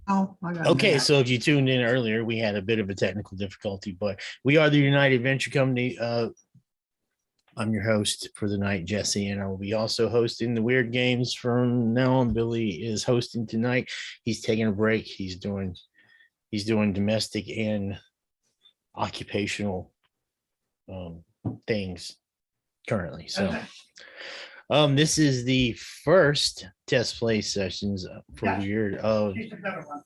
Oh, I got Okay, that. so if you tuned in earlier, we had a bit of a technical difficulty, but we are the United Venture Company. I'm your host for the night, Jesse, and I will be also hosting the Weird Games from now on. Billy is hosting tonight. He's taking a break. He's doing domestic and occupational things currently. So this is the first test play sessions for Weird of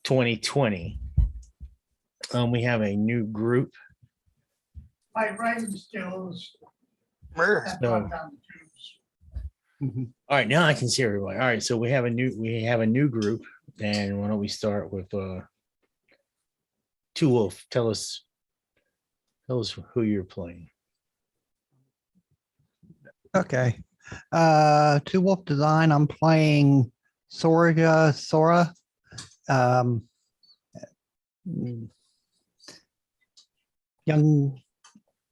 2020. We have a new group. My writing skills. So, all right, now I can see everybody. All right, so we have a new group, and why don't we start with Two Wolf? Tell us who you're playing. Okay. Two Wolf Design. I'm playing Sora.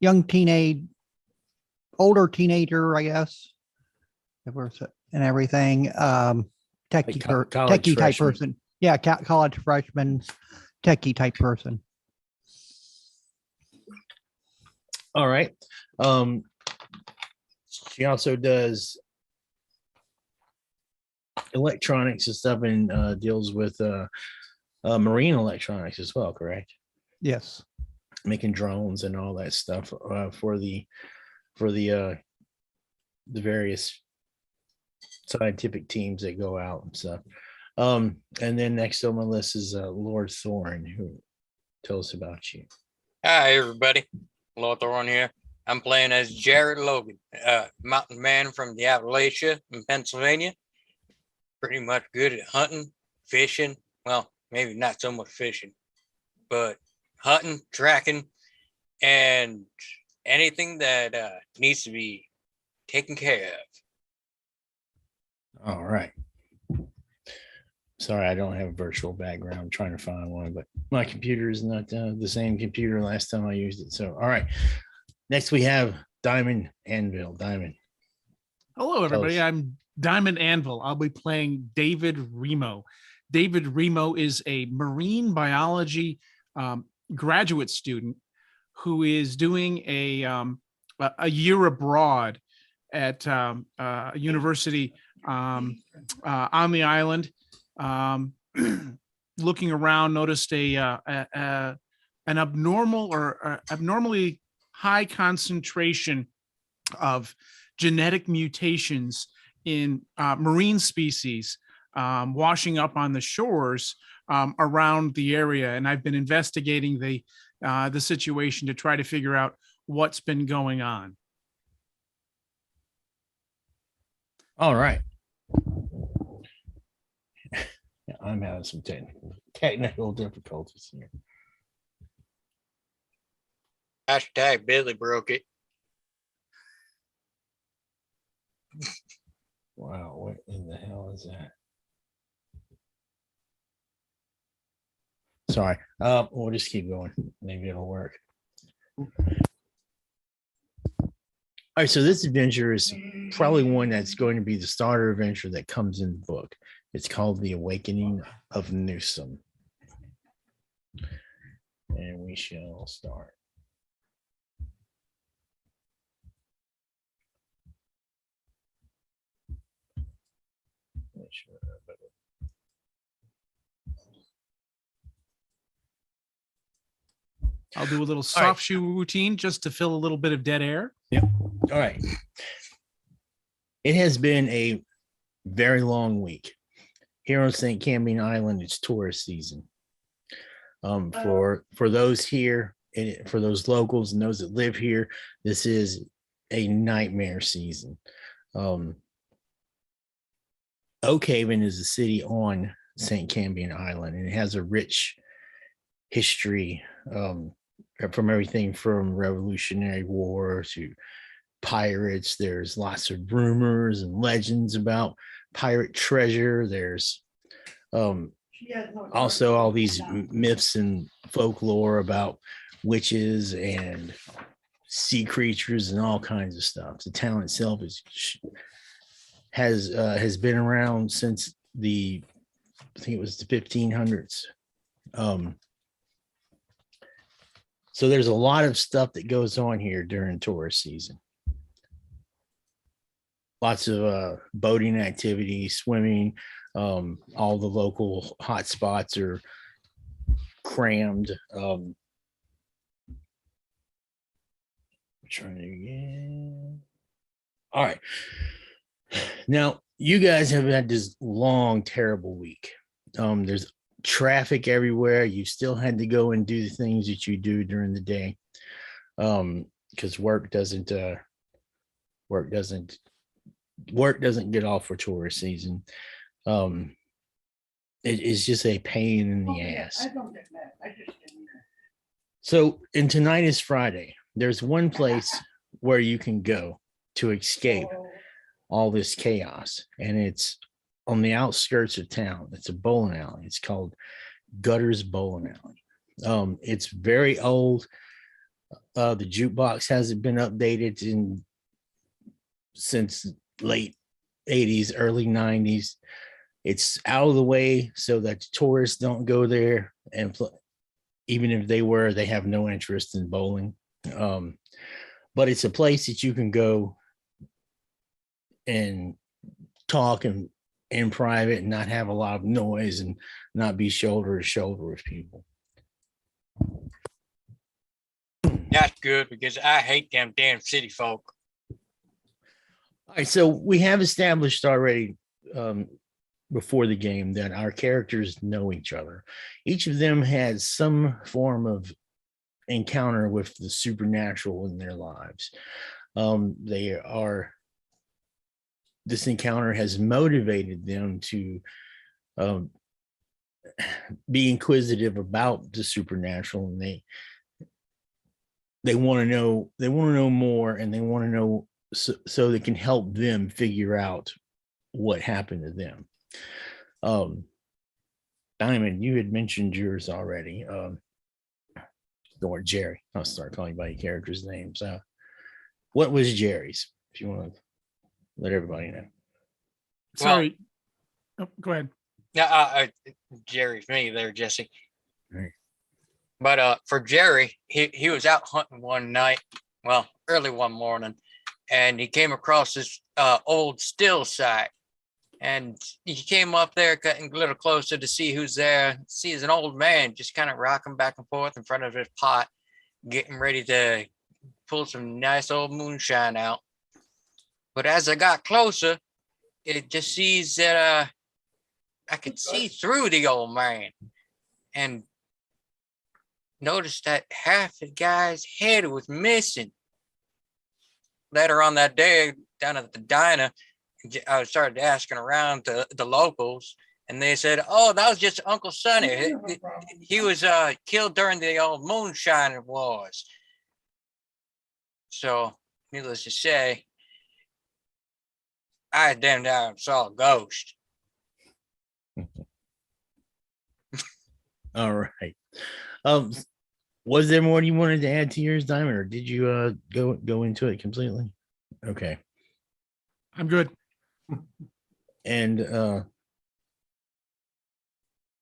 Young teenage, older teenager, I guess. And everything. Techie type person. Yeah, college freshman, techie type person. All right. She also does electronics and stuff, and deals with marine electronics as well, correct? Yes. Making drones and all that stuff for the various scientific teams that go out and stuff. And then next on my list is Lord Thorne, who tell us about you. Hi everybody, Lord Thorne here. I'm playing as Jared Logan, mountain man from the Appalachia in Pennsylvania. Pretty much good at hunting, fishing. Well, maybe not so much fishing, but hunting, tracking, and anything that needs to be taken care of. All right. Sorry, I don't have a virtual background. I'm trying to find one, but my computer is not the same computer last time I used it. So, all right. Next, we have Diamond Anvil. Diamond. Hello, everybody. I'm Diamond Anvil. I'll be playing David Remo. David Remo is a marine biology graduate student who is doing a year abroad at a university on the island. Looking around, noticed an abnormal or abnormally high concentration of genetic mutations in marine species washing up on the shores around the area. And I've been investigating the situation to try to figure out what's been going on. All right. Yeah, I'm having some technical difficulties here. Hashtag Billy broke it. Wow, what in the hell is that? Sorry. We'll just keep going. Maybe it'll work. All right, so this adventure is probably one that's going to be the starter adventure that comes in the book. It's called The Awakening of Newthsom. And we shall start. I'll do a little soft shoe routine just to fill a little bit of dead air. Yep. All right. It has been a very long week. Here on St. Cambion Island, it's tourist season. For those here, and for those locals and those that live here, this is a nightmare season. Oakhaven is a city on St. Cambion Island, and it has a rich history from everything from Revolutionary War to pirates. There's lots of rumors and legends about pirate treasure. There's also all these myths and folklore about witches and sea creatures and all kinds of stuff. The town itself has been around since the I think it was the 1500s. So there's a lot of stuff that goes on here during tourist season. Lots of boating activity, swimming. All the local hot spots are crammed. Trying to again. All right. Now, you guys have had this long, terrible week. There's traffic everywhere. You still had to go and do the things that you do during the day. Because work doesn't get off for tourist season. It is just a pain in the ass. I don't get mad. I just get mad. So, and tonight is Friday. There's one place where you can go to escape all this chaos, and it's on the outskirts of town. It's a bowling alley. It's called Gutters Bowling Alley. It's very old. The jukebox hasn't been updated since late 80s, early 90s. It's out of the way so that tourists don't go there, and even if they were, they have no interest in bowling. But it's a place that you can go and talk and in private and not have a lot of noise and not be shoulder to shoulder with people. That's good because I hate them damn city folk. All right, so we have established already before the game that our characters know each other. Each of them has some form of encounter with the supernatural in their lives. This encounter has motivated them to be inquisitive about the supernatural, and they want to know more, and they want to know so they can help them figure out what happened to them. Diamond, you had mentioned yours already. Or Jerry. I'll start calling by your characters' names. What was Jerry's? If you want to let everybody know. Sorry. Oh, go ahead. Yeah, Jerry's me there, Jesse. Right. But for Jerry, he was out hunting one night, well, early one morning, and he came across this old still site. And he came up there, getting a little closer to see who's there. Sees an old man just kind of rocking back and forth in front of his pot, getting ready to pull some nice old moonshine out. But as I got closer, it just sees that I could see through the old man and noticed that half the guy's head was missing. Later on that day, down at the diner, I started asking around to the locals, and they said, "Oh, that was just Uncle Sonny. He was killed during the old moonshine wars." So, needless to say, I damn down saw a ghost. All right. Was there more you wanted to add to yours, Diamond, or did you go into it completely? Okay. I'm good. And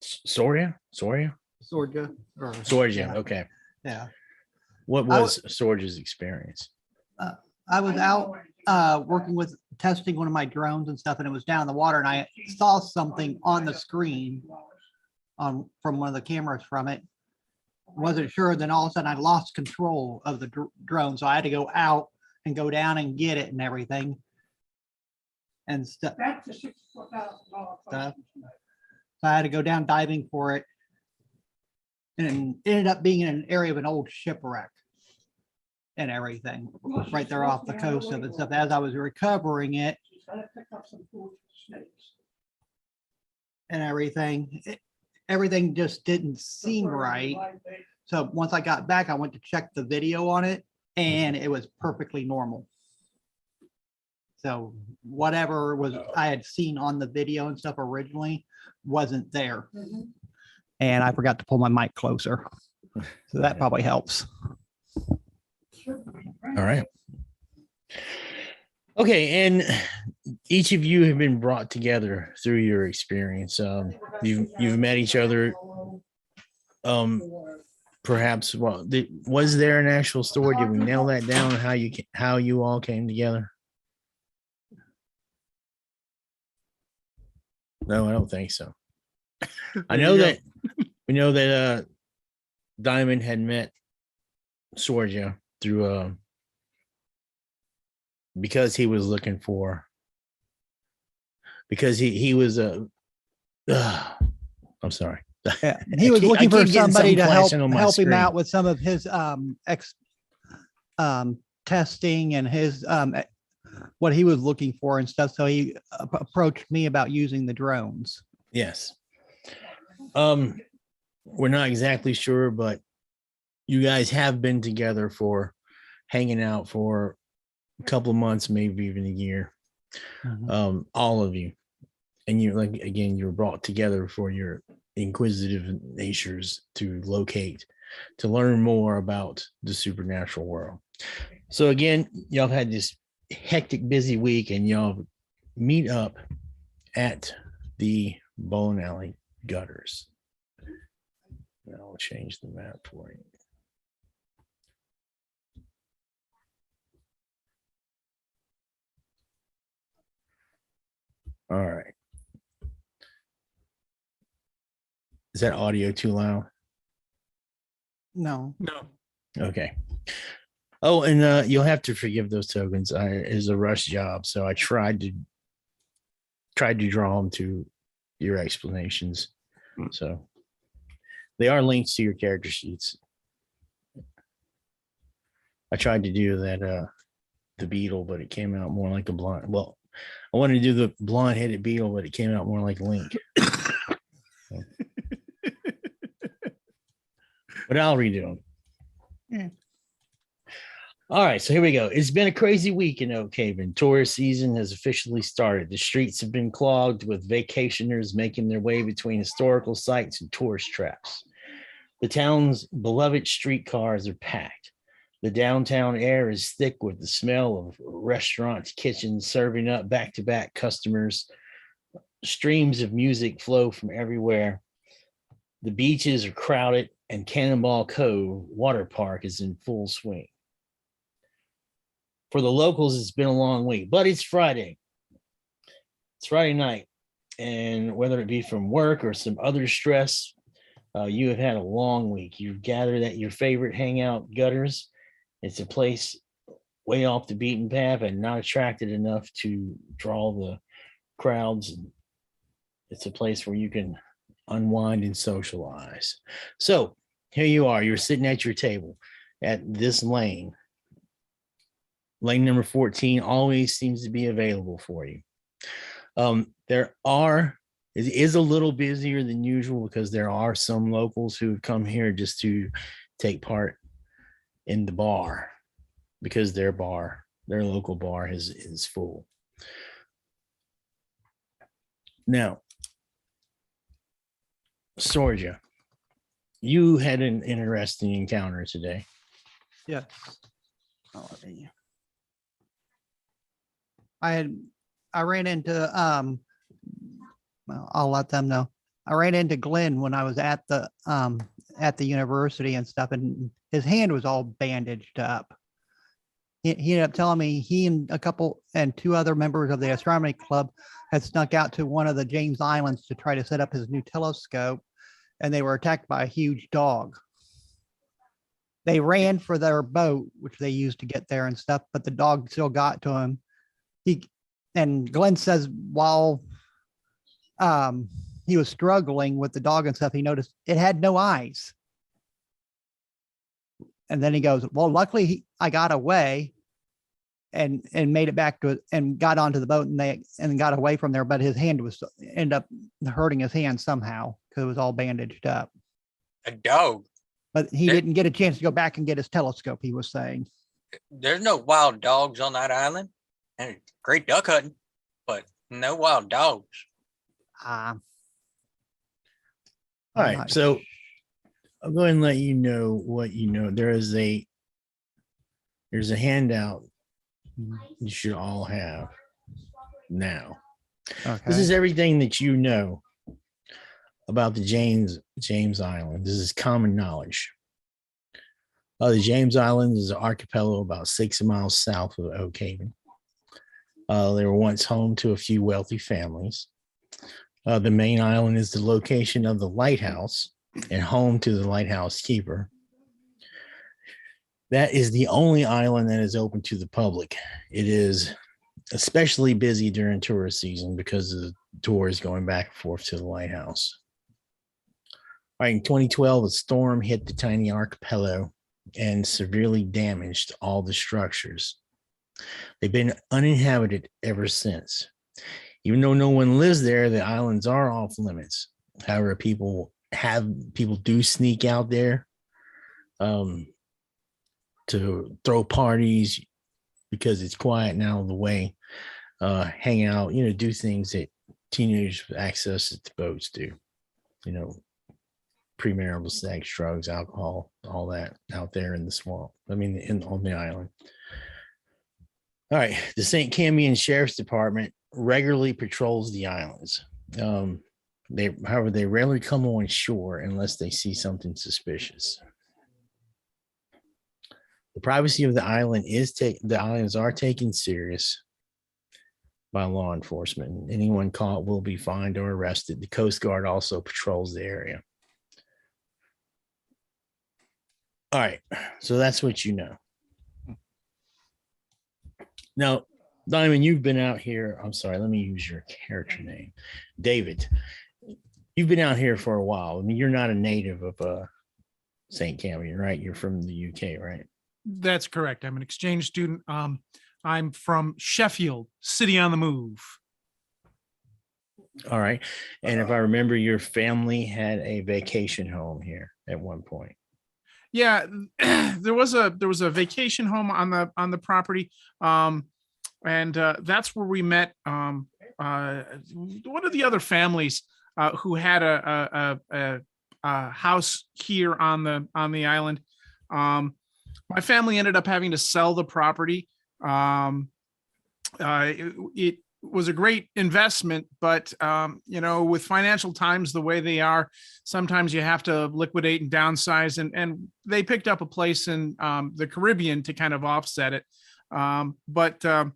Soria? Sorja. Sorja. Okay. Yeah. What was Sorja's experience? I was out working with testing one of my drones and stuff, and it was down in the water, and I saw something on the screen from one of the cameras from it. Wasn't sure. Then all of a sudden I lost control of the drone. So I had to go out and go down and get it and everything. And stuff. That's a $64,000 So I had to go down diving for it. And ended up being in an area of an old shipwreck and everything right there off the coast of it. Stuff. As I was recovering it and everything, everything just didn't seem right. So once I got back, I went to check the video on it, and it was perfectly normal. So whatever was I had seen on the video and stuff originally wasn't there. And I forgot to pull my mic closer. So that probably helps. All right. Okay, and each of you have been brought together through your experience. You've met each other. Perhaps was there an actual story? Did we nail that down? How you all came together? No, I don't think so. I know that we know that Diamond had met Sorja through because he was looking for because he was I'm sorry. Yeah, and he was I looking for keep getting somebody something to help flashing on my him screen. out with some of his testing and his what he was looking for and stuff. So he approached me about using the drones. Yes. We're not exactly sure, but you guys have been together for hanging out for a couple of months, maybe even a year. All of you. And you like again, you were brought together for your inquisitive natures to learn more about the supernatural world. So again, y'all had this hectic, busy week, and y'all meet up at the bowling alley gutters. I'll change the map for you. All right. Is that audio too loud? No. Okay. Oh, and you'll have to forgive those tokens. It is a rush job, so I tried to draw them to your explanations. So they are links to your character sheets. I tried to do that the beetle, but it came out more like a blonde. Well, I wanted to do the blonde-headed beetle, but it came out more like Link. But I'll redo them. Yeah. All right, so here we go. It's been a crazy week in Oak Haven. Tourist season has officially started. The streets have been clogged with vacationers making their way between historical sites and tourist traps. The town's beloved streetcars are packed. The downtown air is thick with the smell of restaurants, kitchens serving up back-to-back customers. Streams of music flow from everywhere. The beaches are crowded, and Cannonball Cove Water Park is in full swing. For the locals, it's been a long week, but it's Friday. It's Friday night, and whether it be from work or some other stress, you have had a long week. You've gathered at your favorite hangout, Gutters. It's a place way off the beaten path and not attracted enough to draw the crowds. It's a place where you can unwind and socialize. So here you are. You're sitting at your table at this lane. Lane number 14 always seems to be available for you. It is a little busier than usual because there are some locals who have come here just to take part in the bar because their local bar is full. Now, Sorja, you had an interesting encounter today. Yes. I ran into well, I'll let them know. I ran into Glenn when I was at the university and stuff, and his hand was all bandaged up. He ended up telling me he and two other members of the astronomy club had snuck out to one of the James Islands to try to set up his new telescope, and they were attacked by a huge dog. They ran for their boat, which they used to get there and stuff, but the dog still got to him. And Glenn says while he was struggling with the dog and stuff, he noticed it had no eyes. And then he goes, well, luckily I got away and made it back to it and got onto the boat and got away from there. But his hand ended up hurting his hand somehow because it was all bandaged up. A dog. But he didn't get a chance to go back and get his telescope, he was saying. There's no wild dogs on that island. And great duck hunting, but no wild dogs. All right, so I'll go ahead and let you know what you know. There's a handout you should all have. now. Okay. This is everything that you know about the James Island. This is common knowledge. The James Island is an archipelago about 6 miles south of Oak Haven. They were once home to a few wealthy families. The main island is the location of the lighthouse and home to the lighthouse keeper. That is the only island that is open to the public. It is especially busy during tourist season because of the tours going back and forth to the lighthouse. All right, in 2012, a storm hit the tiny archipelago and severely damaged all the structures. They've been uninhabited ever since. Even though no one lives there, the islands are off limits. However, people do sneak out there to throw parties because it's quiet now the way, hang out, do things that teenagers with access to boats do, premarital sex, drugs, alcohol, all that out there in the swamp. On the island. All right. The St. Cambian Sheriff's Department regularly patrols the islands. However, they rarely come on shore unless they see something suspicious. The privacy of the islands are taken serious by law enforcement. Anyone caught will be fined or arrested. The Coast Guard also patrols the area. All right, so that's what you know. Now, Diamond, you've been out here. I'm sorry, let me use your character name. David, you've been out here for a while. You're not a native of St. Cambian, right? You're from the UK, right? That's correct. I'm an exchange student. I'm from Sheffield, city on the move. All right. And if I remember, your family had a vacation home here at one point. Yeah, there was a vacation home on the property, and that's where we met one of the other families who had a house here on the island. My family ended up having to sell the property. It was a great investment, but with financial times the way they are, sometimes you have to liquidate and downsize, and they picked up a place in the Caribbean to kind of offset it. But the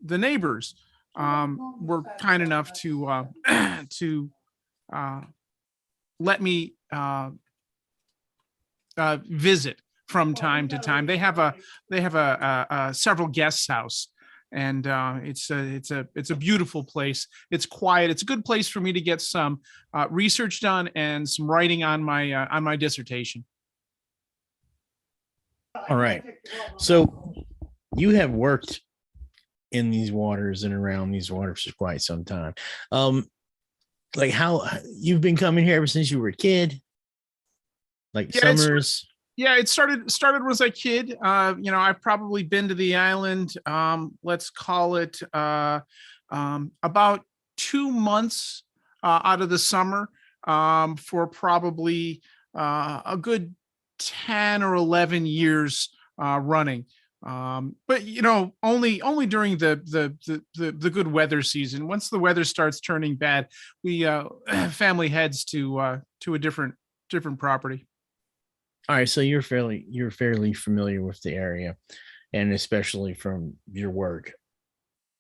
neighbors were kind enough to let me visit from time to time. They have a several guest house, and it's a beautiful place. It's quiet. It's a good place for me to get some research done and some writing on my dissertation. All right. So you have worked in these waters and around these waters for quite some time. Like how you've been coming here ever since you were a kid? Like summers? Yeah, it started as a kid. I've probably been to the island. Let's call it about 2 months out of the summer for probably a good 10 or 11 years running. But only during the good weather season. Once the weather starts turning bad, we family heads to a different property. All right, so you're fairly familiar with the area, and especially from your work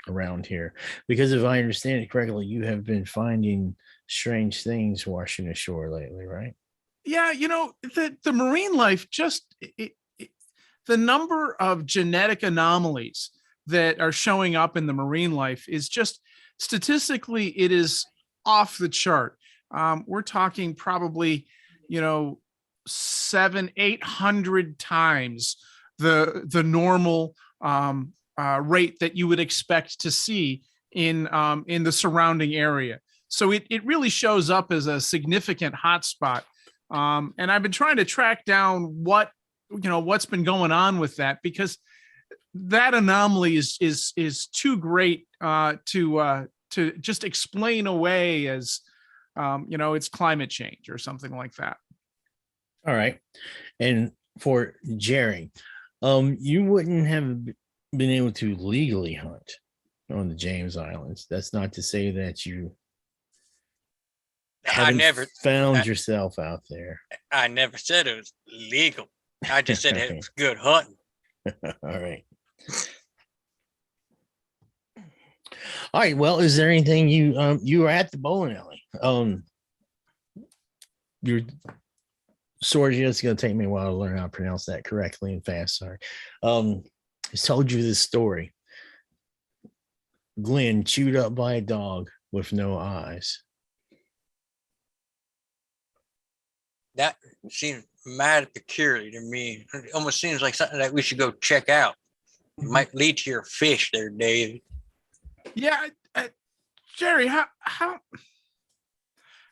around here, because if I understand it correctly, you have been finding strange things washing ashore lately, right? Yeah, the marine life, just the number of genetic anomalies that are showing up in the marine life is just statistically, it is off the chart. We're talking probably 700-800 times the normal rate that you would expect to see in the surrounding area. So it really shows up as a significant hotspot. And I've been trying to track down what's been going on with that, because that anomaly is too great to just explain away as it's climate change or something like that. All right. And for Jerry, you wouldn't have been able to legally hunt on the James Islands. That's not to say that you I haven't never, found yourself out there. I never said it was legal. I just said it was good hunting. All right. All right. Well, is there anything you were at the bowling alley? You're Sorgia, it's gonna take me a while to learn how to pronounce that correctly and fast. Sorry. I told you this story. Glenn chewed up by a dog with no eyes. That seems mighty peculiar to me. It almost seems like something that we should go check out. It might lead to your fish there, Dave. Yeah, Jerry,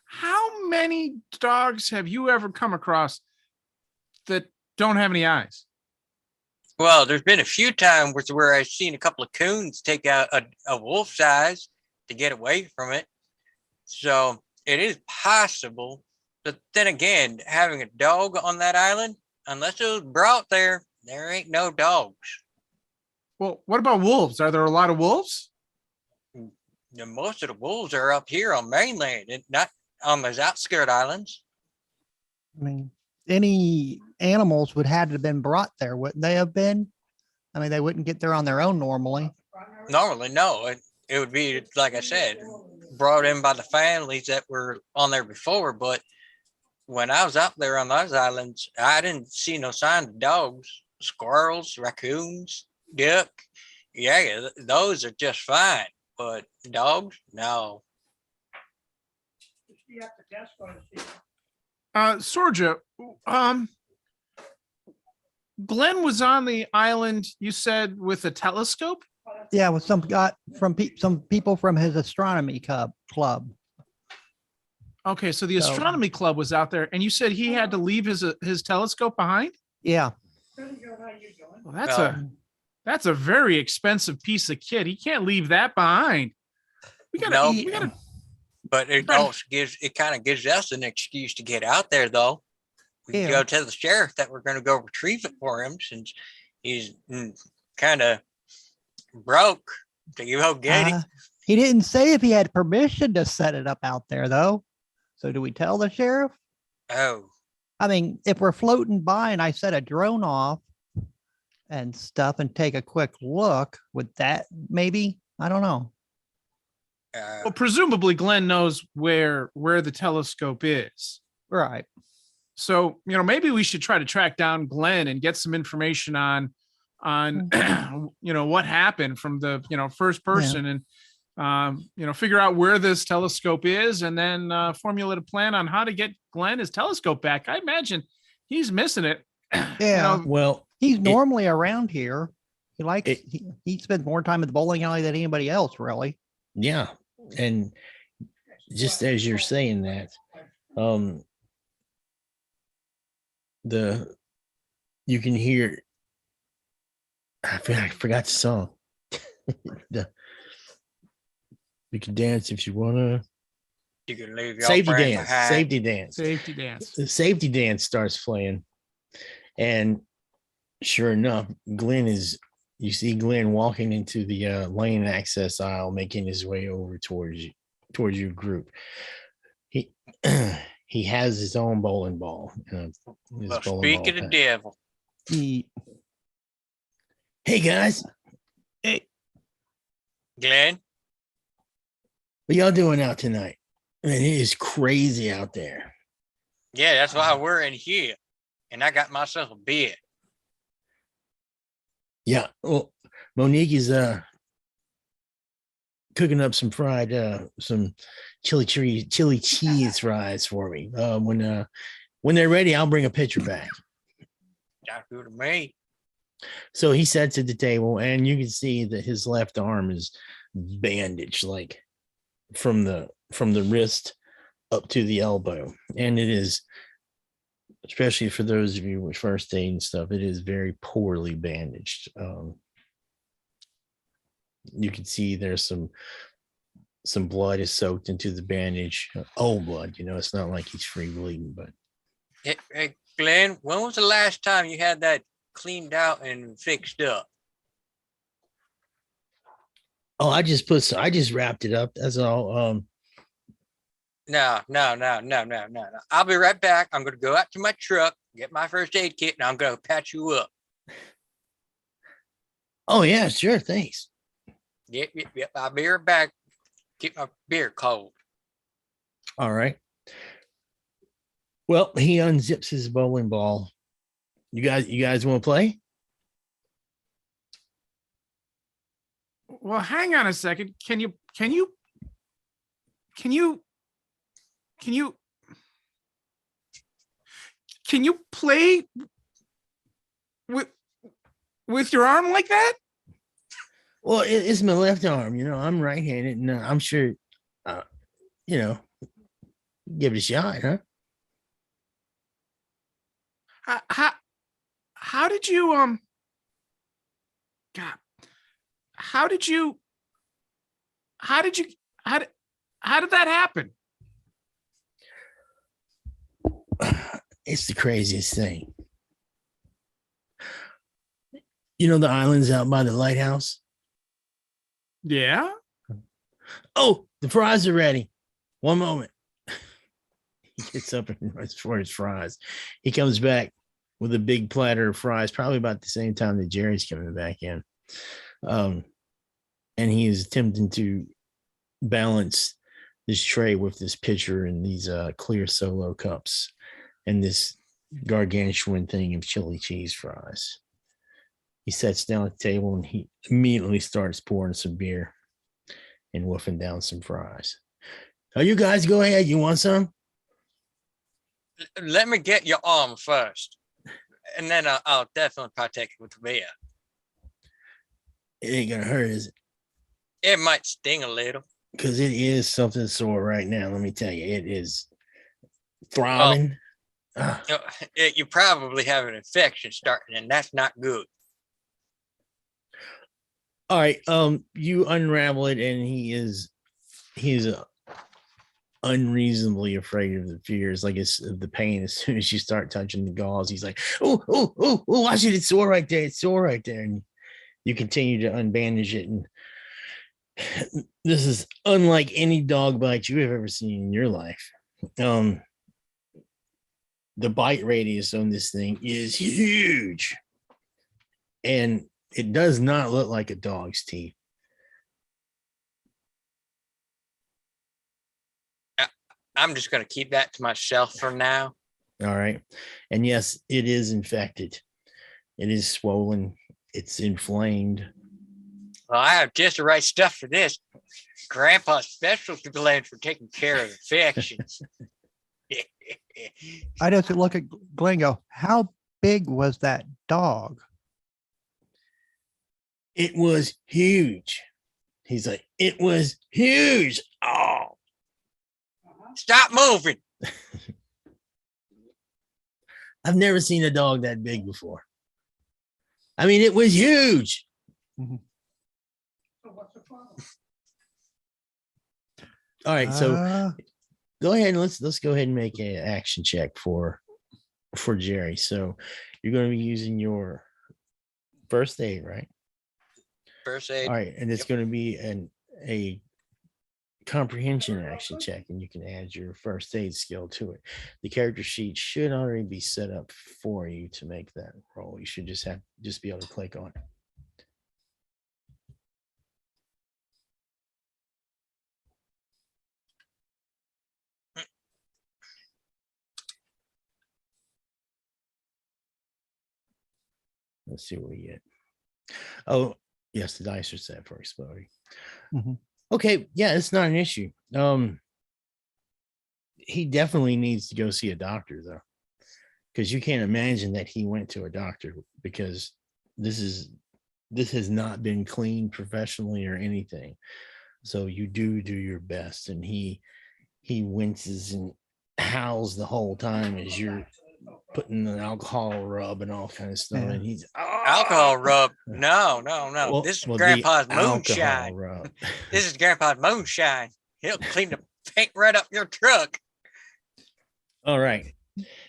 how many dogs have you ever come across that don't have any eyes? Well, there's been a few times where I've seen a couple of coons take out a wolf's eyes to get away from it. So it is possible. But then again, having a dog on that island, unless it was brought there, there ain't no dogs. Well, what about wolves? Are there a lot of wolves? Most of the wolves are up here on mainland and not on those outskirt islands. I mean, any animals would have to have been brought there, wouldn't they have been? I mean, they wouldn't get there on their own normally. Normally, no. It would be, like I said, brought in by the families that were on there before. But when I was out there on those islands, I didn't see no sign of dogs, squirrels, raccoons, duck. Yeah, those are just fine. But dogs, no. Just be at the desk on the seat. Sorja, Glenn was on the island, you said, with a telescope? Yeah, with some some people from his astronomy club. Okay, so the So- astronomy club was out there, and you said he had to leave his telescope behind? Yeah, Pretty good, how you doing? Well, that's a very expensive piece of kit. He can't leave that behind. We gotta But it also kind of gives us an excuse to get out there, though. We can Yeah. go tell the sheriff that we're going to go retrieve it for him since he's kind of broke to go get it. he didn't say if he had permission to set it up out there, though. So do we tell the sheriff? Oh, I mean, if we're floating by and I set a drone off and stuff and take a quick look, would that maybe? I don't know. well, presumably Glenn knows where the telescope is. Right. So, maybe we should try to track down Glenn and get some information on what happened from the, first person and, figure out where this telescope is and then formulate a plan on how to get Glenn his telescope back. I imagine he's missing it. Yeah. Well, He's normally around here. He likes, he spends more time at the bowling alley than anybody else, really. yeah. And just as you're saying that, you can hear, I forgot the song. You can dance if you wanna. you can leave your Safety friend dance. behind. Safety dance. Safety dance. The safety dance starts playing, and sure enough, you see Glenn walking into the lane access aisle, making his way over towards your group. He he has his own bowling ball. Well, speak of the devil. He, Hey guys, Glenn, what y'all doing out tonight? Man, it is crazy out there. yeah, that's why we're in here. And I got myself a beer. Yeah, well, Monique is cooking up some fried some chili cheese fries for me. When they're ready, I'll bring a picture back. Sounds good to me. So he sits at the table, and you can see that his left arm is bandaged, like from the wrist up to the elbow, and it is, especially for those of you with first aid and stuff, it is very poorly bandaged. You can see there's some blood is soaked into the bandage, old blood. It's not like he's free bleeding, but Hey, Glenn, when was the last time you had that cleaned out and fixed up? Oh, I just wrapped it up. That's all. No. I'll be right back. I'm going to go out to my truck, get my first aid kit, and I'm going to patch you up. Oh yeah, sure. Thanks. Yep. I'll be right back. Keep my beer cold. All right. Well, he unzips his bowling ball. You guys want to play? Well, hang on a second. Can you play with your arm like that? Well, it's my left arm. I'm right-handed, and I'm sure, you know, give it a shot, huh? How did you God, how did that happen? It's the craziest thing. The islands out by the lighthouse? Yeah. Oh, the fries are ready. One moment. He gets up and runs for his fries. He comes back with a big platter of fries, probably about the same time that Jerry's coming back in. And he is attempting to balance this tray with this pitcher and these clear solo cups and this gargantuan thing of chili cheese fries. He sits down at the table and he immediately starts pouring some beer and wolfing down some fries. Oh, you guys go ahead. You want some? Let me get your arm first, and then I'll definitely partake with beer. It ain't gonna hurt, is it? It might sting a little. Because it is something sore right now. Let me tell you, it is throbbing. You probably have an infection starting, and that's not good. All right. You unravel it, and he's unreasonably afraid of the fears, like it's the pain. As soon as you start touching the gauze, he's like, oh, watch it. It's sore right there. It's sore right there. And you continue to unbandage it. And this is unlike any dog bite you have ever seen in your life. The bite radius on this thing is huge. And it does not look like a dog's teeth. I'm just going to keep that to myself for now. All right. And yes, it is infected. It is swollen. It's inflamed. Well, I have just the right stuff for this. Grandpa's specialty blend for taking care of infections. I just look at Glenn and go, how big was that dog? It was huge. He's like, it was huge. Oh. Stop moving. I've never seen a dog that big before. I mean, it was huge. Mm-hmm. So what's the problem? All right, so go ahead and let's go ahead and make an action check for Jerry. So you're going to be using your first aid, right? First aid. All right, and it's going to be a comprehension action check, and you can add your first aid skill to it. The character sheet should already be set up for you to make that roll. You should just be able to click on it. Let's see what we get. Oh, yes, the dice are set for exploding. Mhm. Okay, yeah, it's not an issue. He definitely needs to go see a doctor though, because you can't imagine that he went to a doctor, because this has not been cleaned professionally or anything. So you do your best, and he winces and howls the whole time as you're putting an alcohol rub and all kind of stuff, Yeah. and he's Alcohol rub. No. This is the Grandpa's alcohol moonshine. rub. This is Grandpa's moonshine. He'll clean the paint right up your truck. All right,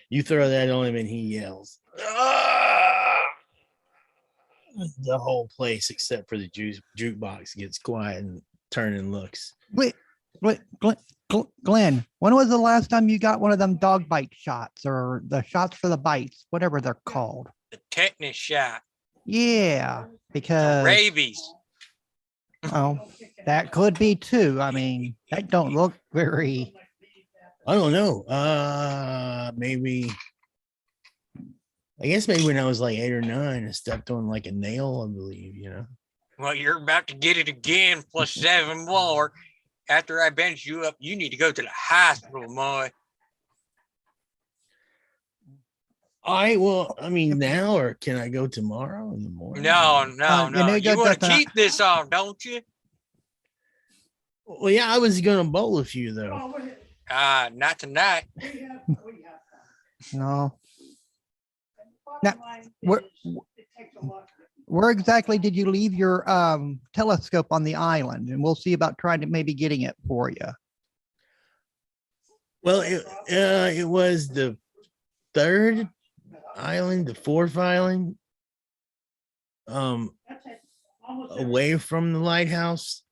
you throw that on him and he yells. "Ah!" the whole place except for the jukebox gets quiet and turn and looks. Wait, Glenn, when was the last time you got one of them dog bite shots or the shots for the bites, whatever they're called? The tetanus shot, Yeah, the because rabies. oh, that could be too. I mean, that don't look very. I don't know. Maybe. I guess maybe when I was like 8 or 9, I stepped on like a nail, I believe. Well, you're about to get it again, plus 7 more. After I bench you up, you need to go to the hospital, boy. All right. Well, I mean, now or can I go tomorrow in the morning? No, you need to You go want to to- keep this on, don't you? Well, yeah, I was gonna bowl a few though. Oh, Not tonight. we have. No. Now, Now, where exactly did you leave your telescope on the island? And we'll see about trying to maybe getting it for you. Well, it was the 3rd island, the 4th island, away from the lighthouse.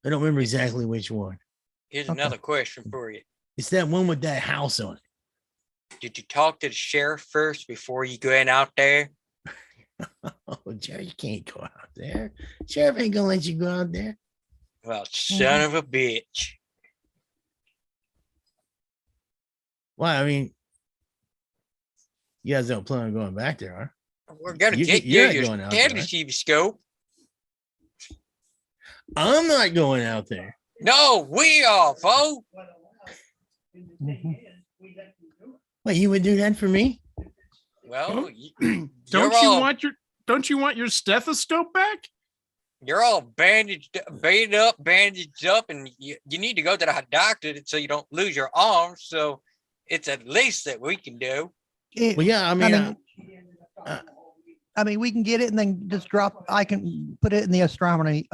I don't remember exactly which one. Here's Okay. another question for you. It's that one with that house on it. Did you talk to the sheriff first before you going out there? Oh, Jerry, you can't go out there. Sheriff ain't gonna let you go out there. Well, son of a bitch. Well, I mean, you guys don't plan on going back there, huh? We're gonna You- get you're you not your going out there, right? telescope. I'm not going out there. No, we are, folks. What, you would do that for me? Well, Don't you want your stethoscope back? you're all bandaged up, and you need to go to the doctor so you don't lose your arms. So it's at least that we can do. Well, yeah, I mean, I mean, we can get it and then just drop. I can put it in the astronomy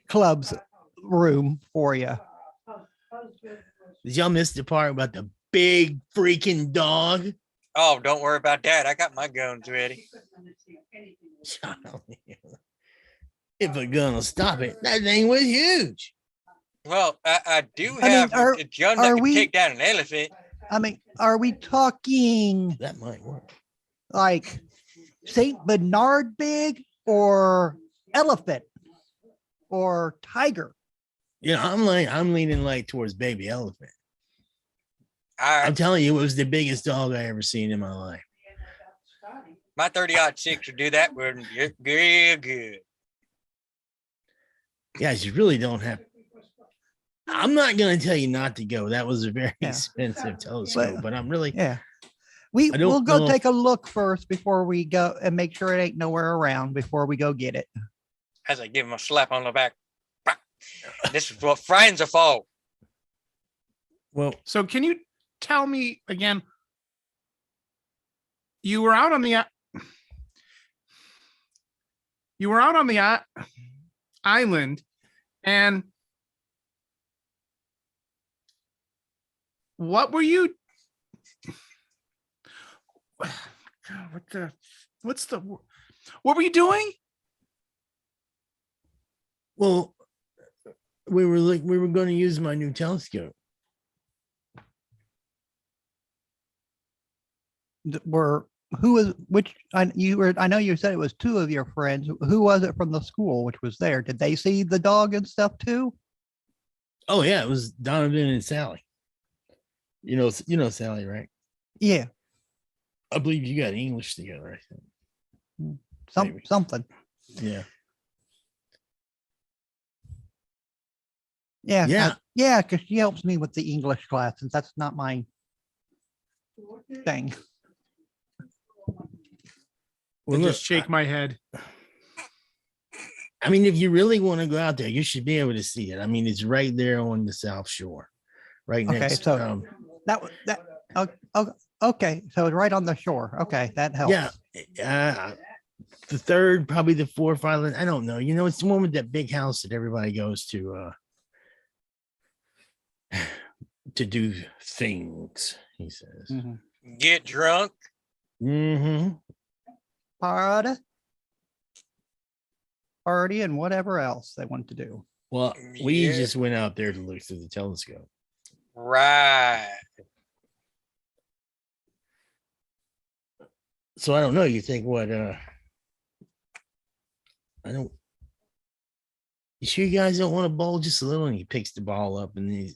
club's room for you. did y'all miss the part about the big freaking dog? Oh, don't worry about that. I got my guns ready. If a gun will stop it, that thing was huge. Well, I do I mean, have are- a gun are that can we- take down an elephant. I mean, are we talking That might work. like Saint Bernard big or elephant or tiger? I'm leaning like towards baby elephant. All I'm right, telling you, it was the biggest dog I ever seen in my life. my 30-06 will do that. We're good. Yeah, you really don't have. I'm not going to tell you not to go. That was a very Yeah. expensive telescope, but I'm really. Yeah. I don't We'll go know. take a look first before we go and make sure it ain't nowhere around before we go get it. As I give him a slap on the back. This is what friends are for. Well, So can you tell me again? You were out on the island, and what were you? God, what were you doing? well, we were going to use my new telescope. Who was which? I know you said it was 2 of your friends. Who was it from the school which was there? Did they see the dog and stuff too? Oh yeah, it was Donovan and Sally. You know Sally, right? Yeah, I believe you got English together. I think. Maybe. something. Yeah. Yeah, Yeah. yeah, because she helps me with the English class, since that's not my thing. Well, I look, just shake my head. I mean, if you really want to go out there, you should be able to see it. I mean, it's right there on the South Shore, right Okay, next. so okay, so it's right on the shore. Okay, that helps. Yeah, the 3rd, probably the 4th island. I don't know. It's the one with that big house that everybody goes to do things. He says. Mhm. Get drunk Mm-hmm. Party and whatever else they want to do. Well, we Yeah. just went out there to look through the telescope. Right. So I don't know. You think what? I don't. You sure you guys don't want to bowl just a little? And he picks the ball up and he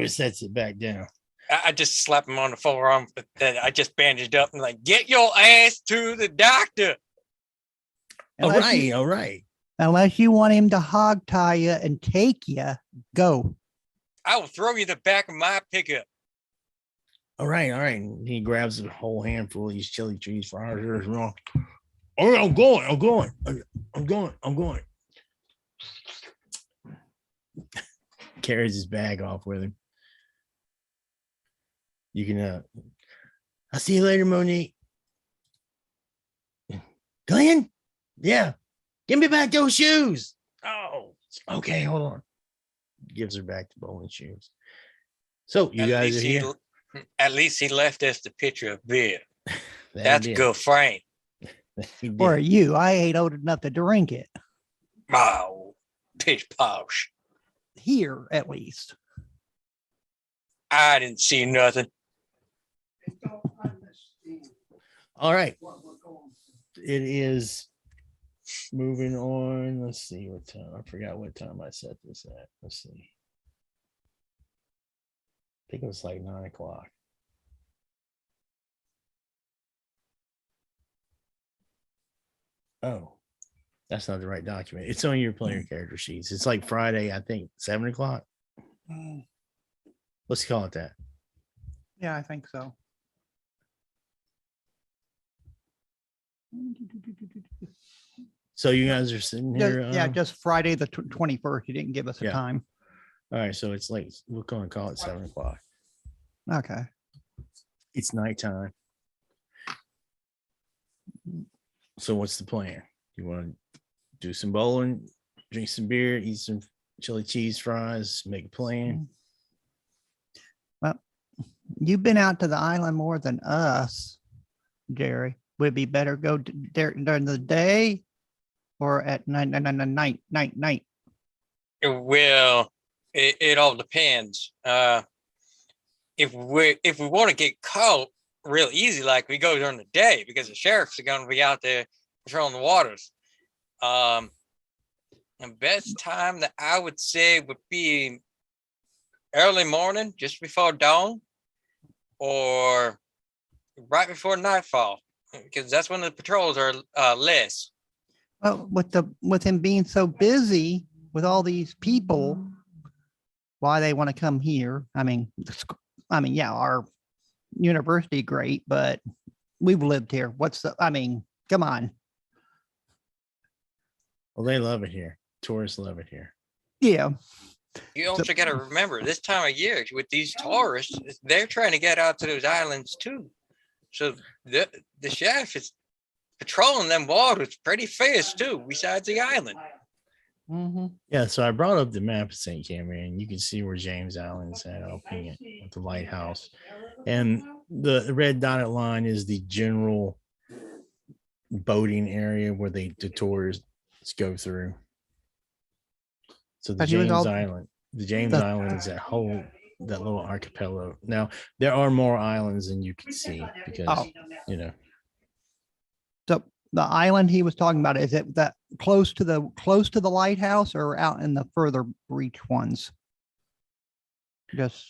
sets it back down. I just slapped him on the forearm that I just bandaged up and like, get your ass to the doctor. All right. Unless you want him to hog tie you and take you, go. I will throw you the back of my pickup. All right. And he grabs a whole handful of these chili cheese fries. All right, I'm going. Carries his bag off with him. You can I'll see you later, Monique. Glenn? Yeah. Give me back those shoes. Oh, okay, hold on. Gives her back the bowling shoes. So you guys are here. At least he left us the picture of beer. That That's he a did. good frame. He did. Or you, I ain't old enough to drink it. Wow. Pitch posh. Here, at least. I didn't see nothing. They don't understand All right. what we're going through. It is moving on. Let's see what time. I forgot what time I set this at. Let's see. I think it was like 9 o'clock. Oh, that's not the right document. It's on your player character sheets. It's like Friday, I think 7 o'clock. Let's call it that. Yeah, I think so. So you guys are sitting here. Yeah, just Friday the 21st. You didn't give us a Yeah. time. All right. So it's late. We're going to call it 7 o'clock. Okay. It's nighttime. So what's the plan? You want to do some bowling, drink some beer, eat some chili cheese fries, make a plan? Well, you've been out to the island more than us, Jerry. Would it be better go there during the day or at night? Well, it all depends. If we want to get caught real easy, like we go during the day, because the sheriffs are going to be out there patrolling the waters. The best time that I would say would be early morning, just before dawn, or right before nightfall, because that's when the patrols are less. Well, with him being so busy with all these people, why they want to come here? I mean, yeah, our university great, but we've lived here. Come on. Well, they love it here. Tourists love it here. Yeah. You also got to remember this time of year with these tourists, they're trying to get out to those islands too. So the sheriff is patrolling them waters pretty fast too, besides the island. Mm-hmm. Yeah, so I brought up the map of St. Cameron. You can see where James Island's at. I'll ping it with the lighthouse. And the red dotted line is the general boating area where the tourists go through. So the But he was James all- Island, is that little archipelago. Now there are more islands than you can see because Oh. you know. So the island he was talking about, is it that close to the lighthouse or out in the further reach ones? Just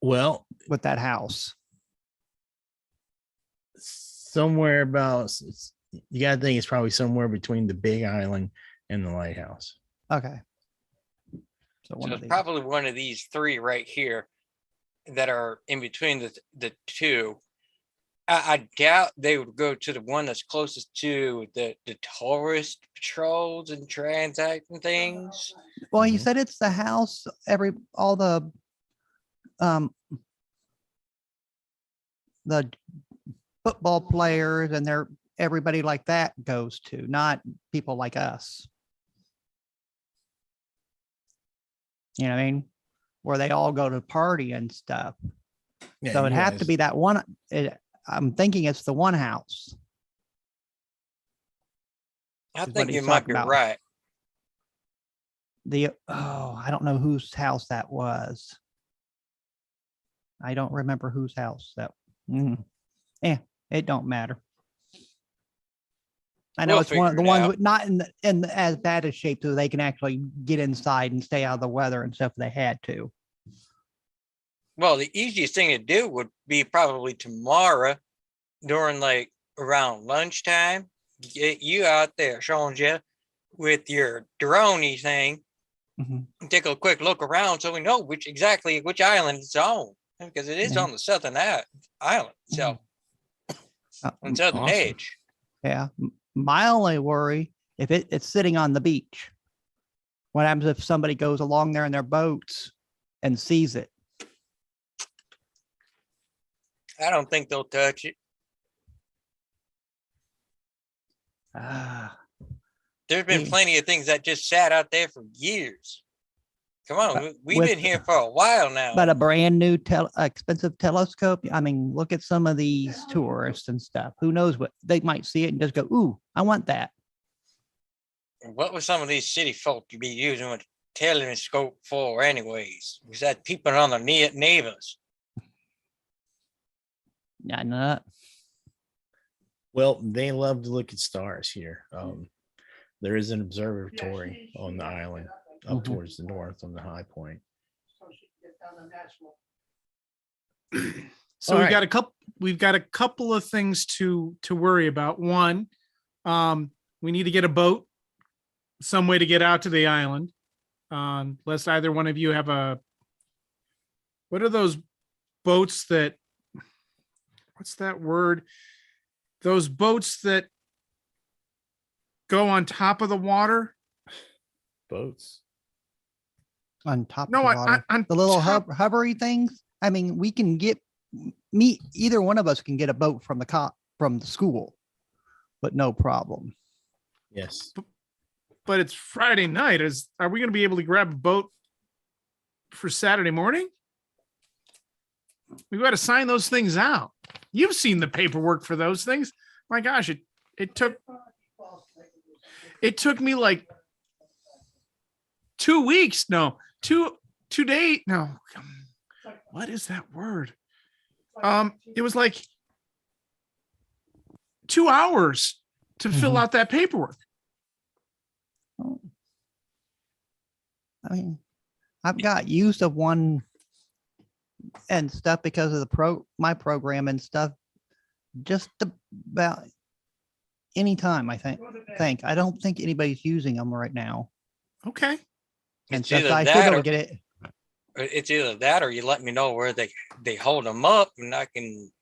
Well, with that house. somewhere about you gotta think it's probably somewhere between the big island and the lighthouse. Okay. So So it's probably one of these three right here that are in between the two. I doubt they would go to the one that's closest to the tourist patrols and transacting things. Well, he Mhm. said it's the house all the football players and everybody like that goes to, not people like us. You know what I mean? Where they all go to party and stuff. Yeah, So it'd you have to guys- be that one. I'm thinking it's the one house. I Is what think you he's might talking be about. right. I don't know whose house that was. I don't remember whose house that. It don't matter. I know We'll it's one of figure the it ones out. with not in as bad a shape so they can actually get inside and stay out of the weather and stuff if they had to. Well, the easiest thing to do would be probably tomorrow during like around lunchtime. Get you out there, Sean Jeff, with your droney thing. Mhm. And take a quick look around so we know which island it's on. Because it is Yeah. on the southern island itself, on southern Awesome. edge. Yeah. My only worry, if it's sitting on the beach, what happens if somebody goes along there in their boats and sees it? I don't think they'll touch it. Ah, There's been Yeah. plenty of things that just sat out there for years. Come on, we've with- been here for a while now. but a brand new expensive telescope. I mean, look at some of these tourists and stuff. Who knows what they might see it and just go, "Ooh, I want that." What would some of these city folk be using a telescope for anyways? Was that peeping on the neighbors? I know. Well, they love to look at stars here. There is an observatory on the island up Mhm. towards the north on the high point. So she can get down the national. So All we've right. got a couple. We've got a couple of things to worry about. One, we need to get a boat, some way to get out to the island. Unless either one of you have a. What are those boats that? What's that word? Those boats that go on top of the water. Boats. On top No, of the water. on The little top- hovery things. I mean, we can get either one of us can get a boat from from the school, but no problem. Yes. But it's Friday night. Are we going to be able to grab a boat for Saturday morning? We've got to sign those things out. You've seen the paperwork for those things. My gosh, it took me like 2 weeks. No, two days. No, what is that word? It was like 2 hours to fill Mhm. out that paperwork. I mean, I've got used of one and stuff because of my program and stuff. Just about any time, I think. I don't think anybody's using them right now. Okay. And It's stuff. So either I should be that able or to get it. it's either that or you let me know where they hold them up and I can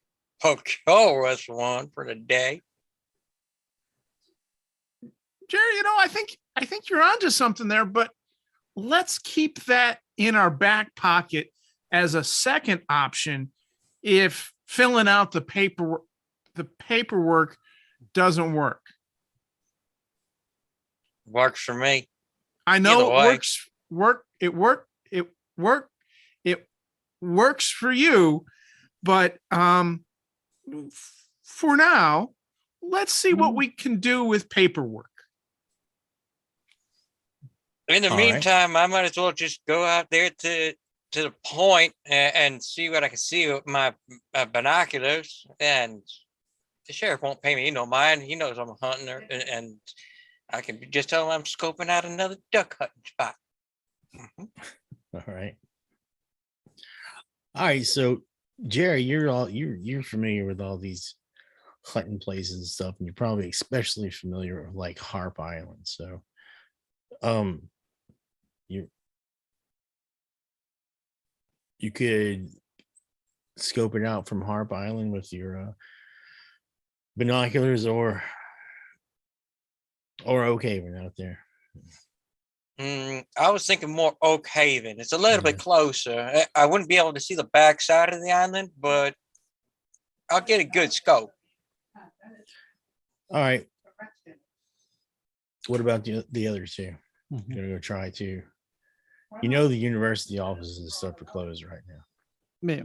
procure us one for the day. Jerry, I think you're onto something there, but let's keep that in our back pocket as a second option if filling out the paperwork doesn't work. Works for me. I know Either way. it works for you, but for now, let's see what we can do with paperwork. In the All right. meantime, I might as well just go out there to the point and see what I can see with my binoculars. And the sheriff won't pay me no mind. He knows I'm a hunter, and I can just tell him I'm scoping out another duck hunting spot. All right. All right. So, Jerry, you're familiar with all these hunting places and stuff, and you're probably especially familiar with like Harp Island. So, you could scope it out from Harp Island with your binoculars or Oak Haven out there. I was thinking more Oak Haven. It's a little bit Yeah. closer. I wouldn't be able to see the back side of the island, but I'll get a good scope. All right. What about the other two? Mhm. Gonna go try to. The university offices and stuff are closed right now. Yeah.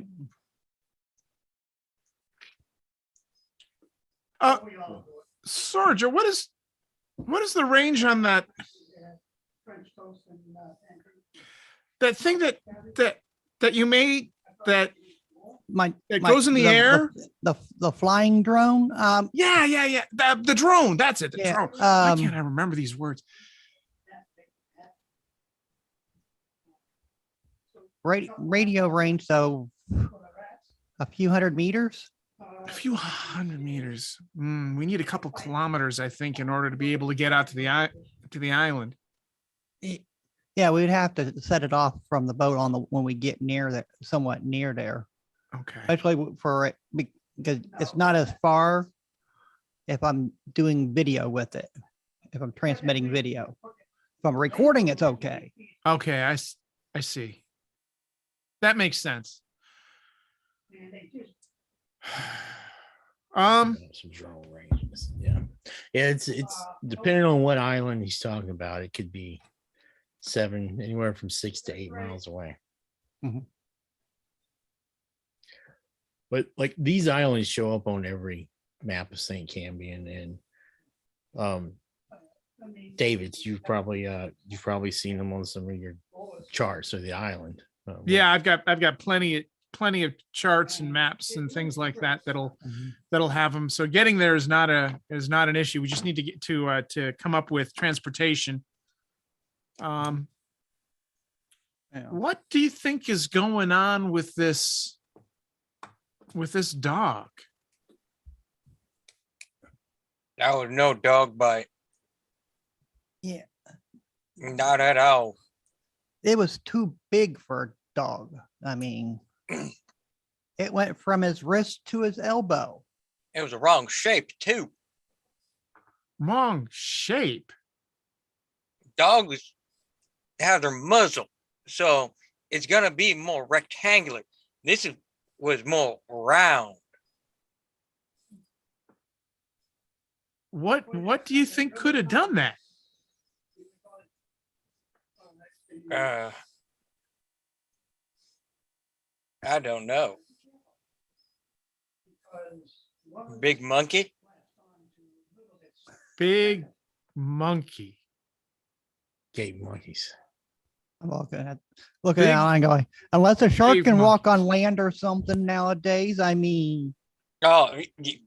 Uh, We all do it. Sergio, what is the range on that Yeah. French toast and pancakes. that thing that you made that It goes in the air? The flying drone. Yeah. The drone. That's it. The Yeah, drone. Why can't I remember these words? Radio range, so a few hundred meters. A few hundred meters. We need a couple kilometers, I think, in order to be able to get out to the island. Yeah, we'd have to set it off from the boat when we get near that, somewhat near there, Okay. especially for it because it's not as far. If I'm doing video with it, if I'm transmitting video, if I'm recording, it's okay. Okay, I see. That makes sense. And they just Um, Some drone ranges. Yeah. Yeah. It's depending on what island he's talking about. It could be anywhere from 6 to 8 miles away. Mhm. But like these islands show up on every map of St. Cambian, and I mean, David, you've probably seen them on some of your charts of the island. yeah, I've got plenty of charts and maps and things like that that'll have them. So getting there is not an issue. We just need to get to come up with transportation. Yeah. What do you think is going on with this dog? That was no dog bite. Yeah. Not at all. It was too big for a dog. I mean, it went from his wrist to his elbow. It was the wrong shape too. Wrong shape. Dogs have their muzzle, so it's gonna be more rectangular. Was more round. What do you think could have done that? I don't know. Big monkey. Big monkey. Cave monkeys. I'm looking at it and going, unless a shark big can walk on land or something nowadays, I mean, Oh,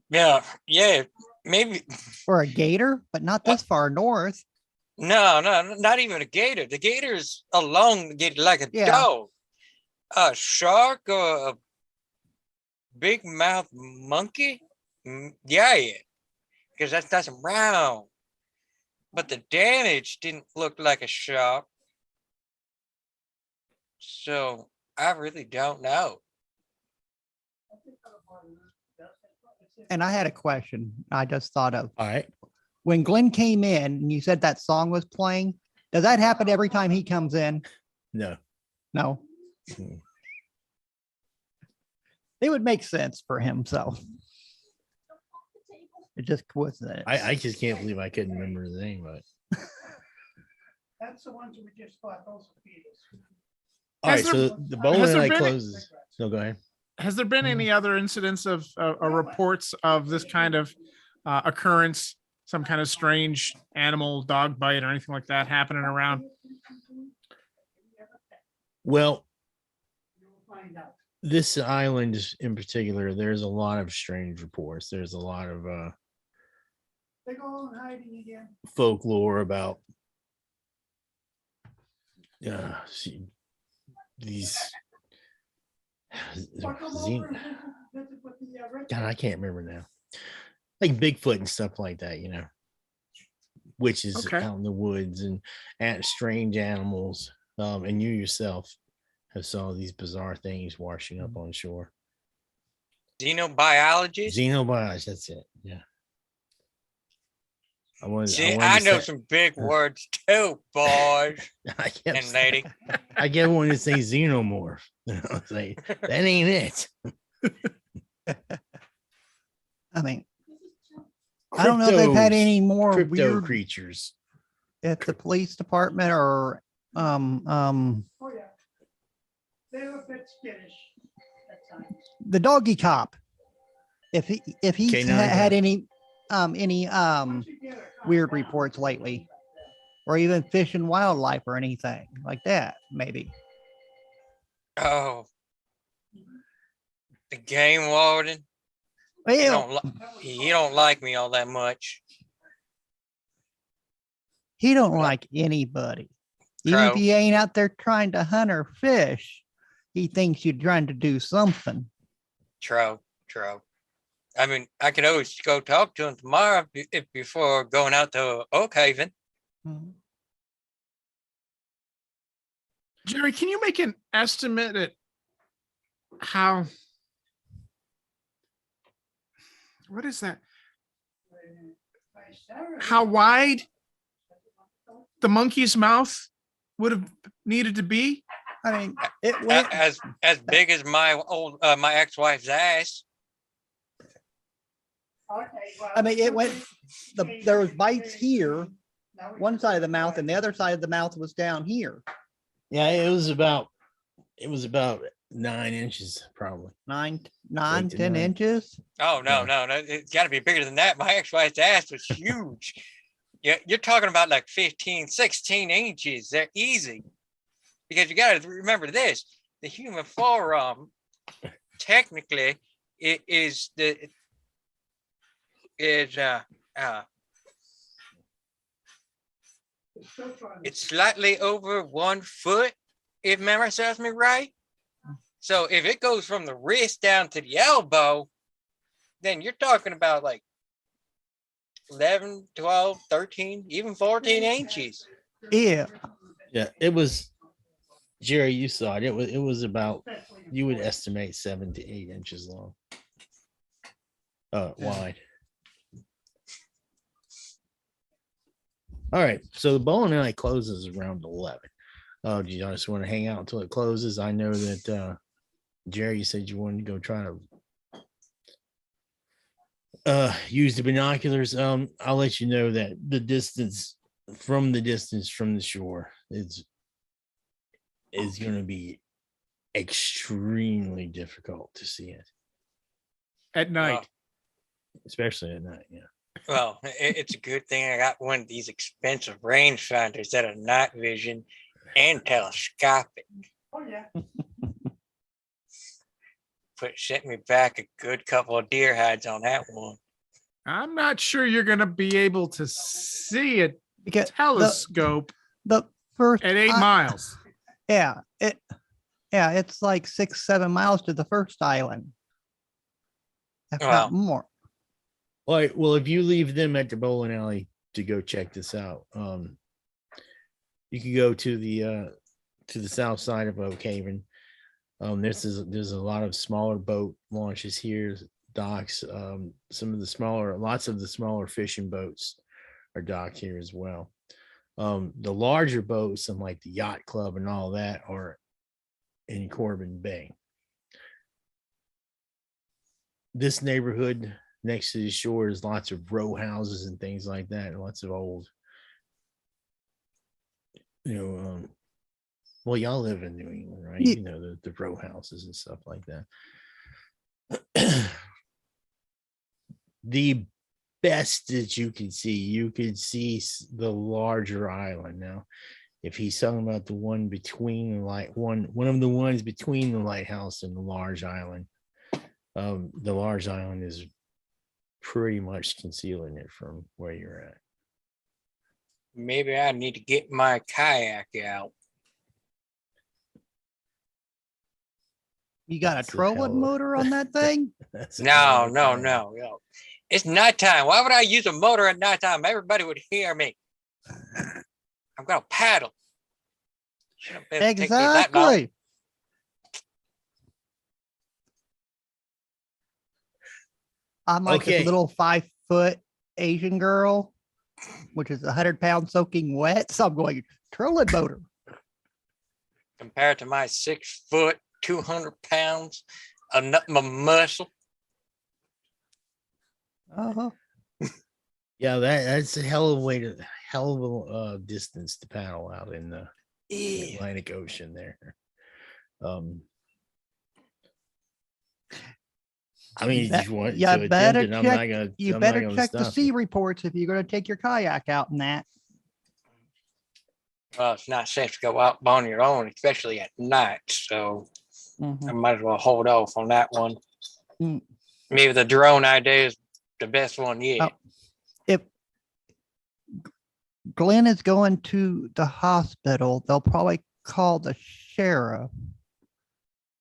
yeah, maybe. or a gator, but not this far north. No, not even a gator. The gator's elongated like a Yeah. dog. A shark or a big mouth monkey? Yeah, because that's round. But the damage didn't look like a shark. So I really don't know. And I had a question I just thought of. All right. When Glenn came in and you said that song was playing, does that happen every time he comes in? No. No. Hmm. It would make sense for him, so. It just coincidence. I just can't believe I couldn't remember the name of it. That's the ones we just bought, those are feeders. All right. Has there- So the bowling has there night been- closes. So go ahead. Has there been any other incidents of reports of this kind of occurrence, some kind of strange animal dog bite or anything like that happening around? Well, You'll find out. this island in particular, there's a lot of strange reports. There's a lot of They go on hiding again. folklore about these. So come over and visit with the red God, I can't remember now. Like Bigfoot and stuff like that, witches Okay. out in the woods and strange animals. And you yourself have saw these bizarre things washing up on shore. Xenobiology. Xenobiology, that's it. Yeah. See, I know some big words too, boys and lady. I get one to say xenomorph. It's like, that ain't it. I mean, I don't know if they've had any more crypto weird creatures. at the police department or Oh, yeah. They were a bit skittish at times. the doggy cop. If he's K9 had guy. any any weird reports lately, or even fish and wildlife or anything like that? Maybe. Oh, the game warden. He Well, don't like me all that much. he don't like anybody. Even if Crow. you ain't out there trying to hunt or fish, he thinks you're trying to do something. True. I mean, I could always go talk to him tomorrow before going out to Oak Haven. Mhm. Jerry, can you make an estimate at how, what is that? How wide the monkey's mouth would have needed to be? I mean, it went. As big as my my ex-wife's ass. I mean, it went. There was bites here, one side of the mouth, and the other side of the mouth was down here. Yeah, it was about 9 inches, probably. 9, to 10 9. inches. Oh no, it's got to be bigger than that. My ex-wife's ass was huge. Yeah, you're talking about like 15, 16 inches. They're easy. Because you got to remember this: the human forearm, technically, it is it's slightly over 1 foot, if memory serves me right. So if it goes from the wrist down to the elbow, then you're talking about like 11, 12, 13, even 14 inches. Yeah. Yeah, it was. Jerry, you saw it. It was about, you would estimate 7 to 8 inches long. Wide. All right, so the bowling alley closes around 11. Oh, do you just want to hang out until it closes? I know that Jerry, you said you wanted to go try to use the binoculars. I'll let you know that the distance from the shore is going to be extremely difficult to see it, At night. especially at night. Yeah. Well, it's a good thing I got one of these expensive rangefinders that are night vision and telescopic. Oh, yeah. Set me back a good couple of deer hides on that one. I'm not sure you're going to be able to see a Because telescope the first at 8 miles. Yeah, it's like 6, 7 miles to the first island. If Wow. not more. All right. Well, if you leave them at the bowling alley to go check this out, you can go to the south side of Oak Haven. There's a lot of smaller boat launches here, docks. Lots of the smaller fishing boats are docked here as well. The larger boats, and like the yacht club and all that, are in Corbin Bay. This neighborhood next to the shore is lots of row houses and things like that, and lots of old, well, y'all live in New England, right? Yeah. You know, the row houses and stuff like that. The best that you could see the larger island. Now, if he's talking about the one between one of the ones between the lighthouse and the large island, the large island is pretty much concealing it from where you're at. Maybe I need to get my kayak out. You got a That's a trolling hell of- motor on that thing? That's a hell of No. a time. It's nighttime. Why would I use a motor at nighttime? Everybody would hear me. I'm gonna paddle. Shouldn't be able to take me that long. Exactly. I'm like Okay. this little 5-foot Asian girl, which is 100 pounds soaking wet. So I'm going trolling motor. Compared to my 6 foot, 200 pounds of my muscle. Uh-huh. Yeah, that's a hell of a distance to paddle out in the Atlantic Ocean there. I mean, bet- if you want you to attempt better it, I'm check- not gonna. You I'm better not gonna check the stop sea you. reports if you're gonna take your kayak out in that. Well, it's not safe to go out on your own, especially at night. So Mhm. I might as well hold off on that one. Mm. Maybe the drone idea is the best one yet. Oh. If Glenn is going to the hospital, they'll probably call the sheriff.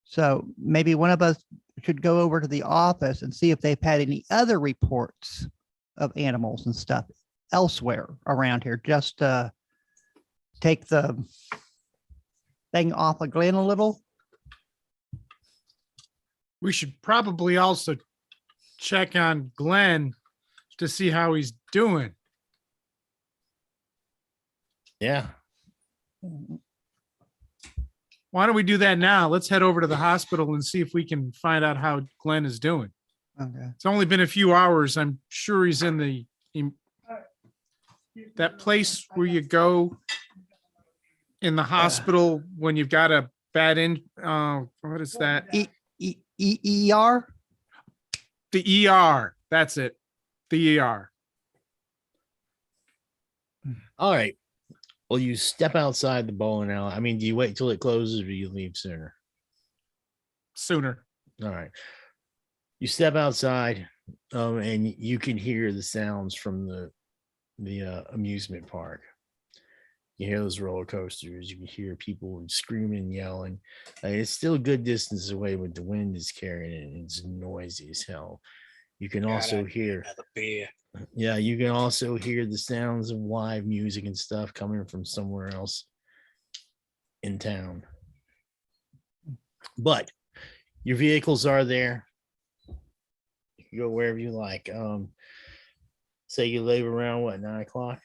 So maybe one of us should go over to the office and see if they've had any other reports of animals and stuff elsewhere around here, just to take the thing off of Glenn a little. We should probably also check on Glenn to see how he's doing. Yeah. Why don't we do that now? Let's head over to the hospital and see if we can find out how Glenn is doing. Okay. It's only been a few hours. I'm sure he's in that place where you go in the hospital when you've got a bad what is that? ER? The ER. That's it. The ER. All right. Well, you step outside the bowling alley. I mean, do you wait till it closes or do you leave sooner? Sooner. All right. You step outside, and you can hear the sounds from the amusement park. You hear those roller coasters. You can hear people screaming and yelling. It's still a good distance away, but the wind is carrying it. And it's noisy as hell. You can God, also I need hear. another beer. Yeah, you can also hear the sounds of live music and stuff coming from somewhere else in town. But your vehicles are there. You can go wherever you like. Say you leave around what, 9 o'clock?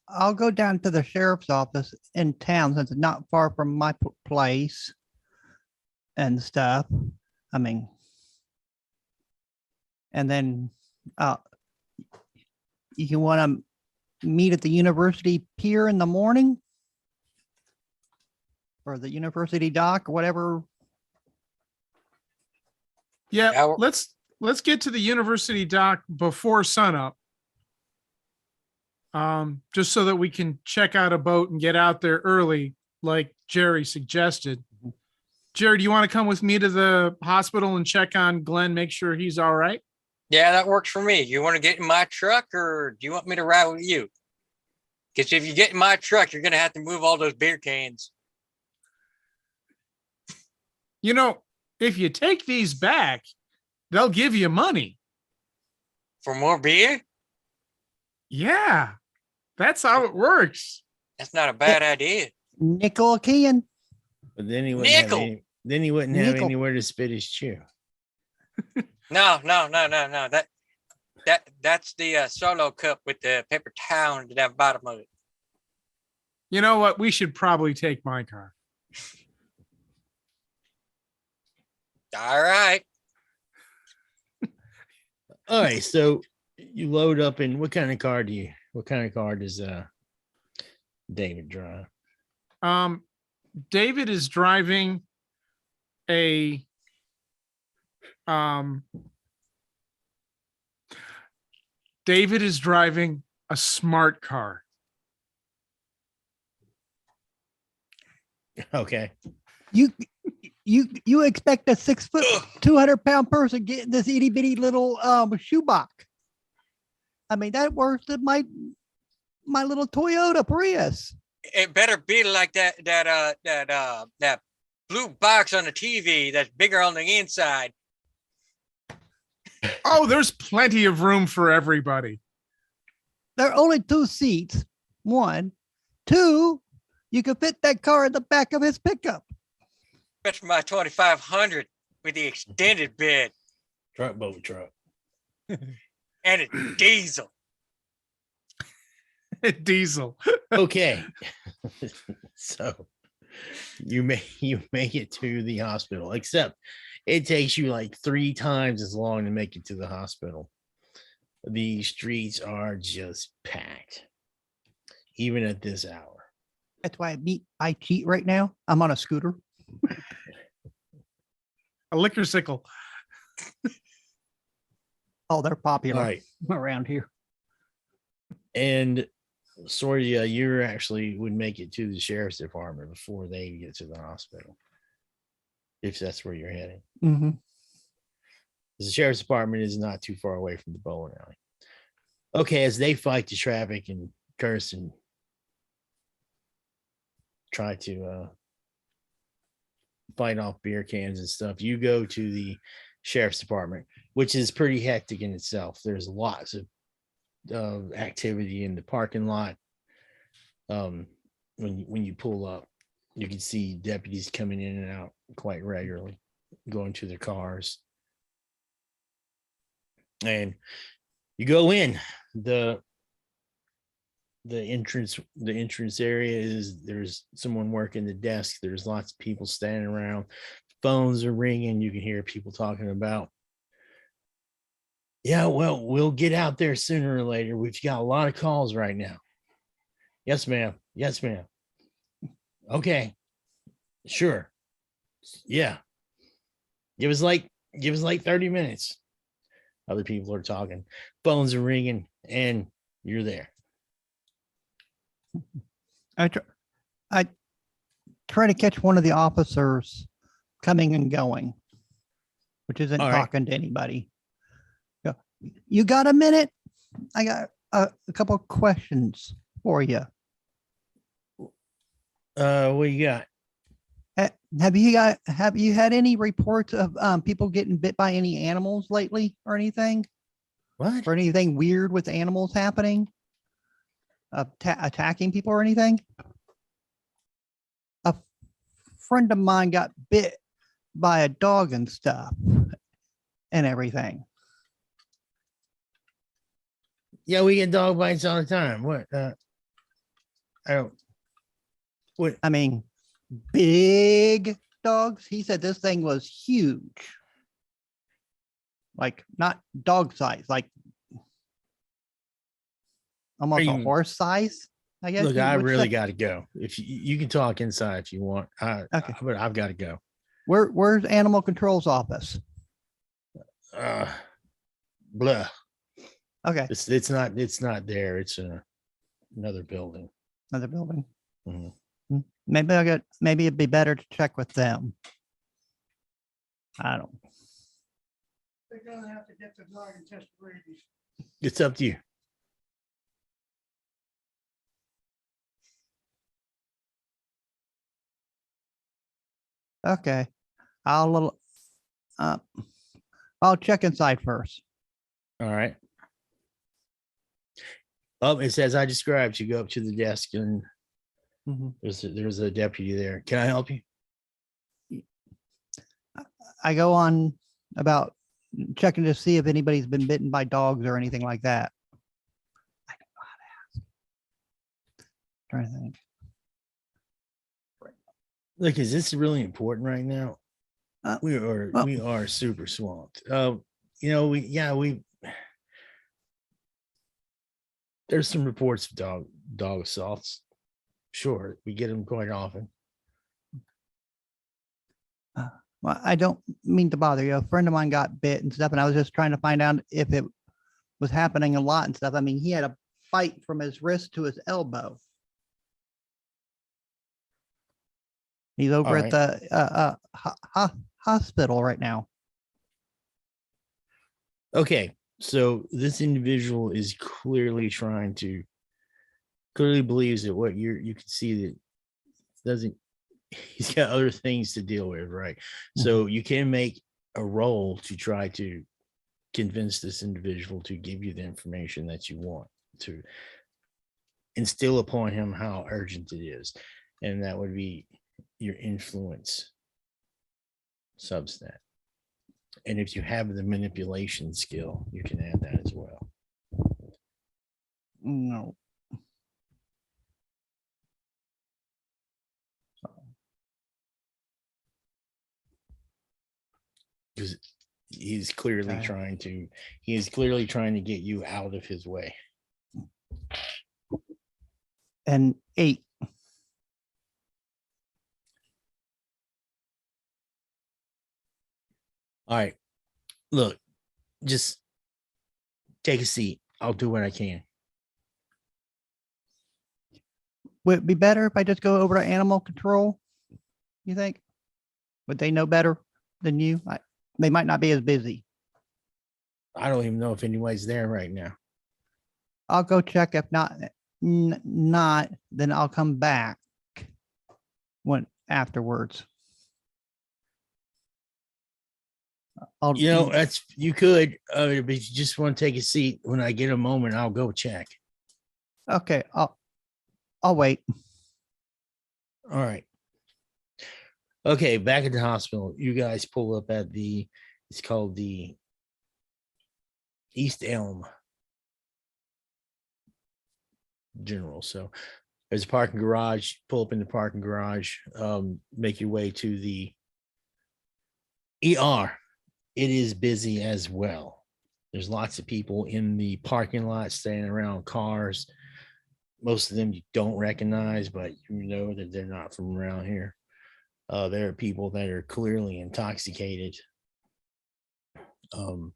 I'll go down to the sheriff's office in town since it's not far from my place and stuff. I mean, and then you want to meet at the university pier in the morning or the university dock or whatever. Yeah, Yeah, we're- let's get to the university dock before sunup. Just so that we can check out a boat and get out there early, like Jerry suggested. Jerry, do you want to come with me to the hospital and check on Glenn, make sure he's all right? Yeah, that works for me. You want to get in my truck or do you want me to ride with you? Because if you get in my truck, you're going to have to move all those beer cans. You know, if you take these back, they'll give you money. For more beer? Yeah, that's how it works. That's not a bad idea. Nickel a can. But then he wouldn't have Nickel. then he wouldn't have Nickel. anywhere to spit his chew. No. That's the solo cup with the paper towel at the bottom of it. You know what? We should probably take my car. All right. All right, so you load up in what kind of car does David drive? David is driving a smart car. Okay. You expect a 6 foot, 200-pound person getting this itty bitty little shoebox? I mean, that works than my little Toyota Prius. It better be like that blue box on the TV that's bigger on the inside. Oh, there's plenty of room for everybody. There are only 2 seats. 1, 2, you can fit that car in the back of his pickup. That's my 2500 with the extended bed Truck. and a diesel. Diesel. Okay. So you make it to the hospital, except it takes you like 3 times as long to make it to the hospital. The streets are just packed, even at this hour. That's why I cheat right now. I'm on a scooter. A liquor sickle. Oh, they're All popular right. around here. And Soria, you actually would make it to the sheriff's department before they get to the hospital, if that's where you're heading. Mm-hmm. The sheriff's department is not too far away from the bowling alley. Okay, as they fight the traffic and curse and try to fight off beer cans and stuff, you go to the sheriff's department, which is pretty hectic in itself. There's lots of activity in the parking lot. When you pull up, you can see deputies coming in and out quite regularly, going to their cars. And you go in, the entrance area is, there's someone working the desk. There's lots of people standing around. Phones are ringing. You can hear people talking about, yeah, well, we'll get out there sooner or later. We've got a lot of calls right now. Yes, ma'am. Yes, ma'am. Okay. Sure. Yeah. Give us like 30 minutes. Other people are talking. Phones are ringing, and you're there. I try to catch one of the officers coming and going, which isn't All right. talking to anybody. You got a minute? I got a couple of questions for you. What you got? Have you had any reports of people getting bit by any animals lately or anything? What? Or anything weird with animals happening? Attacking people or anything? A friend of mine got bit by a dog and stuff and everything. Yeah, we get dog bites all the time. What? I don't. What? I mean, big dogs. He said this thing was huge. Like not dog size, like almost a you- horse size, I guess. Look, you I would really say. got to go. If you can talk inside if you want. Okay. But I've got to go. Where's animal control's office? Blah. Okay, It's not there. It's another building. another building. Mhm. Maybe it'd be better to check with them. I don't. They're gonna have to get the dog and test for rabies. It's up to you. Okay, I'll check inside first. All right. Oh, it says I described. You go up to the desk and Mhm. there's a deputy there. Can I help you? I go on about checking to see if anybody's been bitten by dogs or anything like that. I don't know how to ask. Trying to think. Look, is this really important right now? Uh, we well- are super swamped. There's some reports of dog assaults. Sure, we get them quite often. Well, I don't mean to bother you. A friend of mine got bit and stuff, and I was just trying to find out if it was happening a lot and stuff. I mean, he had a bite from his wrist to his elbow. He's over at the hospital right now. Okay, so this individual is clearly believes that what you can see that doesn't, he's got other things to deal with, right? So you can make a roll to try to convince this individual to give you the information that you want, to instill upon him how urgent it is. And that would be your influence substat. And if you have the manipulation skill, you can add that as well. No. Because he's clearly Okay. trying to get you out of his way. And 8. All right. Look, just take a seat. I'll do what I can. Would it be better if I just go over to animal control? You think? Would they know better than you? They might not be as busy. I don't even know if anybody's there right now. I'll go check. If not, not, then I'll come back when afterwards. I'll, You know, you could, but if you just want to take a seat, when I get a moment, I'll go check. okay. I'll wait. All right. Okay, back at the hospital. You guys pull up at it's called the East Elm General. So there's a parking garage. Pull up in the parking garage. Make your way to the ER. It is busy as well. There's lots of people in the parking lot standing around cars. Most of them you don't recognize, but you know that they're not from around here. There are people that are clearly intoxicated. So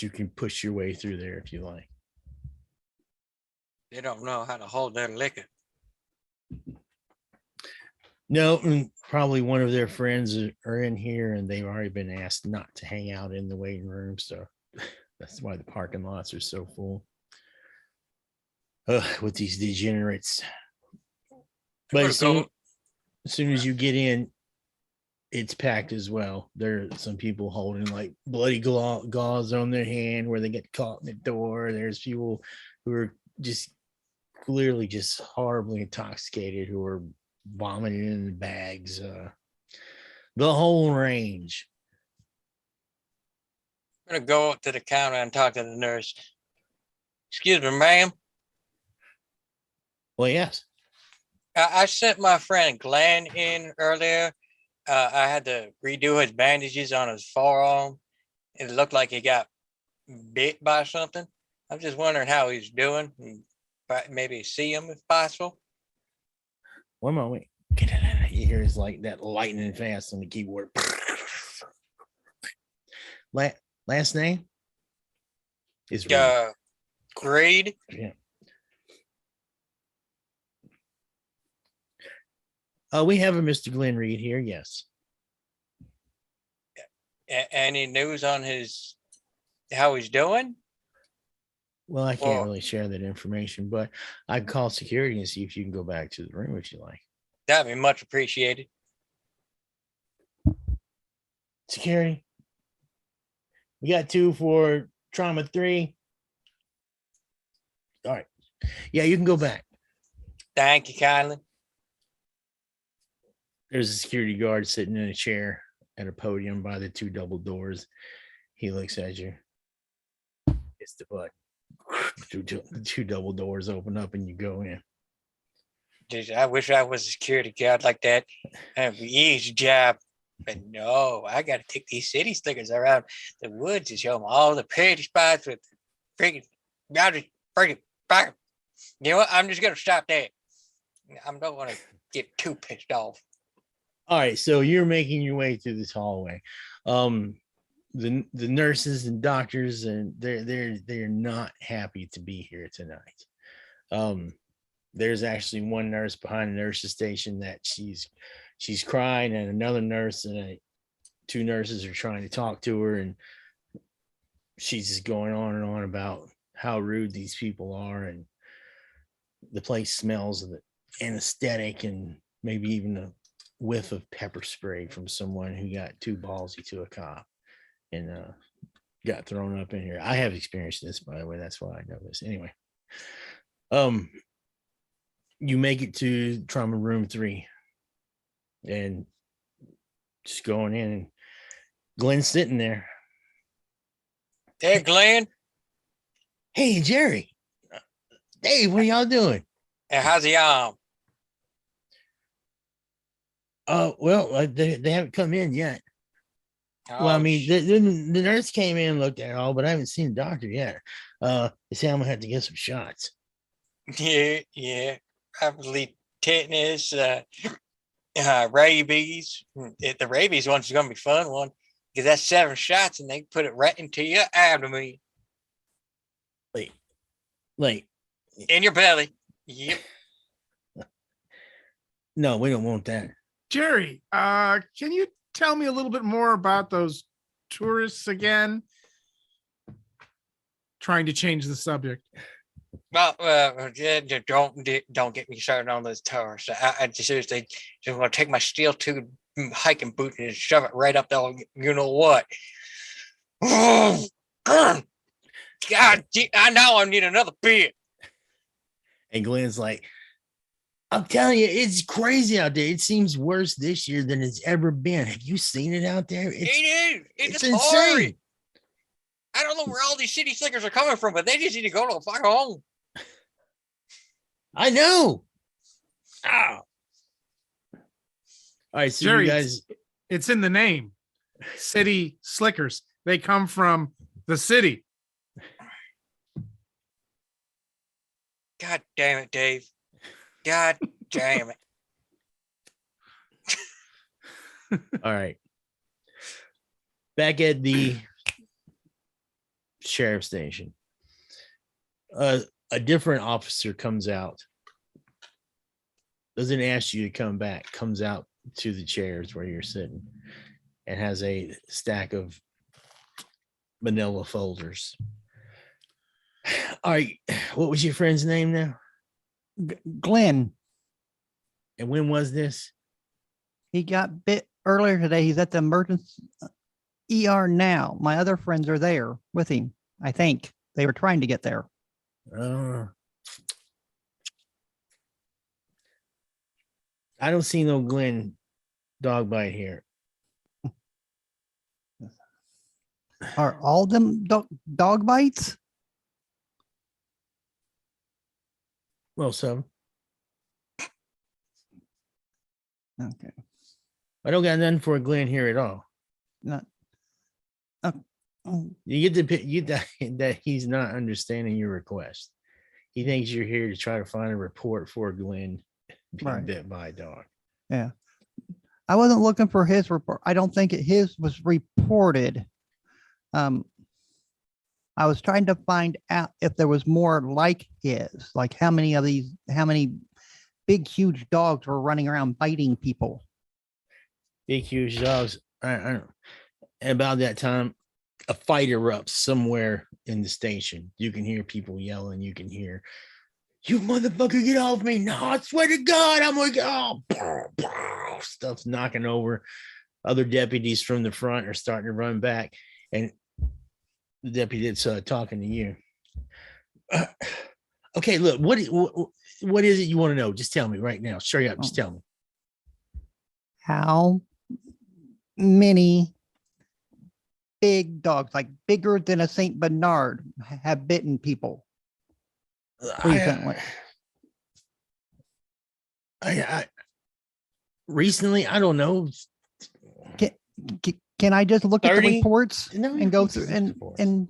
you can push your way through there if you like. They don't know how to hold their liquor. No, probably one of their friends are in here and they've already been asked not to hang out in the waiting room. So that's why the parking lots are so full with these degenerates. But as soon as you get in, it's packed as well. There are some people holding like bloody gauze on their hand where they get caught in the door. There's people who are just clearly just horribly intoxicated who are vomiting in the bags. The whole range. I'm gonna go up to the counter and talk to the nurse. Excuse me, ma'am. Well, yes. I sent my friend Glenn in earlier. I had to redo his bandages on his forearm. It looked like he got bit by something. I'm just wondering how he's doing. Maybe see him if possible. One moment. You hear is like that lightning fast on the keyboard. Last name is Reed. Grade. Yeah. We have a Mr. Glenn Reed here. Yes. Any news on how he's doing? Well, I can't really share that information, but I can call security and see if you can go back to the room if you like. That'd be much appreciated. Security. We got 2 for trauma 3. All right. Yeah, you can go back. Thank you kindly. There's a security guard sitting in a chair at a podium by the 2 double doors. He looks at you. It's the button. Two double doors open up and you go in. Dude, I wish I was a security guard like that. That'd be easy job. But no, I got to take these city slickers around the woods and show them all the pretty spots with freaking. You know what? I'm just gonna stop there. I don't want to get too pissed off. All right, so you're making your way through this hallway. The nurses and doctors and they're not happy to be here tonight. There's actually one nurse behind the nurse's station that she's crying, and another nurse and 2 nurses are trying to talk to her, and she's just going on and on about how rude these people are, and the place smells of the anesthetic and maybe even a whiff of pepper spray from someone who got too ballsy to a cop and got thrown up in here. I have experienced this, by the way. That's why I know this. Anyway, you make it to trauma room 3 and just going in, and Glenn's sitting there. Hey, Glenn. Hey, Jerry. Dave, what are y'all doing? Hey, how's the arm? Well, they haven't come in yet. Well, I mean, the nurse came in and looked at it all, but I haven't seen the doctor yet. They say I'm gonna have to get some shots. Yeah, probably tetanus, rabies. The rabies one's gonna be a fun one because that's 7 shots and they put it right into your abdomen, Like, in your belly. Yep. no, we don't want that. Jerry, can you tell me a little bit more about those tourists again? Trying to change the subject. Well, don't get me started on those tourists. I just seriously just want to take my steel tube hiking boot and shove it right up there. You know what? God, I know I need another beer. And Glenn's like, I'm telling you, it's crazy out there. It seems worse this year than it's ever been. Have you seen it out there? It's insane. horrid. I don't know where all these city slickers are coming from, but they just need to go to a fucking home. I know. Ah. All right, so Jerry, you guys, it's in the name. City slickers. They come from the city. God damn it, Dave. God damn it. all right. Back at the sheriff's station, a different officer comes out, doesn't ask you to come back, comes out to the chairs where you're sitting and has a stack of manila folders. All right, what was your friend's name now? Glenn, And when was this? he got bit earlier today. He's at the emergency ER now. My other friends are there with him. I think they were trying to get there. I don't see no Glenn dog bite here. Are all them dog bites? Well, some. Okay. I don't got nothing for a Glenn here at all. Not. Oh, You get that he's not understanding your request. He thinks you're here to try to find a report for Glenn being Right. bit by a dog. yeah. I wasn't looking for his report. I don't think his was reported. I was trying to find out if there was more like his, like how many big, huge dogs were running around biting people. Big, huge dogs. I don't. And about that time, a fight erupts somewhere in the station. You can hear people yelling. You can hear, "You motherfucker, get off me!" No, I swear to God, I'm like, oh, stuff's knocking over. Other deputies from the front are starting to run back, and the deputy that's talking to you. Okay, look, what is it you want to know? Just tell me right now. Straight up, just tell me. How many big dogs, like bigger than a Saint Bernard, have bitten people recently? I recently, I don't know. Can I just look at the 30? reports No, and go it's through just and reports. and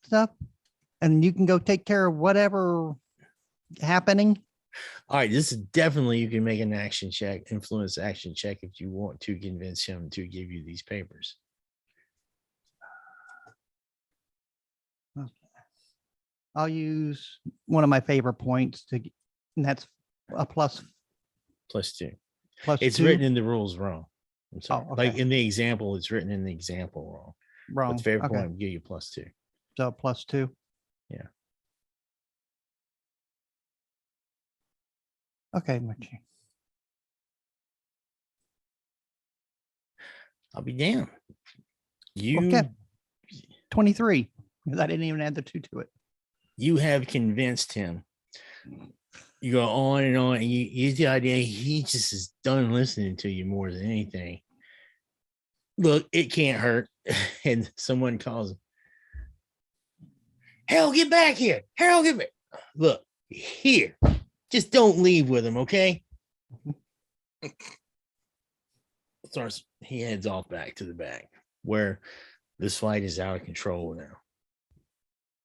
stuff, and you can go take care of whatever happening? All right, this is definitely, you can make an action check, influence action check, if you want to convince him to give you these papers. I'll use one of my favorite points and that's a plus +2. plus It's 2. written in the rules wrong. I'm sorry. Oh, okay. Like in the example, it's written in the example wrong. Wrong. But favorite Okay. point will give you +2. So plus 2. Yeah. Okay, Richie. I'll be damned. You Okay. 23. Because I didn't even add the 2 to it. you have convinced him. You go on and on, and you use the idea he just is done listening to you more than anything. Look, it can't hurt. And someone calls him. Harold, get back here. Harold, get back. Look, here. Just don't leave with him, okay? He heads off back to the back where this fight is out of control now.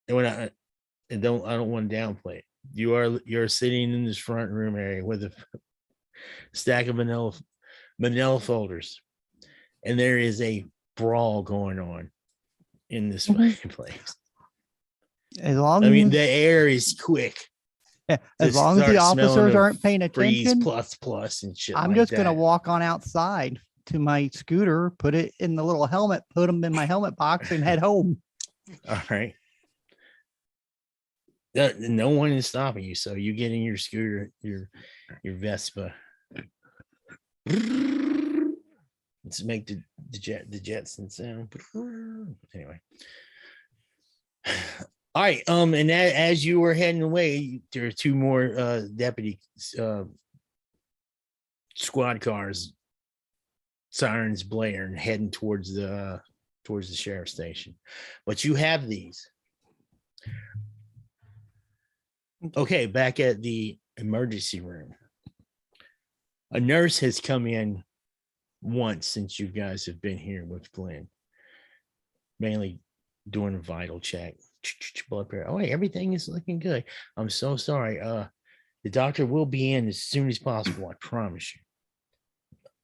And I don't want to downplay it. You're sitting in this front room area with stack of manila folders, and there is a brawl going on in this fucking place. As long I mean, as, the air is quick. as to long as the start smelling officers of aren't paying Freeze attention, plus and shit. I'm like just gonna that. walk on outside to my scooter, put it in the little helmet, put them in my helmet box, and head home. All right. No one is stopping you, so you get in your scooter, your Vespa. Let's make the Jetson sound. Anyway. All right. And as you were heading away, there are two more deputy squad cars, sirens blaring, heading towards the sheriff's station. But you have these. Okay, back at the emergency room. A nurse has come in once since you guys have been here with Glenn, mainly doing a vital check. Blood pressure. Oh, hey, everything is looking good. I'm so sorry. The doctor will be in as soon as possible. I promise you.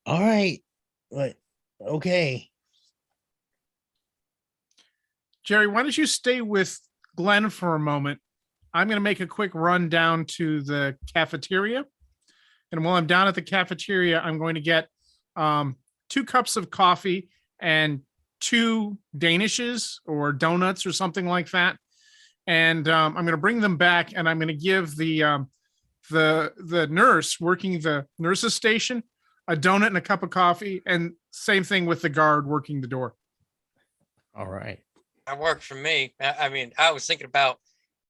All right, but okay. Jerry, why don't you stay with Glenn for a moment? I'm going to make a quick run down to the cafeteria. And while I'm down at the cafeteria, I'm going to get 2 cups of coffee and 2 Danishes or donuts or something like that. And I'm going to bring them back, and I'm going to give the nurse working the nurse's station a donut and a cup of coffee, and same thing with the guard working the door. All right. That worked for me. I mean, I was thinking about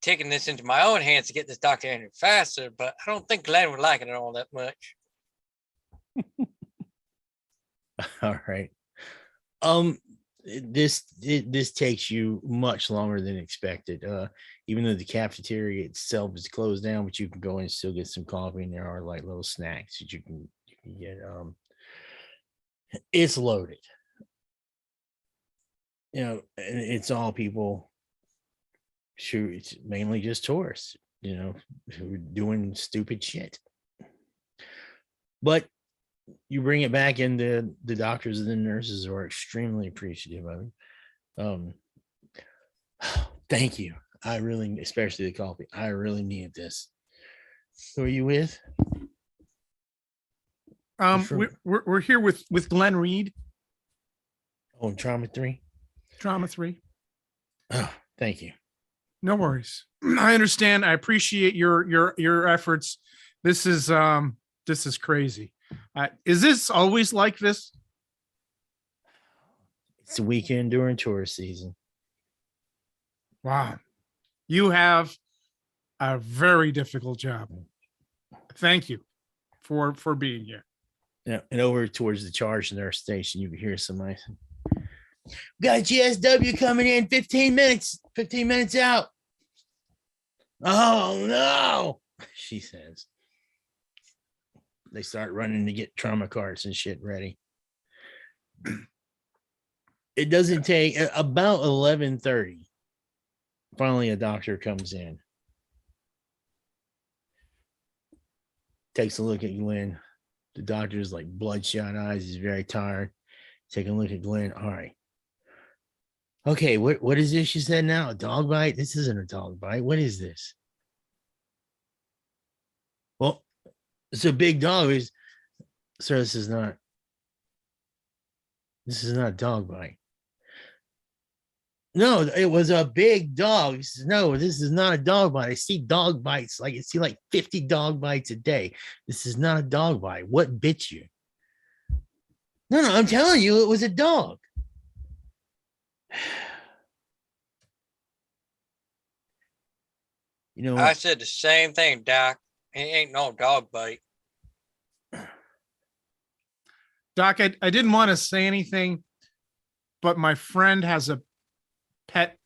taking this into my own hands to get this doctor in faster, but I don't think Glenn would like it all that much. All right. This takes you much longer than expected. Even though the cafeteria itself is closed down, but you can go in and still get some coffee, and there are like little snacks that you can get. It's loaded. You know, and it's all people. Sure, it's mainly just tourists, you know, who are doing stupid shit. But you bring it back, and the doctors and the nurses are extremely appreciative of it. Thank you. I really, especially the coffee, I really need this. Who are you with? We're here with Glenn Reed, Oh, Trauma 3. Drama 3. Oh, thank you. No worries. I understand. I appreciate your efforts. This is crazy. Is this always like this? It's the weekend during tourist season. Wow. You have a very difficult job. Thank you for being here. Yeah, and over towards the charge nurse station, you can hear somebody. Got GSW coming in 15 minutes. 15 minutes out. Oh no, she says. They start running to get trauma carts and shit ready. It doesn't take about 11:30. Finally, a doctor comes in. Takes a look at Glenn. The doctor's like bloodshot eyes. He's very tired. Take a look at Glenn. All right. Okay, what is this? She said now? A dog bite? This isn't a dog bite. What is this? Well, it's a big dog. Sir, this is not a dog bite. No, it was a big dog. He says, no, this is not a dog bite. I see dog bites. I see like 50 dog bites a day. This is not a dog bite. What bit you? No, I'm telling you, it was a dog. You know, I said the same thing, Doc. It ain't no dog bite. Doc, I didn't want to say anything, but my friend has a pet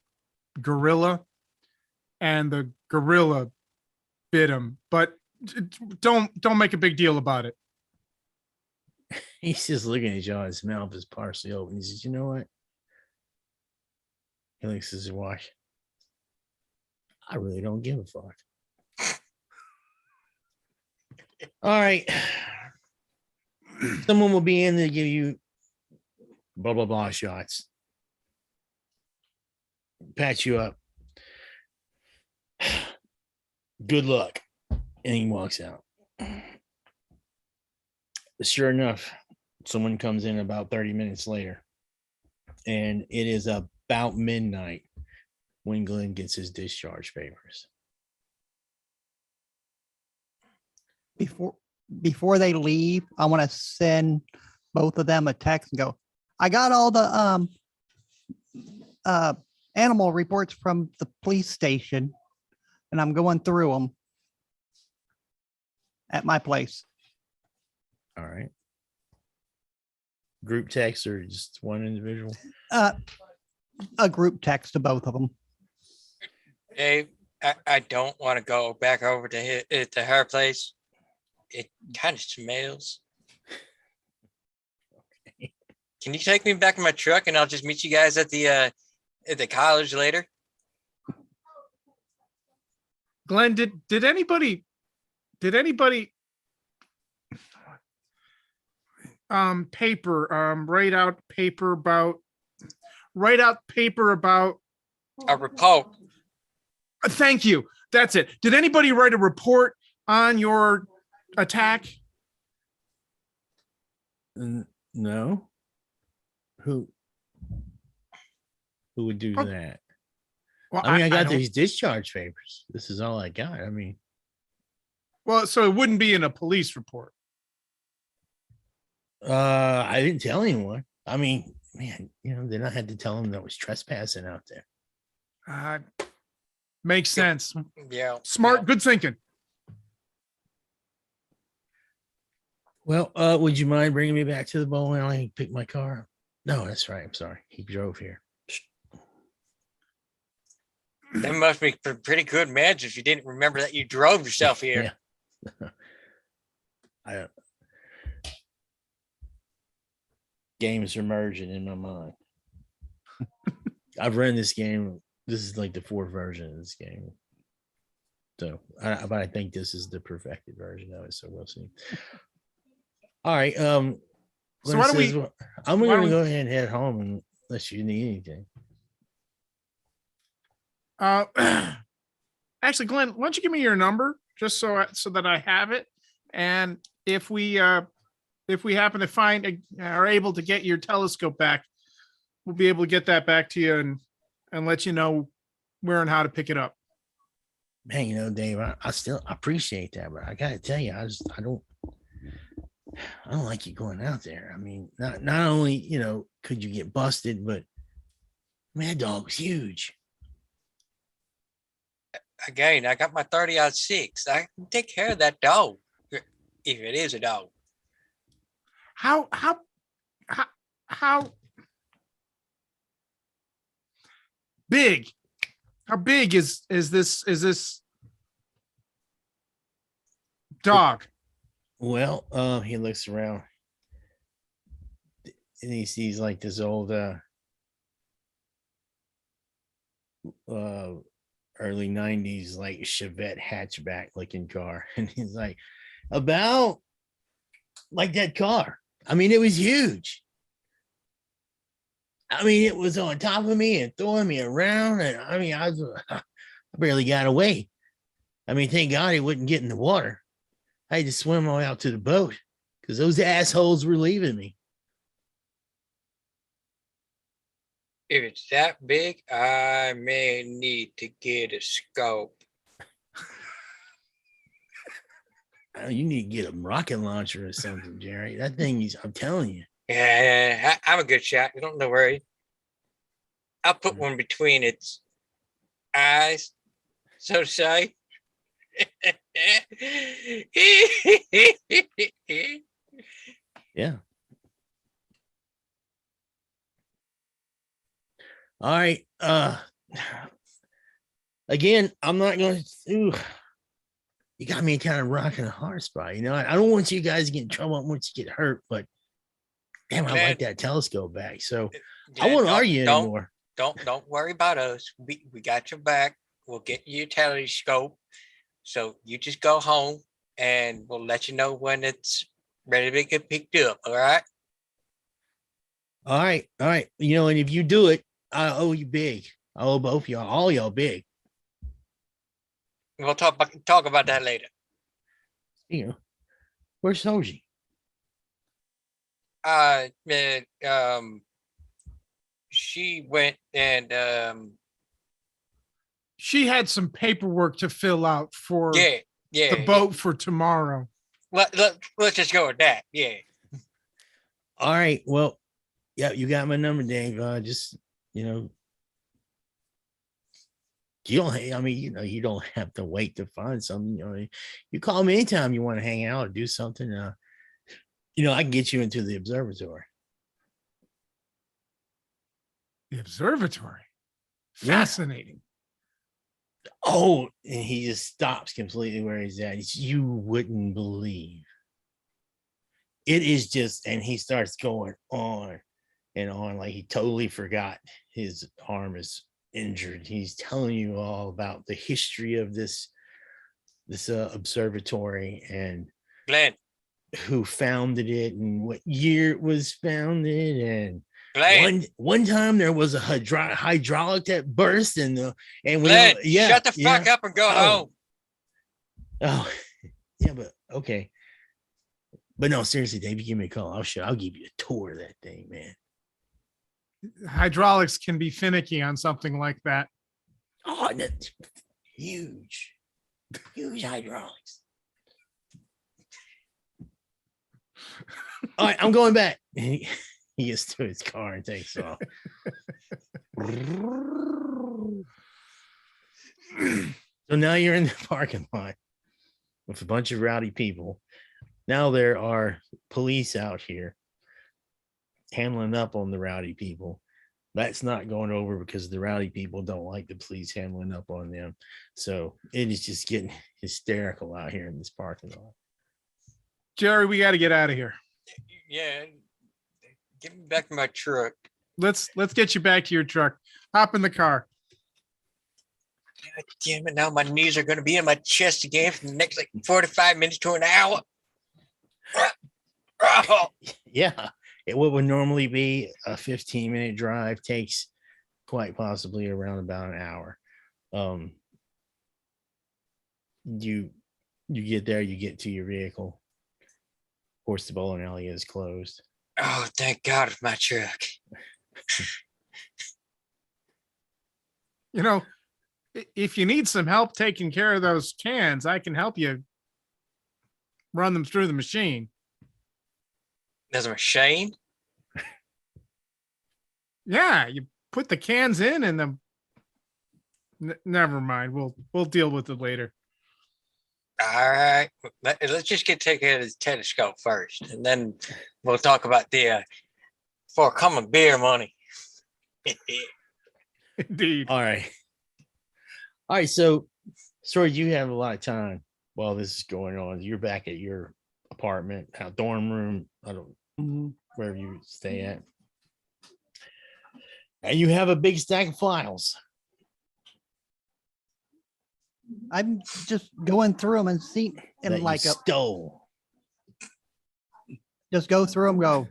gorilla, and the gorilla bit him. But don't make a big deal about it. he's just looking at y'all. His mouth is partially open. He says, you know what? He looks at his watch. I really don't give a fuck. All right. Someone will be in to give you blah, blah, blah shots, patch you up. Good luck. And he walks out. Sure enough, someone comes in about 30 minutes later, and it is about midnight when Glenn gets his discharge papers. Before they leave, I want to send both of them a text and go, I got all the animal reports from the police station, and I'm going through them at my place. All right. Group text or just one individual? A group text to both of them. Dave, I don't want to go back over to her place. It kind of smells. Okay. Can you take me back in my truck and I'll just meet you guys at the college later? Glenn, did anybody write out paper about A report. thank you. That's it. Did anybody write a report on your attack? No. Who would do Oh, that? Well, I mean, I got don't- these discharge papers. This is all I got. I mean, Well, so it wouldn't be in a police report. I didn't tell anyone. I mean, man, then I had to tell them that was trespassing out there. Makes sense. Yeah. Smart, good thinking. Well, would you mind bringing me back to the bowling alley and pick my car up? No, that's right. I'm sorry. He drove here. That must be pretty good meds if you didn't remember that you drove yourself here. Yeah. I games are merging in my mind. I've run this game. This is like the fourth version of this game. So, but I think this is the perfected version of it. So we'll see. All right. So Glenn why don't says, we- well, I'm why going don't to we- go ahead and head home unless you need anything. Actually, Glenn, why don't you give me your number just so that I have it, and if we happen to find are able to get your telescope back, we'll be able to get that back to you and let you know where and how to pick it up. Man, Dave, I still appreciate that, but I got to tell you, I don't like you going out there. I mean, not only could you get busted, but man, that dog was huge. Again, I got my 30-06. I can take care of that dog if it is a dog. How big? How big is this dog? Well, he looks around and he sees like this old early 90s like Chevette hatchback looking car. And he's like, about like that car. I mean, it was huge. I mean, it was on top of me and throwing me around. And I mean, I barely got away. I mean, thank God he wouldn't get in the water. I had to swim all out to the boat because those assholes were leaving me. If it's that big, I may need to get a scope. You need to get a rocket launcher or something, Jerry. That thing is, I'm telling you. Yeah, I'm a good shot. You don't worry. I'll put one between its eyes, so to say. Yeah. All right. Again, I'm not going to. You got me kind of rocking a hard spot. I don't want you guys to get in trouble. I don't want you to get hurt, but damn, I like that telescope back. So I won't argue anymore. Don't worry about us. We got your back. We'll get you a telescope. So you just go home and we'll let you know when it's ready to get picked up. All right. All right. You know, and if you do it, I owe you big. I owe both y'all, all y'all big. We'll talk about that later. You know, where's Soji? She went and She had some paperwork to fill out for yeah. the boat for tomorrow. Let's just go with that. Yeah. All right. Well, yeah, you got my number, Dave. Just, you know, you don't, I mean, you know, you don't have to wait to find something. You know, you call me anytime you want to hang out or do something. You know, I can get you into the observatory. The observatory. Yeah. Fascinating. Oh, and he just stops completely where he's at. You wouldn't believe. It is just, and he starts going on and on like he totally forgot his arm is injured. He's telling you all about the history of this observatory and Glenn. who founded it and what year it was founded. And Glenn. one time there was a hydraulic that burst and Glenn, shut the fuck up and go home. Oh, yeah, but okay. But no, seriously, Dave, you give me a call. I'll give you a tour of that thing, man. Hydraulics can be finicky on something like that. Oh, that's huge hydraulics. All right, I'm going back. He gets to his car and takes off. So now you're in the parking lot with a bunch of rowdy people. Now there are police out here handling up on the rowdy people. That's not going over because the rowdy people don't like the police handling up on them. So it is just getting hysterical out here in this parking lot. Jerry, we got to get out of here. Yeah. Give me back my truck. Let's get you back to your truck. Hop in the car. God damn it. Now my knees are going to be in my chest again for the next like 45 minutes to an hour. Yeah. What would normally be a 15-minute drive takes quite possibly around about an hour. You get there, you get to your vehicle. Of course, the bowling alley is closed. Oh, thank God it's my truck. You know, if you need some help taking care of those cans, I can help you run them through the machine. There's a machine? Yeah, you put the cans in and never mind. We'll deal with it later. All right. Let's just take care of this telescope first, and then we'll talk about the forthcoming beer money. Indeed. All right. So, sorry, you have a lot of time while this is going on. You're back at your apartment, dorm room, wherever you stay at. And you have a big stack of files. I'm just going through them and see, That and you like stole. just go through them. Go,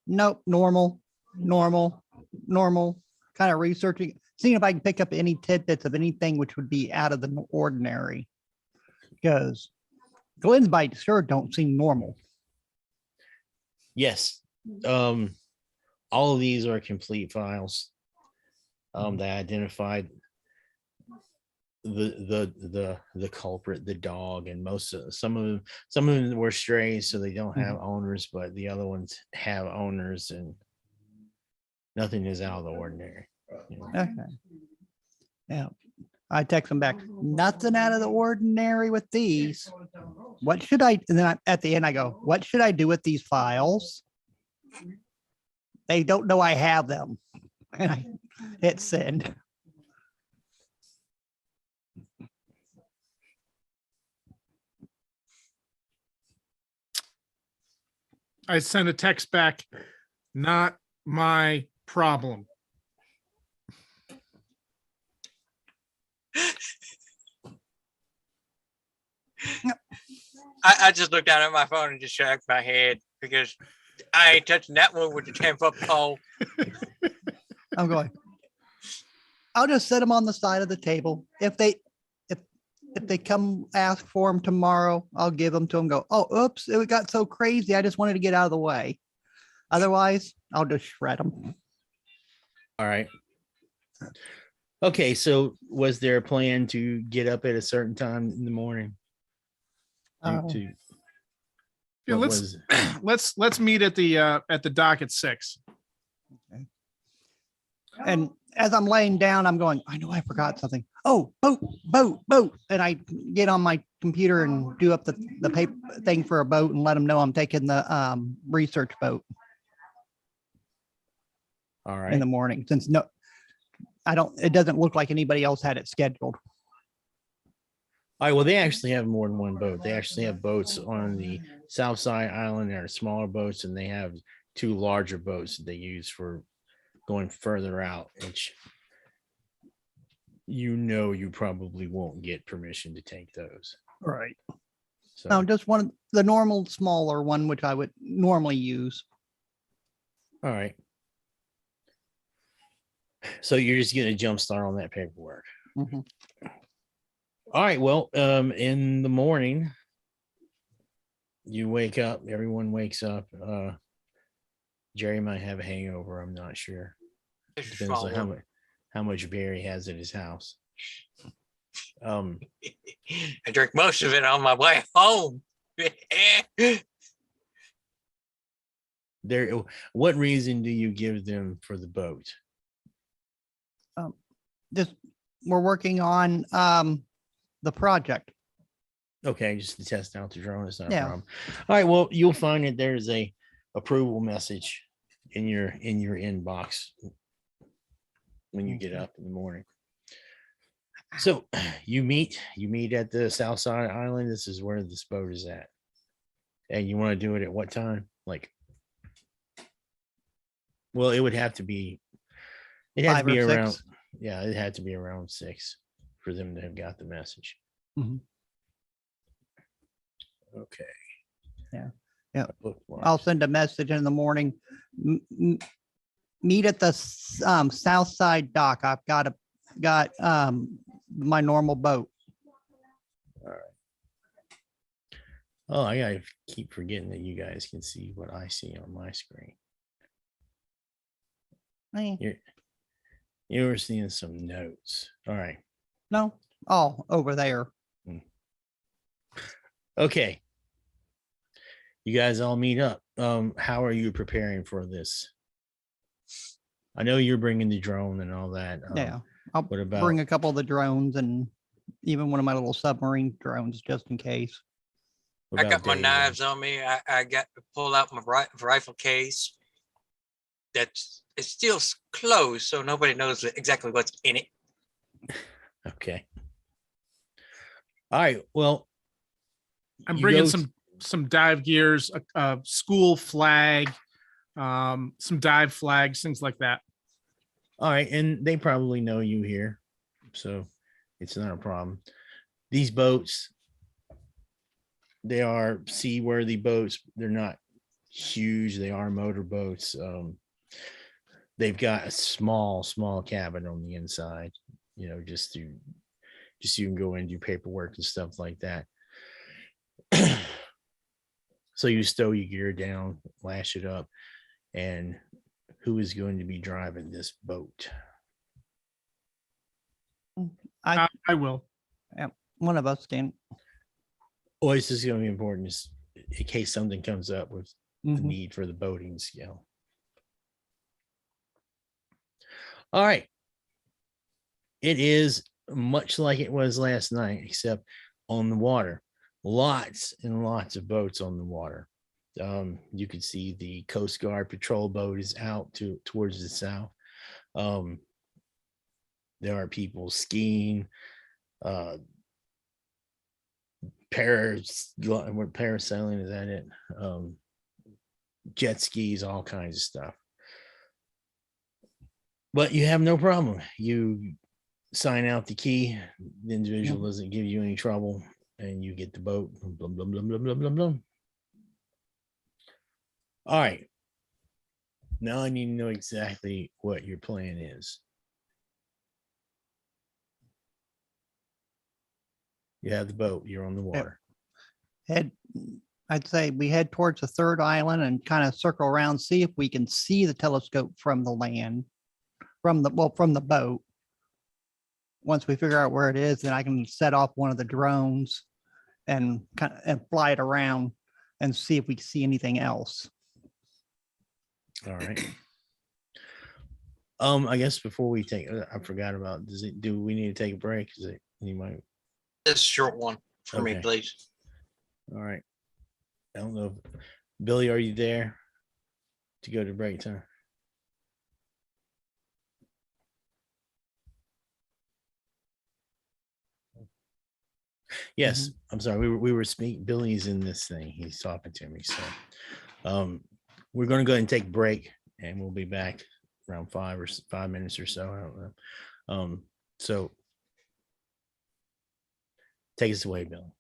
nope, normal, kind of researching, seeing if I can pick up any tidbits of anything which would be out of the ordinary. Because Glenn's bites sure don't seem normal. Yes. All of these are complete files. They identified the culprit, the dog, and some of them were strays, so they don't have owners, but the other ones have owners, and nothing is out of the ordinary. You know? Okay. Yeah. I text them back. Nothing out of the ordinary with these. What should I? And then at the end, I go, what should I do with these files? They don't know I have them. And I hit send. I sent a text back. Not my problem. I just looked down at my phone and just shook my head because I ain't touching that one with the 10-foot pole. I'm going, I'll just set them on the side of the table. If they come ask for them tomorrow, I'll give them to them. Go, oh, oops, it got so crazy. I just wanted to get out of the way. Otherwise, I'll just shred them. All right. Okay, so was there a plan to get up at a certain time in the morning? Yeah, What let's was- let's meet at the dock at 6. And as I'm laying down, I'm going, I know I forgot something. Oh, boat. And I get on my computer and do up the paper thing for a boat and let them know I'm taking the research boat All in right. the morning, since it doesn't look like anybody else had it scheduled. All right. Well, they actually have more than one boat. They actually have boats on the South Side Island that are smaller boats, and they have 2 larger boats that they use for going further out, which you probably won't get permission to take those. Right. So No, just one of the normal smaller one, which I would normally use. all right. So you're just getting a jump start on that paperwork. Mhm. All right. Well, in the morning, you wake up, everyone wakes up. Jerry might have a hangover. I'm not sure. It's Depends on small. how much beer he has at his house. I drank most of it on my way home. What reason do you give them for the boat? Just we're working on the project. Okay, just to test out the drone. It's not a Yeah. problem. All right. Well, you'll find that there's a approval message in your inbox when you get up in the morning. So you meet at the South Side Island. This is where this boat is at. And you want to do it at what time? Well, it would have to be. It had to 5 be or around. 6. Yeah, it had to be around 6 for them to have got the message. Mhm. Okay. Yeah. Yeah. Bookmarks. I'll send a message in the morning. Meet at the south side dock. I've got my normal boat. Oh, I gotta keep forgetting that you guys can see what I see on my screen. You were seeing some notes. All right. No, over there. Okay. You guys all meet up. How are you preparing for this? I know you're bringing the drone and all that. Yeah, I'll what about- bring a couple of the drones and even one of my little submarine drones just in case. what I got about my Dave? knives on me. I got to pull out my rifle case. It's still closed, so nobody knows exactly what's in it. Okay. All right. Well, I'm you bringing go- some dive gears, a school flag, some dive flags, things like that. all right, and they probably know you here, so it's not a problem. These boats, they are seaworthy boats. They're not huge. They are motor boats. They've got a small cabin on the inside, just so you can go in and do paperwork and stuff like that. So you stow your gear down, lash it up, and who is going to be driving this boat? I will. One of us can. Oh, this is going to be important just in case something comes up with the Mhm. need for the boating skill. All right. It is much like it was last night, except on the water. Lots and lots of boats on the water. You can see the Coast Guard patrol boat is out towards the south. There are people skiing, parasailing, is that it? Jet skis, all kinds of stuff. But you have no problem. You sign out the key. The individual doesn't give you any trouble. and you get the boat. Blum, blum, blum, blum, blum, blum, blum. All right. Now I need to know exactly what your plan is. You have the boat. You're on the water. I'd say we head towards the third island and kind of circle around, see if we can see the telescope from the land, from the boat. Once we figure out where it is, then I can set off one of the drones and fly it around and see if we can see anything else. All right. I guess before we take, I forgot about. Do we need to take a break? Is it you might? This short one for me, Okay. please. All right. I don't know. Billy, are you there to go to break time? Yes, I'm sorry. We were speaking. Billy's in this thing. He's talking to me. So we're going to go ahead and take a break, and we'll be back around 5 minutes or so. I don't know. So take us away, Billy.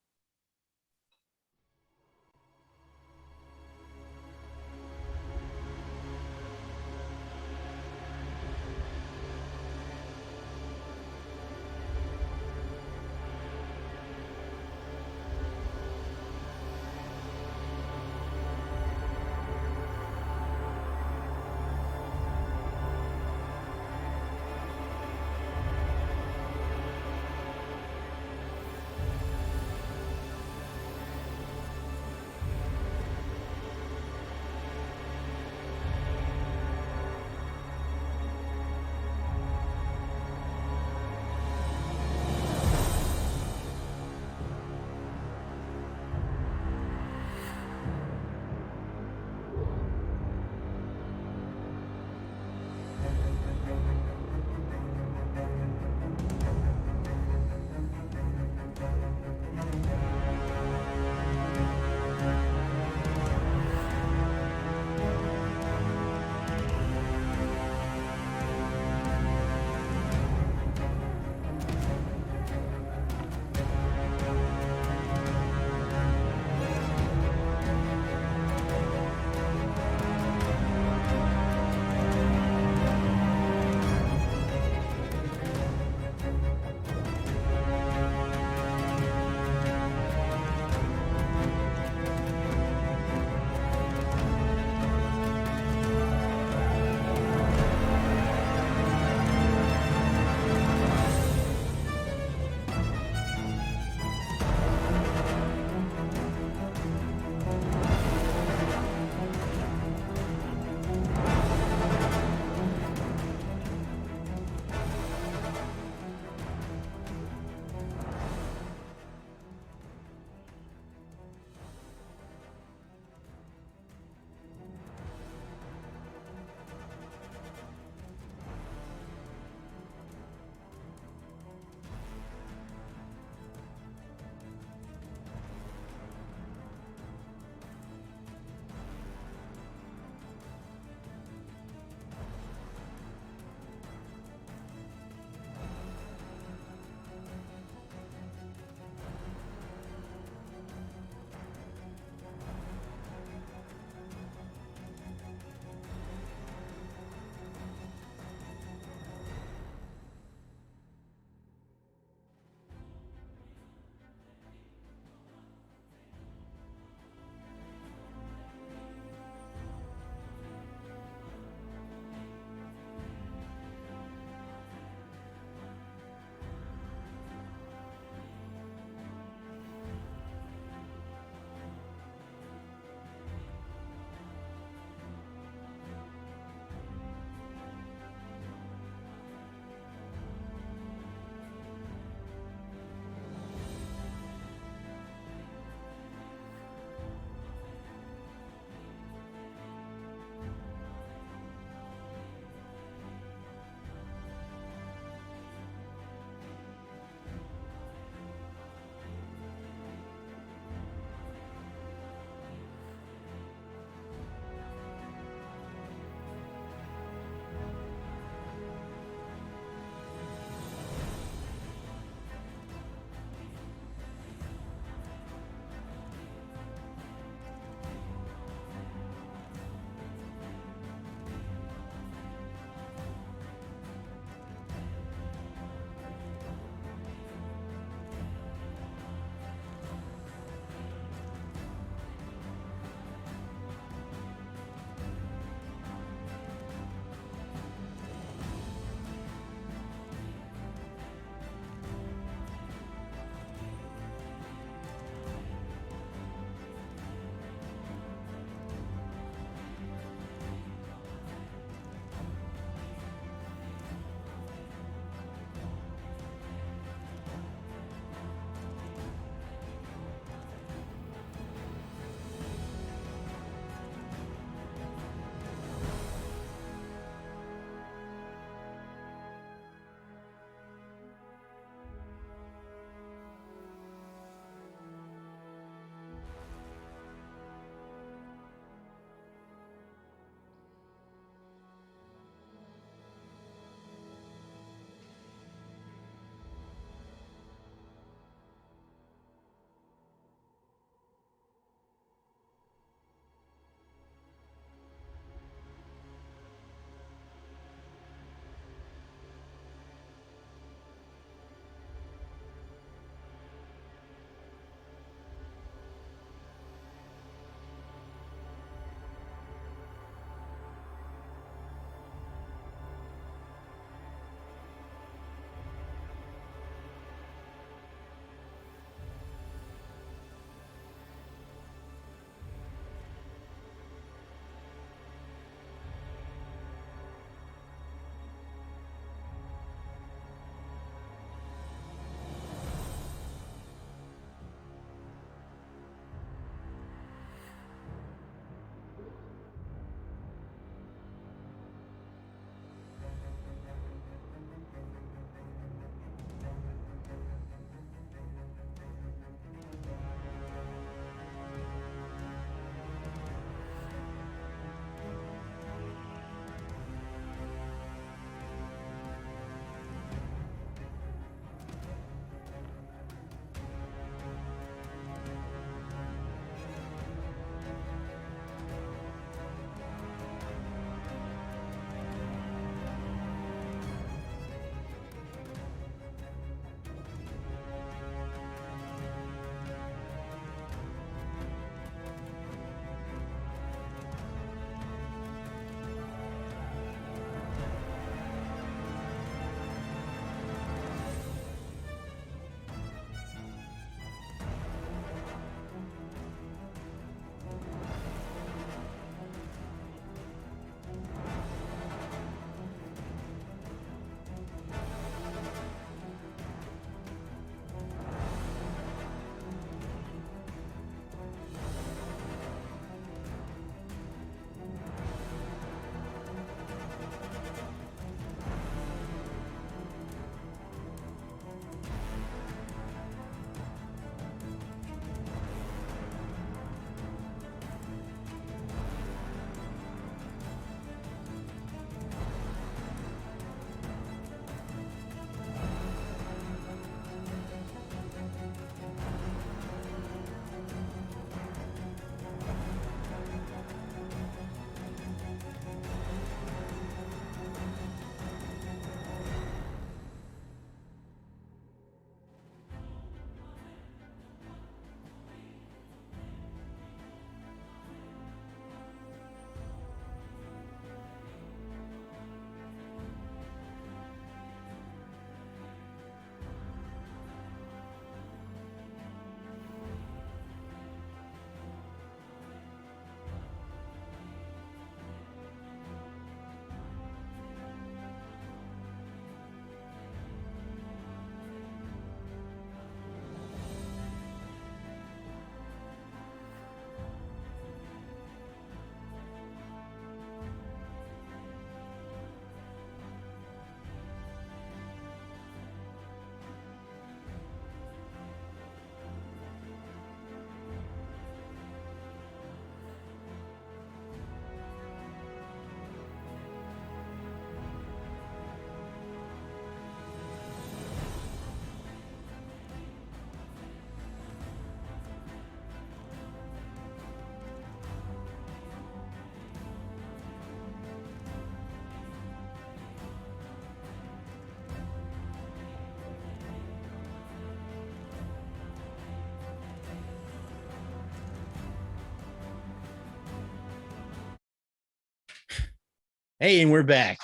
Hey, and we're back.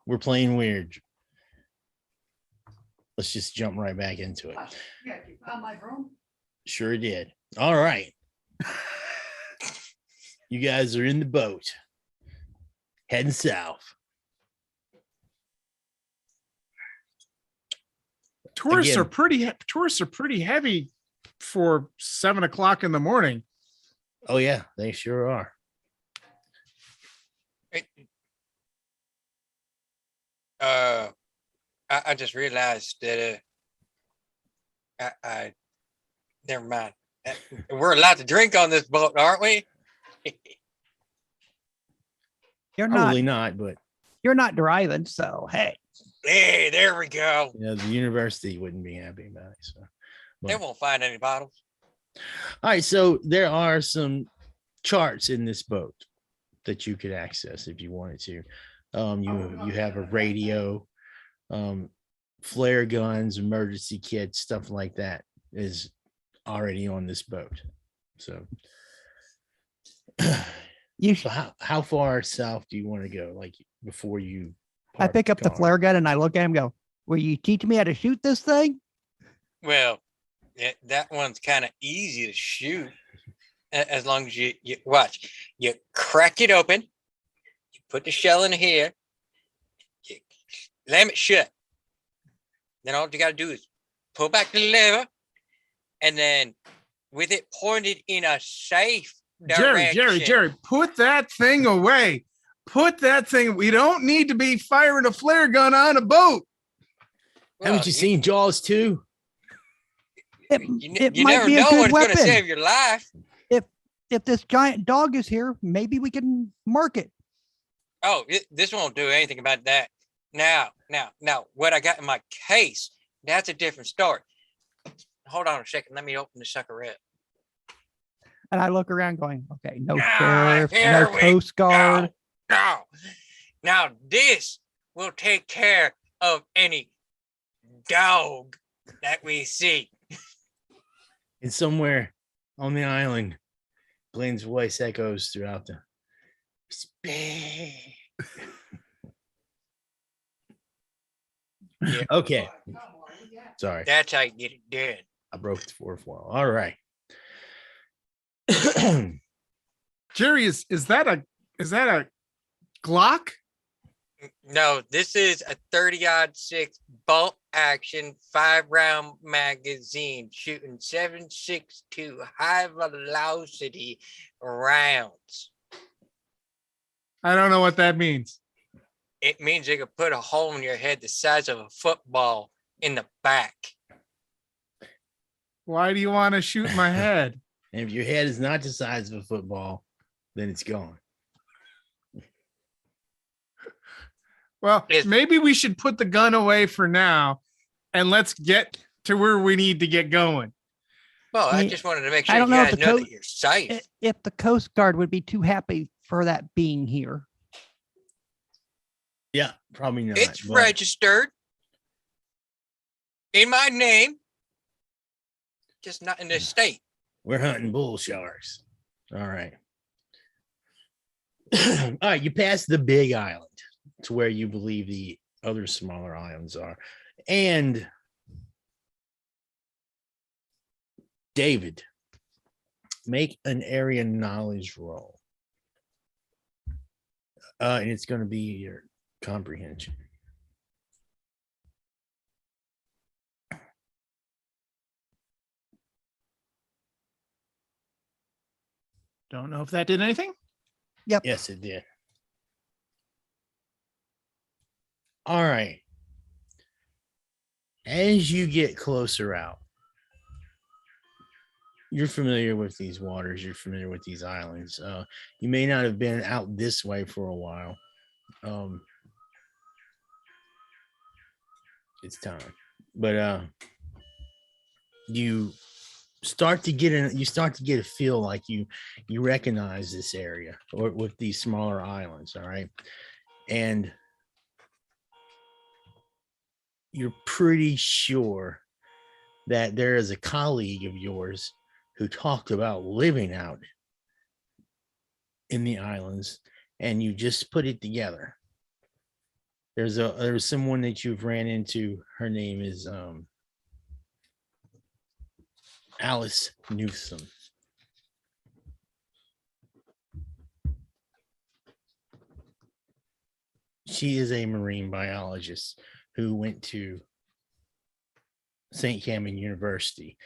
We're playing weird. Let's just jump right back into it. Yeah, you found my room? Sure did. All right. You guys are in the boat heading south. Tourists Again. are pretty heavy for 7 o'clock in the morning. Oh, yeah, they sure are. I just realized that I never mind. We're allowed to drink on this boat, aren't we? You're Probably not, but you're not driving, so hey. Hey, there we go. you know, the university wouldn't be happy about it. So, They but- won't find any bottles. all right. So there are some charts in this boat that you could access if you wanted to. You have a radio, flare guns, emergency kits, stuff like that is already on this boat. So, You so how far south do you want to go? Like before you? I park pick up the car? flare gun and I look at him and go, will you teach me how to shoot this thing? Well, that one's kind of easy to shoot as long as you watch. You crack it open, you put the shell in here, you slam it shut. Then all you got to do is pull back the lever, and then with it pointed in a safe direction. Jerry, put that thing away. Put that thing. We don't need to be firing a flare gun on a boat. Haven't you seen Jaws 2? It You might never be a know good what's going to weapon. save your life. If this giant dog is here, maybe we can mark it. Oh, this won't do anything about that. Now, what I got in my case, that's a different story. Hold on a second. Let me open the sucker up. And I look around going, okay, no Ah, sheriff, here no we Coast Guard. Now this will take care of any dog that we see. And somewhere on the island, Glenn's voice echoes throughout the space. Yeah. Okay. Sorry, That's how you get it done. I broke the fourth wall. All right. Jerry, is that a Glock? No, this is a 30-06 bolt action 5-round magazine shooting 7.62 high velocity rounds. I don't know what that means. It means you could put a hole in your head the size of a football in the back. Why do you want to shoot my head? And if your head is not the size of a football, then it's gone. Well, Yes. maybe we should put the gun away for now and let's get to where we need to get going. Well, I Yeah, just wanted to make I sure don't you know if guys the know co- that you're safe. If the Coast Guard would be too happy for that being here. Yeah, probably not. It's but registered in my name, just not in this state. we're hunting bull sharks. All right. All right, you pass the big island to where you believe the other smaller islands are. And David, make an area knowledge roll. And it's going to be your comprehension. Don't know if that did anything. Yes, it did. All right. As you get closer out, you're familiar with these waters, you're familiar with these islands. You may not have been out this way for a while. It's time. But you start to get a feel like you recognize this area or with these smaller islands. All right. And you're pretty sure that there is a colleague of yours who talked about living out in the islands and you just put it together. There's someone that you've ran into. Her name is Alice Newthsom. She is a marine biologist who went to St. Cammon University.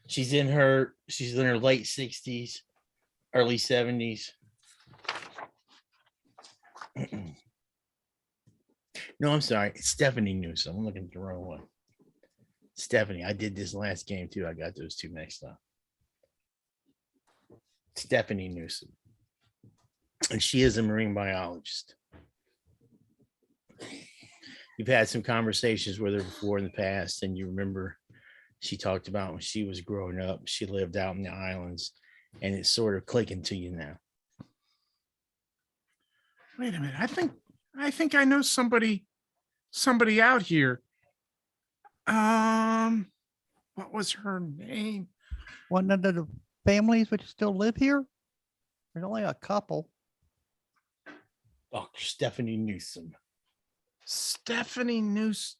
She's in her late 60s, early 70s. No, I'm sorry. It's Stephanie Newsom. I'm looking at the wrong one. Stephanie. I did this last game too. I got those two mixed up. Stephanie Newsom. And she is a marine biologist. You've had some conversations with her before in the past, and you remember she talked about when she was growing up, she lived out in the islands, and it's sort of clicking to you now. Wait a minute. I think I know somebody out here. What was her name? One of the families which still live here. There's only a couple. Dr. Stephanie Newsom. Stephanie Newsom.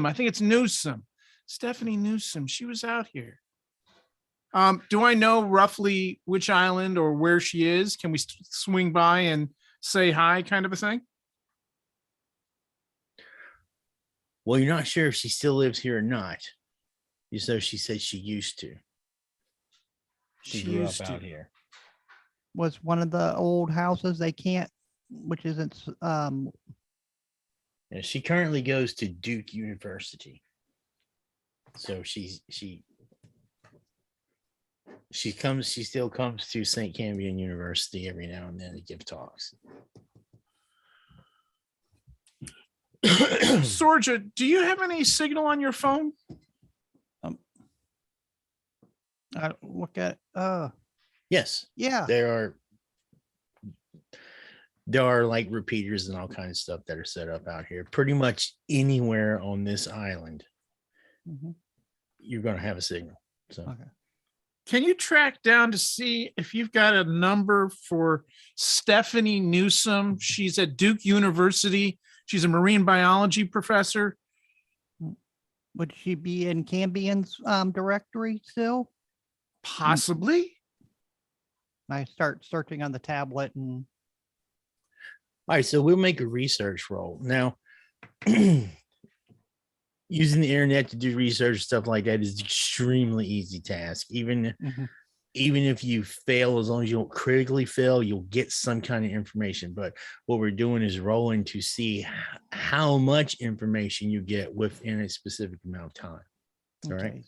I think it's Newsom. Stephanie Newsom. She was out here. Do I know roughly which island or where she is? Can we swing by and say hi, kind of a thing? Well, you're not sure if she still lives here or not. So she said she used to. She grew up out here. Was one of the old houses they can't, which isn't, Yeah, she currently goes to Duke University. So she still comes to St. Cambion University every now and then to give talks. Sorja, do you have any signal on your phone? I look at, Yes, yeah. there are like repeaters and all kinds of stuff that are set up out here. Pretty much anywhere on this island, Mhm. you're going to have a signal. So Okay. Can you track down to see if you've got a number for Stephanie Newsom? She's at Duke University. She's a marine biology professor. Would she be in Cambion's directory still? Possibly. I start searching on the tablet and all right, so we'll make a research roll. Now, using the internet to do research, stuff like that is extremely easy task. Even if you fail, as long as you don't critically fail, you'll get some kind of information. But what we're doing is rolling to see how much information you get within a specific amount of time. All right.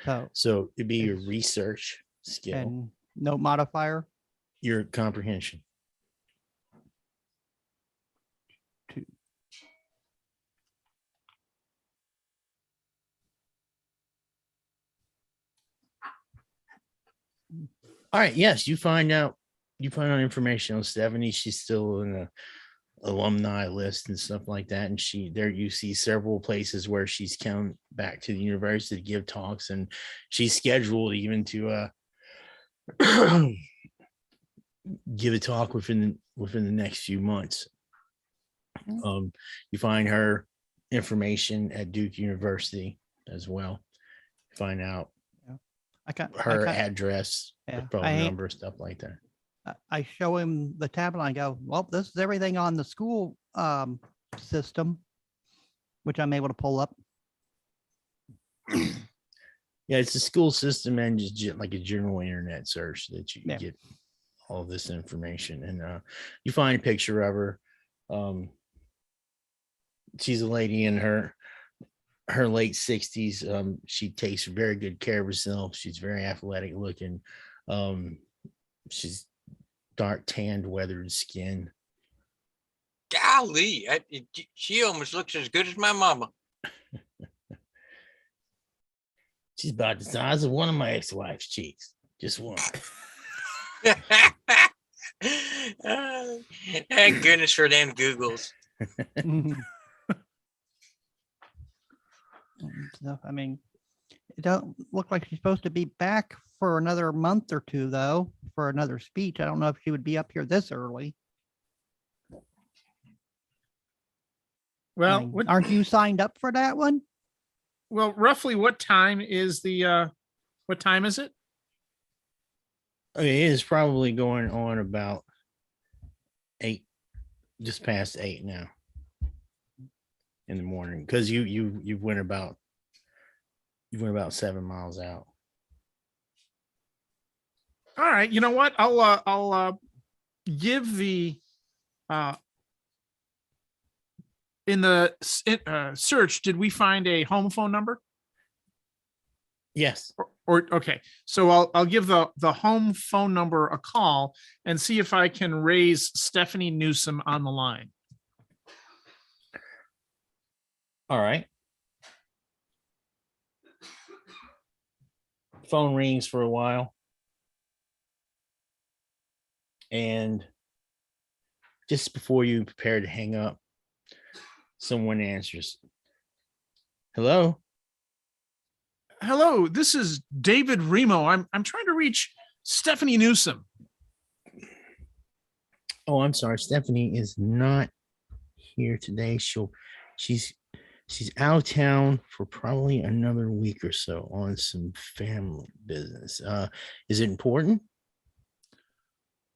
okay. So it'd be your It's- research skill, And no modifier. your comprehension. Two. All right. Yes, you find out information on Stephanie. She's still in the alumni list and stuff like that. And you see several places where she's come back to the university to give talks, and she's scheduled even to give a talk within the next few months. You find her information at Duke University as well. Find out her address, her phone number, stuff like that. I show him the tablet and I go, well, this is everything on the school system, which I'm able to pull up. Yeah, it's a school system and just like a general internet search that you get all this information. And you find a picture of her. She's a lady in her late 60s. She takes very good care of herself. She's very athletic looking. She's dark tanned, weathered skin. Golly, she almost looks as good as my mama. She's about the size of one of my ex-wife's cheeks. Just one. Thank goodness for them Googles. Mhm. So, I mean, it don't look like she's supposed to be back for another month or two, though, for another speech. I don't know if she would be up here this early. I Well, mean, aren't you signed up for that one? roughly what time is what time is it? Okay, it is probably going on about 8, just past 8 now in the morning, because you went about 7 miles out. All right, you know what? I'll give the in the search. Did we find a home phone number? Yes. Or okay, so I'll give the home phone number a call and see if I can raise Stephanie Newthsom on the line. All right. Phone rings for a while. And just before you prepare to hang up, someone answers. Hello? Hello, this is David Remo. I'm trying to reach Stephanie Newthsom. Oh, I'm sorry. Stephanie is not here today. She's out of town for probably another week or so on some family business. Is it important?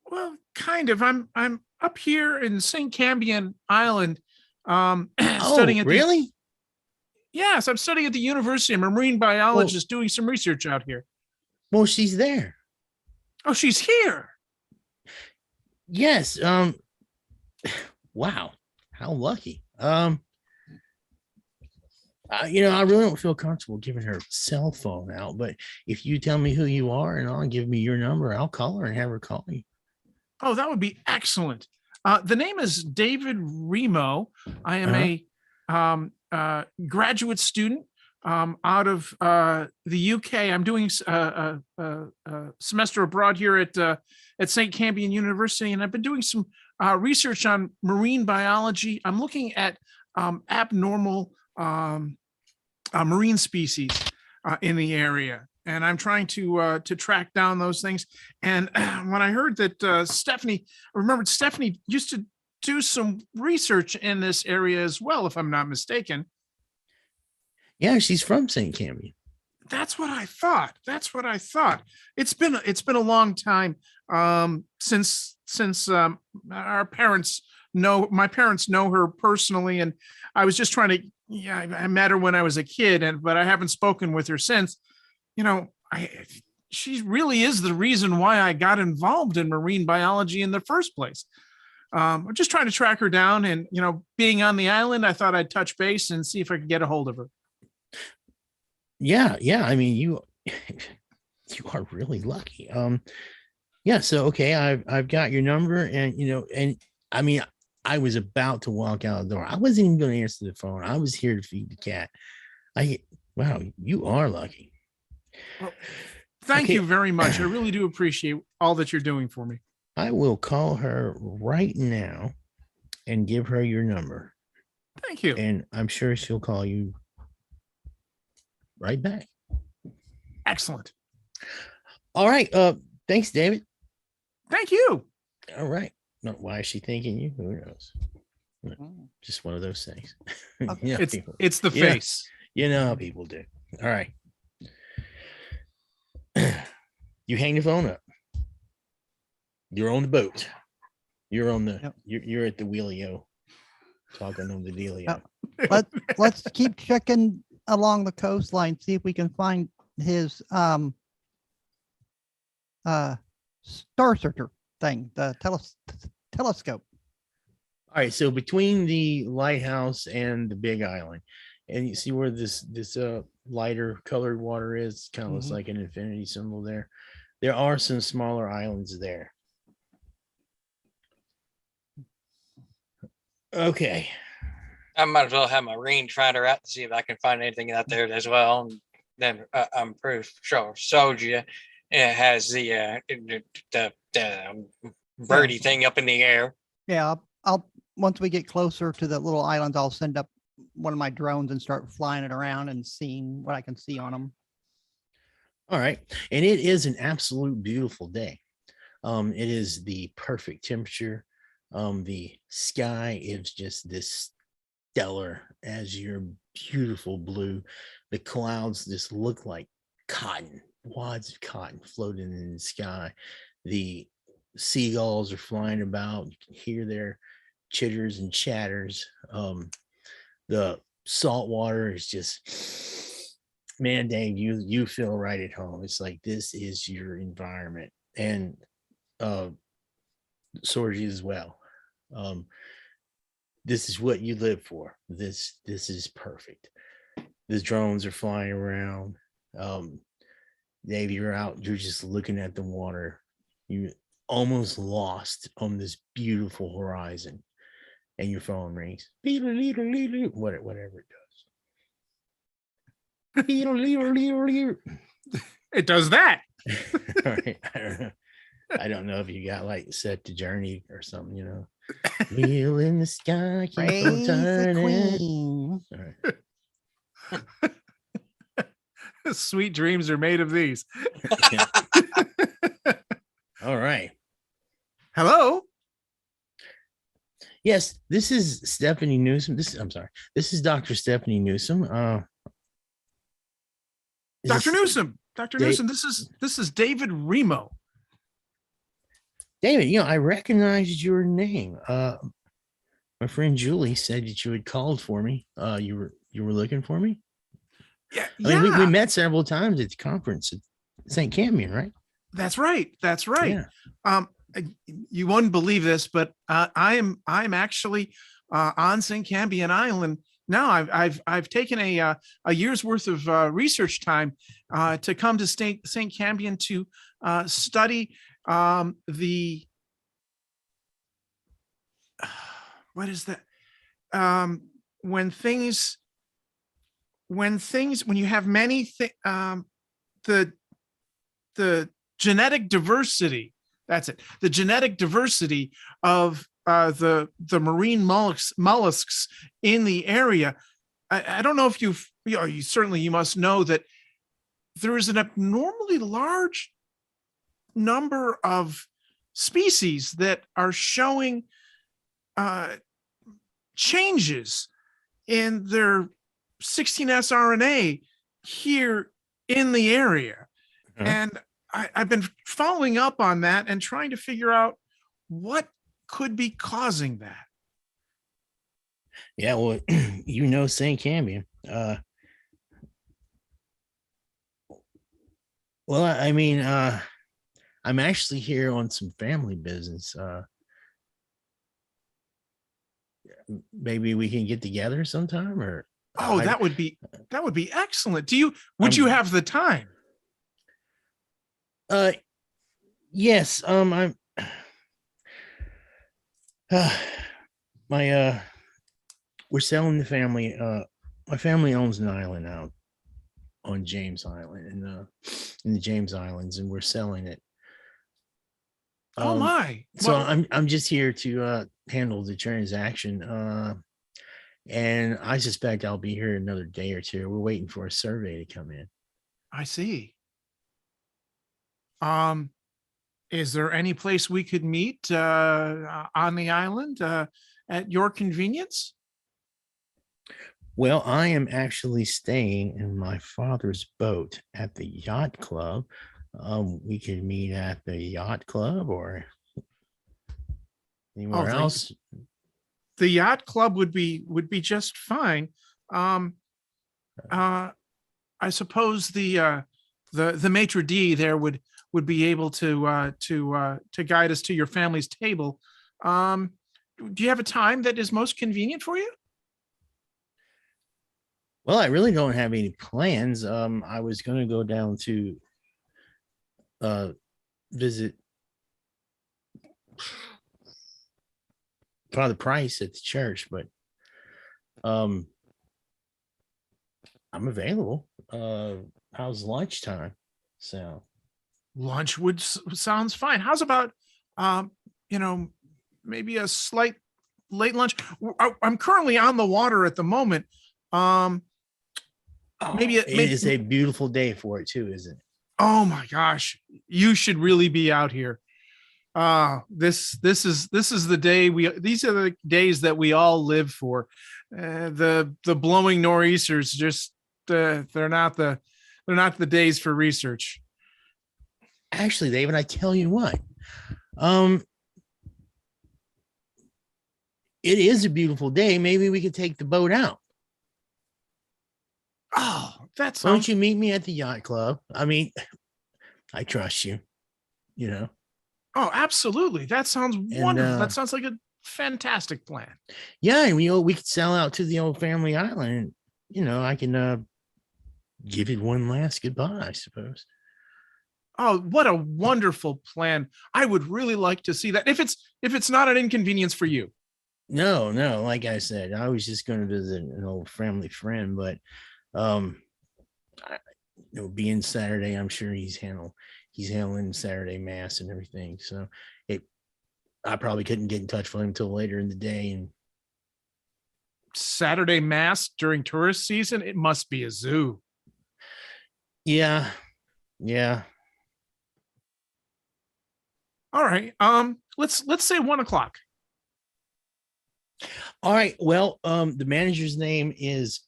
Well, kind of. I'm up here in St. Cambian Island, Oh, studying at really? Yes, I'm studying at the University. I'm a marine biologist doing some research out here. Well, she's there. Oh, she's here. Yes. Wow. How lucky. I really don't feel comfortable giving her cell phone out, but if you tell me who you are and I'll give me your number, I'll call her and have her call you. Oh, that would be excellent. The name is David Remo. I am a graduate student out of the UK. I'm doing a semester abroad here at St. Cambian University, and I've been doing some research on marine biology. I'm looking at abnormal marine species in the area, and I'm trying to track down those things. And when I heard that Stephanie used to do some research in this area as well, if I'm not mistaken. Yeah, she's from St. Cambian. That's what I thought. It's been a long time since my parents know her personally, and I was just trying to. Yeah, I met her when I was a kid, but I haven't spoken with her since. She really is the reason why I got involved in marine biology in the first place. I'm just trying to track her down, and being on the island, I thought I'd touch base and see if I could get a hold of her. Yeah. I mean, you are really lucky. Yeah. So okay, I've got your number, and I mean, I was about to walk out the door. I wasn't even going to answer the phone. I was here to feed the cat. Wow, you are lucky. Well, thank you very much. I really do appreciate all that you're doing for me. I will call her right now and give her your number. Thank you. And I'm sure she'll call you right back. Excellent. All right. Thanks, David. Thank you. All right. No, why is she thanking you? Who knows? Just one of those things. It's the face. You know how people do. All right. You hang the phone up. You're on the boat. You're on the. You're at the wheelio, talking on the dealio. Let's keep checking along the coastline, see if we can find his star searcher thing, the telescope. All right, so between the lighthouse and the big island, and you see where this lighter colored water is, kind of looks like an infinity symbol there. There are some smaller islands there. Okay. I might as well have my range finder out to see if I can find anything out there as well. And then I'm pretty sure Soldier has the birdie thing up in the air. Yeah, I'll once we get closer to the little islands, I'll send up one of my drones and start flying it around and seeing what I can see on them. All right. And it is an absolute beautiful day. It is the perfect temperature. The sky is just this stellar azure, beautiful blue. The clouds just look like cotton, wads of cotton floating in the sky. The seagulls are flying about. You can hear their chitters and chatters. The salt water is just, man, dang, you feel right at home. It's like this is your environment, and Sorgy as well. This is what you live for. This is perfect. The drones are flying around. Dave, you're out, you're just looking at the water. You almost lost on this beautiful horizon, and your phone rings. Whatever it does. It does that. All right. I don't know if you got like set to Journey or something, you know. Wheel in the sky, keep on Praise the turning. queen. All right. Sweet dreams are made of these. Yeah. All right. Hello. Yes, this is Stephanie Newthsom. This is Dr. Stephanie Newthsom. Dr. Newthsom. Dr. Dave- Newthsom, this is David Remo. David, you know, I recognized your name. My friend Julie said that you had called for me. You were looking for me. Yeah, I mean, we met several times at the conference at St. Campion, right? That's right. That's right. Yeah. You wouldn't believe this, but I'm actually on St. Campion Island now. I've taken a year's worth of research time to come to St. Campion to study the what is that? When you have many the genetic diversity. That's it. The genetic diversity of the marine mollusks in the area. I don't know if you certainly you must know that there is an abnormally large number of species that are showing changes in their 16S RNA here in the area. Uh-huh. And I've been following up on that and trying to figure out what could be causing that. Yeah, well, you know, St. Campion. Well, I mean, I'm actually here on some family business. Maybe we can get together sometime, or Oh, that would be excellent. Would you have the time? Yes. I'm we're selling the family. My family owns an island out on James Island, in the James Islands, and we're selling it. Oh my. So Well, I'm just here to handle the transaction. And I suspect I'll be here another day or two. We're waiting for a survey to come in. I see. Is there any place we could meet on the island at your convenience? Well, I am actually staying in my father's boat at the yacht club. We could meet at the yacht club or anywhere the- else. The yacht club would be just fine. I suppose the maitre d' there would be able to guide us to your family's table. Do you have a time that is most convenient for you? Well, I really don't have any plans. I was going to go down to visit Father Price at the church, but I'm available. How's lunchtime? So Lunch sounds fine. How's about maybe a slight late lunch. I'm currently on the water at the moment. Maybe It is a beautiful day for it too, isn't it? Oh my gosh, you should really be out here. This is the day these are the days that we all live for. The blowing nor'easters just they're not the days for research. Actually, David, I tell you what, it is a beautiful day. Maybe we could take the boat out. Oh, that's Why don't you meet me at the yacht club? I mean, I trust you, you know. Oh, absolutely. That sounds wonderful. uh, That sounds like a fantastic plan. Yeah, and we could sail out to the old family island. And, you know, I can give it one last goodbye, I suppose. Oh, what a wonderful plan. I would really like to see that. If it's not an inconvenience for you. No, like I said, I was just going to visit an old family friend, but being Saturday, I'm sure he's handling Saturday mass and everything. So I probably couldn't get in touch with him until later in the day. And Saturday mass during tourist season, it must be a zoo. yeah. All right. Let's say 1 o'clock. All right. Well, the manager's name is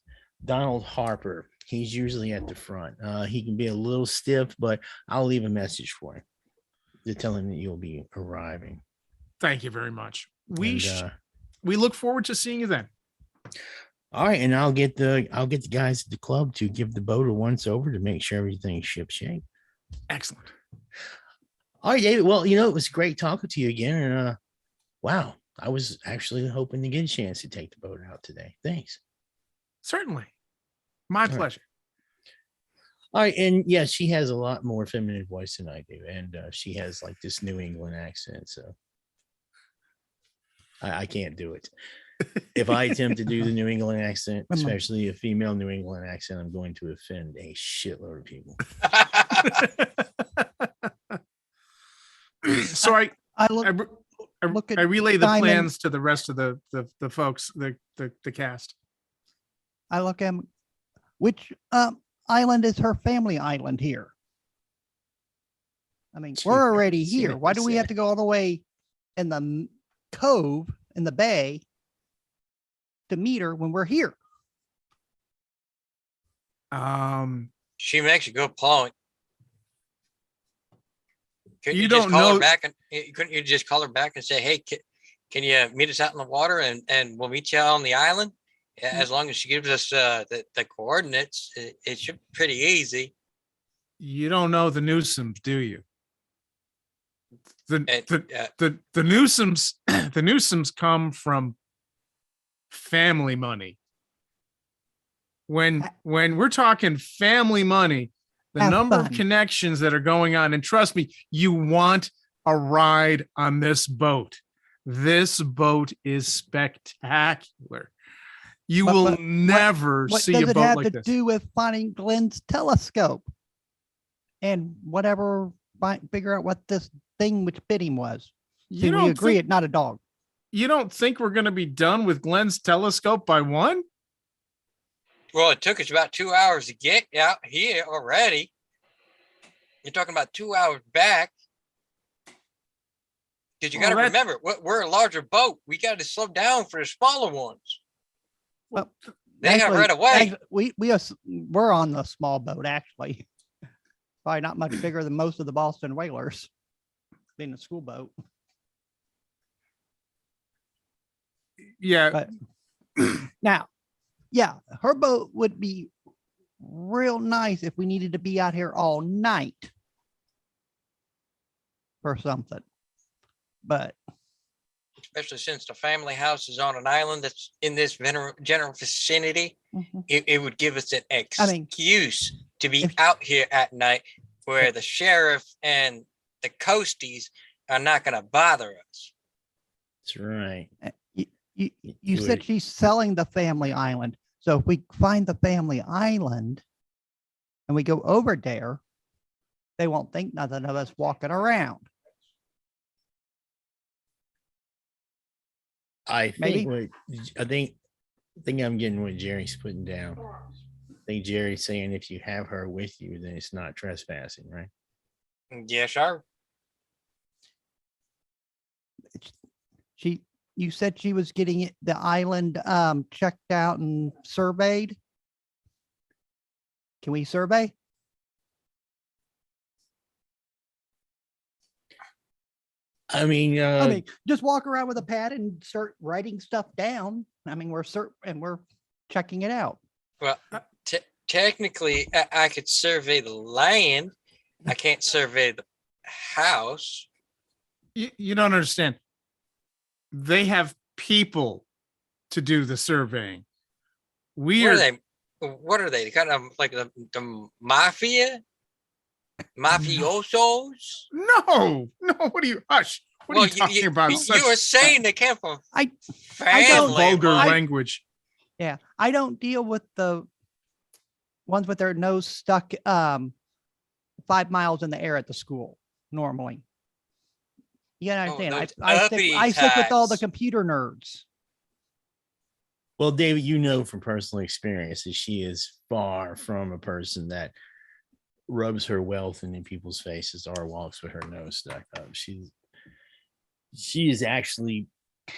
Donald Harper. He's usually at the front. He can be a little stiff, but I'll leave a message for him to tell him that you'll be arriving. Thank you very much. We And, look forward to seeing you then. all right, and I'll get the guys at the club to give the boat a once over to make sure everything's ship shape. Excellent. All right, David. Well, it was great talking to you again. And wow, I was actually hoping to get a chance to take the boat out today. Thanks. Certainly. My right. pleasure. All right, and yeah, she has a lot more feminine voice than I do, and she has like this New England accent, so I can't do it. If I attempt to do the New England accent, especially a female New England accent, I'm going to offend a shitload of people. I So I relay the Simon. plans to the rest of the folks, the cast. I look at which island is her family island here? I mean, we're already here. Why do we have to go all the way in the cove in the bay to meet her when we're here? She makes a good point. Couldn't You you just don't call know- her back and couldn't you just call her back and say, hey, can you meet us out in the water and we'll meet you on the island? As long as she gives us the coordinates, it should be pretty easy. You don't know the Newtsoms, do you? The Newtsoms the Newtsoms come from family money. When we're talking family money, the Have number fun. of connections that are going on, and trust me, you want a ride on this boat. This boat is spectacular. You But- will but never What see does a it boat have like to this. do with finding Glenn's telescope and whatever? Figure out what this thing which bit him was. You See, we don't agree, think, it's not a dog. you don't think we're going to be done with Glenn's telescope by 1? Well, it took us about 2 hours to get out here already. You're talking about 2 hours back. Because you got to Well, remember, we're a larger boat. We got to slow down for the smaller ones. Well, They got right away. We're on the small boat, actually. Probably not much bigger than most of the Boston whalers, being a school boat. Yeah. But now, yeah, her boat would be real nice if we needed to be out here all night or something. But Especially since the family house is on an island that's in this general vicinity, it would give us an excuse to be out here at night where the sheriff and the coasties are not going to bother us. That's right. you said she's selling the family island. So if we find the family island and we go over there, they won't think nothing of us walking around. I Maybe. think I think I'm getting what Jerry's putting down. I think Jerry's saying if you have her with you, then it's not trespassing, right? Yes, sir. You said she was getting the island checked out and surveyed. Can we survey? I mean, Just walk around with a pad and start writing stuff down. I mean, we're checking it out. Well, technically, I could survey the land. I can't survey the house. You don't understand. They have people to do the surveying. What are they? What are they? Kind of like the mafia, mafiosos. No. What are you? Hush. What are you talking about? You were saying they came from I family. Vulgar right? language. Yeah, I don't deal with the ones with their nose stuck 5 miles in the air at the school normally. You gotta understand. those I stick with all the uppity computer nerds. well, David, you know from personal experience that she is far from a person that rubs her wealth in people's faces or walks with her nose stuck up. She is actually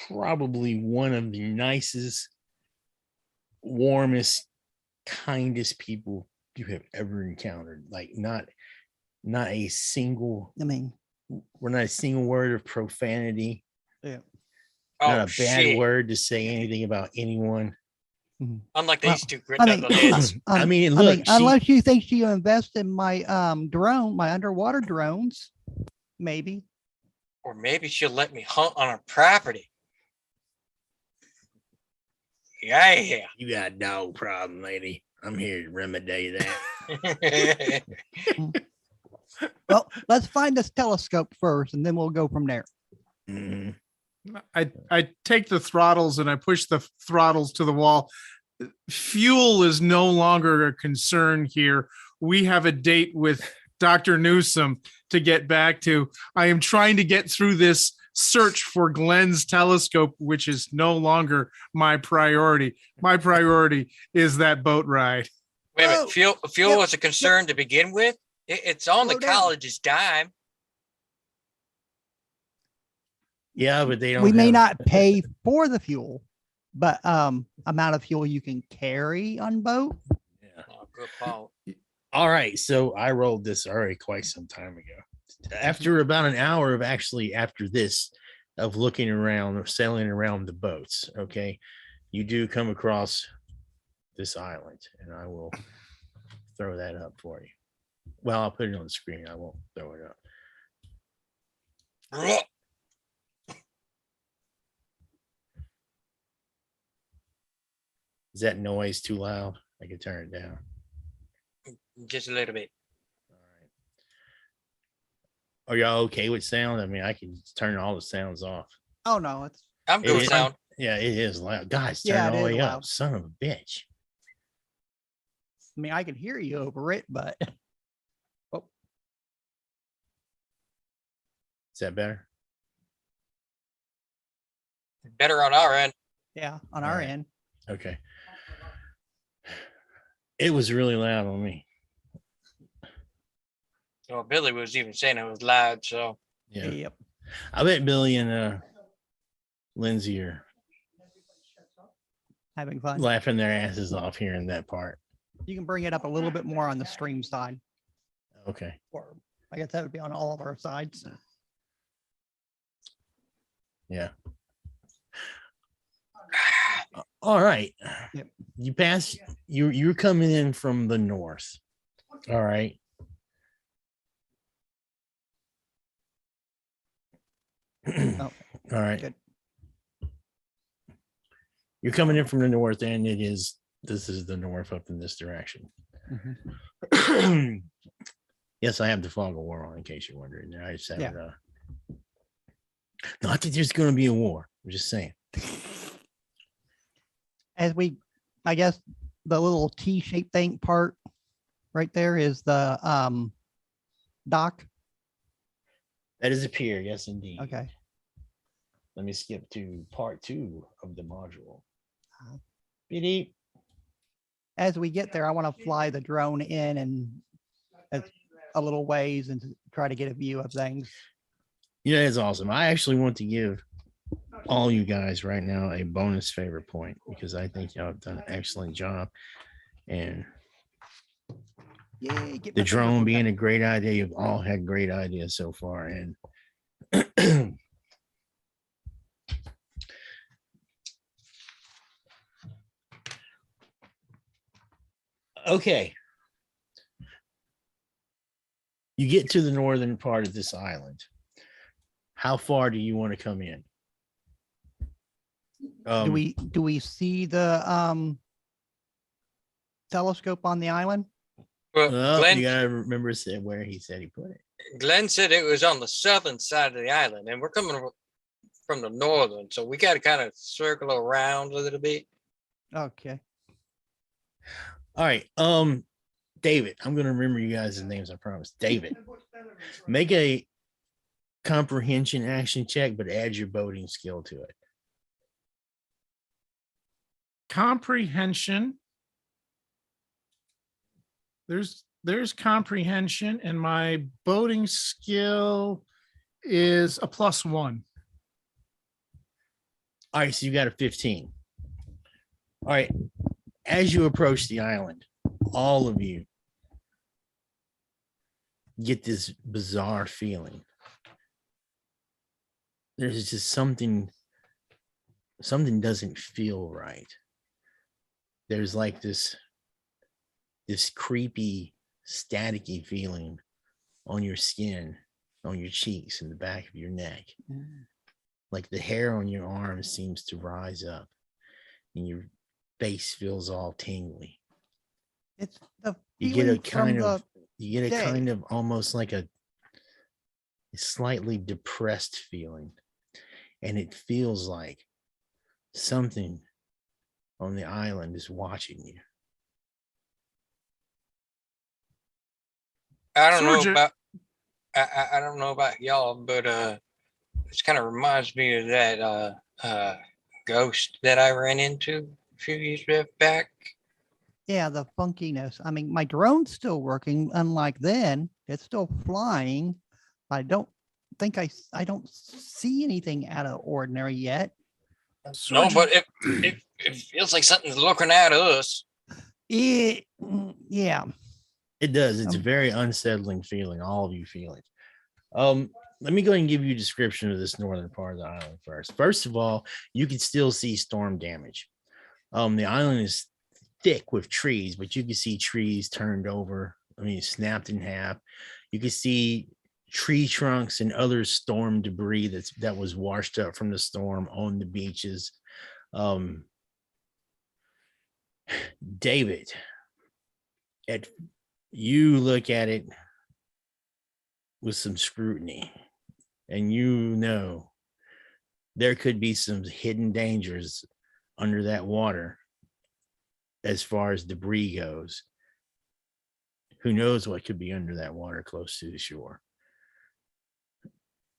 probably one of the nicest, warmest, kindest people you have ever encountered. Like not a single, I mean, we're not a single word of profanity, yeah. not Oh a bad shit! word to say anything about anyone. Unlike Well, these two grit knuckleheads. I mean, look, she- unless you think she invest in my my underwater drones, maybe. Or maybe she'll let me hunt on her property. Yeah. you got no problem, lady. I'm here to remedy that. Well, let's find this telescope first, and then we'll go from there. Mhm. I take the throttles and I push the throttles to the wall. Fuel is no longer a concern here. We have a date with Dr. Newthsom to get back to. I am trying to get through this search for Glenn's telescope, which is no longer my priority. My priority is that boat ride. Wait a Whoa. minute. Fuel Yep. was a concern to begin with. It's on the Slow down. college's dime. Yeah, but they don't. We may have- not pay for the fuel, but amount of fuel you can carry on boat. Yeah. Oh, good call. All right, so I rolled this already quite some time ago. After about an hour of actually after this of looking around or sailing around the boats, okay, you do come across this island, and I will throw that up for you. Well, I'll put it on the screen. I won't throw it up. Is that noise too loud? I can turn it down. Just a little bit. All right. Are y'all okay with sound? I mean, I can turn all the sounds off. Oh no, it's I'm It good with is- sound. Yeah, it is loud. Guys, turn Yeah, it it all the is way up. loud. Son of a bitch. I mean, I can hear you over it, but Is that better? Better on our end. yeah, on All our right. end. Okay. It was really loud on me. Well, Billy was even saying it was loud. So Yeah. Yep. I bet Billy and Lindsay are Having fun. laughing their asses off here in that part. You can bring it up a little bit more on the stream side, Okay. or I guess that would be on all of our sides. Yeah. All right. Yep. You pass. You're coming in from the north. All right. Oh, All right. good. You're coming in from the north, and this is the north up in this direction. Mhm. Yes, I have the fog of war on, in case you're wondering. I just haven't. Yeah. Not that there's going to be a war. I'm just saying. As we, I guess, the little T-shaped thing part right there is the dock. That is a pier. Yes, indeed. Okay. let me skip to part 2 of the module. Uh-huh. Beep. As we get there, I want to fly the drone in and a little ways and try to get a view of things. Yeah, it's awesome. I actually want to give all you guys right now a bonus favorite point because I think y'all have done an excellent job. And Yay, get the my favorite drone one being back. a great idea, you've all had great ideas so far. And okay. You get to the northern part of this island. How far do you want to come in? Do we see the telescope on the island? Well, well, you gotta remember where he said he put it. Glenn said it was on the southern side of the island, and we're coming from the northern, so we got to kind of circle around a little bit. Okay. All right. David, I'm gonna remember you guys' names, I promise. David, make a comprehension action check, but add your boating skill to it. Comprehension. There's comprehension, and my boating skill is a +1. All right, so you got a 15. All right. As you approach the island, all of you get this bizarre feeling. There's just something doesn't feel right. There's like this creepy, staticky feeling on your skin, on your cheeks, and the back of your neck. Like the hair on your arms seems to rise up and your face feels all tingly. It's the You get a feeling from kind of almost like a slightly depressed feeling. And it feels like something on the island is watching you. I don't know Sergeant- about I don't know about y'all, but this kind of reminds me of that ghost that I ran into a few years back. Yeah, the funkiness. I mean, my drone's still working, unlike then. It's still flying. I don't think I don't see anything out of ordinary yet. No, but it feels like something's looking at us. Yeah. It does. It's a Um, very unsettling feeling, all of you feel it. Let me go ahead and give you a description of this northern part of the island first. First of all, you can still see storm damage. The island is thick with trees, but you can see trees turned over, snapped in half. You can see tree trunks and other storm debris that was washed up from the storm on the beaches. David, you look at it with some scrutiny, and you know there could be some hidden dangers under that water as far as debris goes. Who knows what could be under that water close to the shore?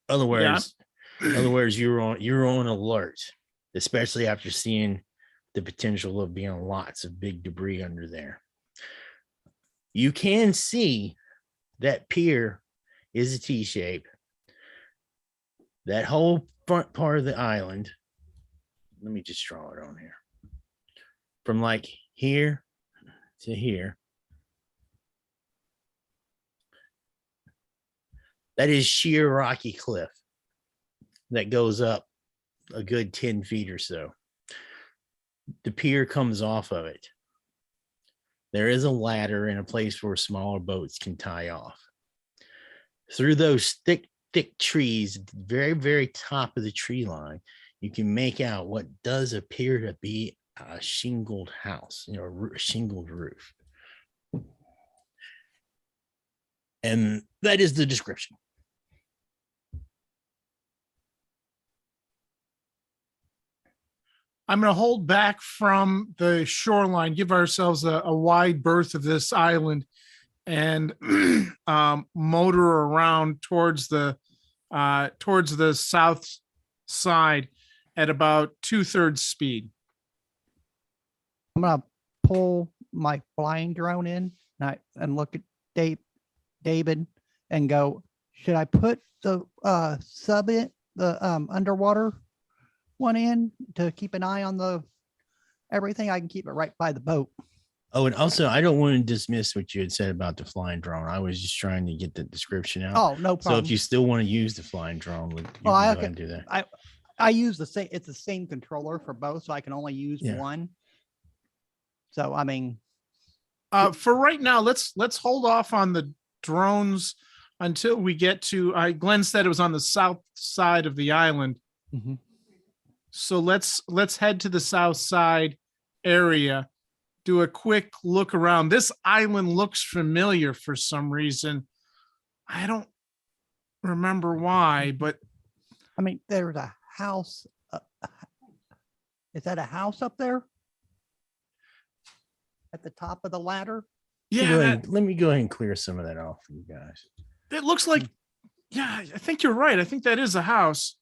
Other words, you're on alert, especially after seeing the potential of being lots of big debris under there. You can see that pier is a T shape. That whole front part of the island, let me just draw it on here. From like here to here. That is sheer rocky cliff that goes up a good 10 feet or so. The pier comes off of it. There is a ladder and a place where smaller boats can tie off. Through those thick trees, at the very, very top of the tree line, you can make out what does appear to be a shingled house, a shingled roof. And that is the description. I'm going to hold back from the shoreline, give ourselves a wide berth of this island, and motor around towards the side at about 2/3 speed. I'm gonna pull my flying drone in and look at David and go, should I put the underwater one in to keep an eye on everything? I can keep it right by the boat. Oh, and also, I don't want to dismiss what you had said about the flying drone. I was just trying to get the description out. Oh, no So problem. if you still want to use the flying drone, you can go I ahead can- and do that. I use it's the same controller for both, so I can only use Yeah. one. So, I mean, For right now, let's hold off on the drones until we get to. Glenn said it was on the south side of the island, mhm. so let's head to the south side area. Do a quick look around. This island looks familiar for some reason. I don't remember why, but I mean, there's a house. Is that a house up there? At the top of the ladder? yeah, Let me go ahead and clear some of that off for you guys. it looks like. Yeah, I think you're right. I think that is a house.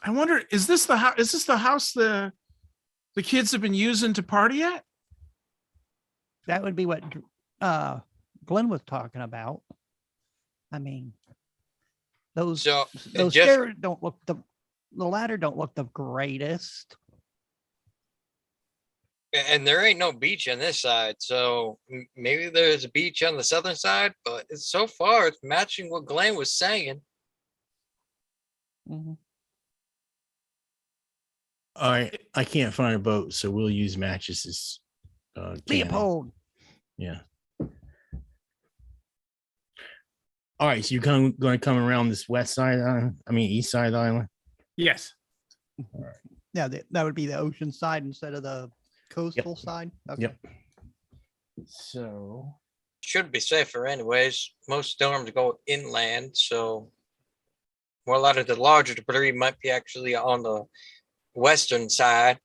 I wonder, is this the house? Is this the house the kids have been using to party at? That would be what Glenn was talking about. I mean, those So those just stairs don't look the ladder don't look the greatest. and there ain't no beach on this side, so maybe there's a beach on the southern side, but so far it's matching what Glenn was saying. Mhm. All right, I can't find a boat, so we'll use matches as cannon. Leopold. Yeah. All right, so you're going to come around this west side island. I mean, east side of the island. Yes. Yeah, that would be the ocean side instead of the coastal side. Okay. Yep. So Should be safer anyways. Most storms go inland, so more a lot of the larger debris might be actually on the western side.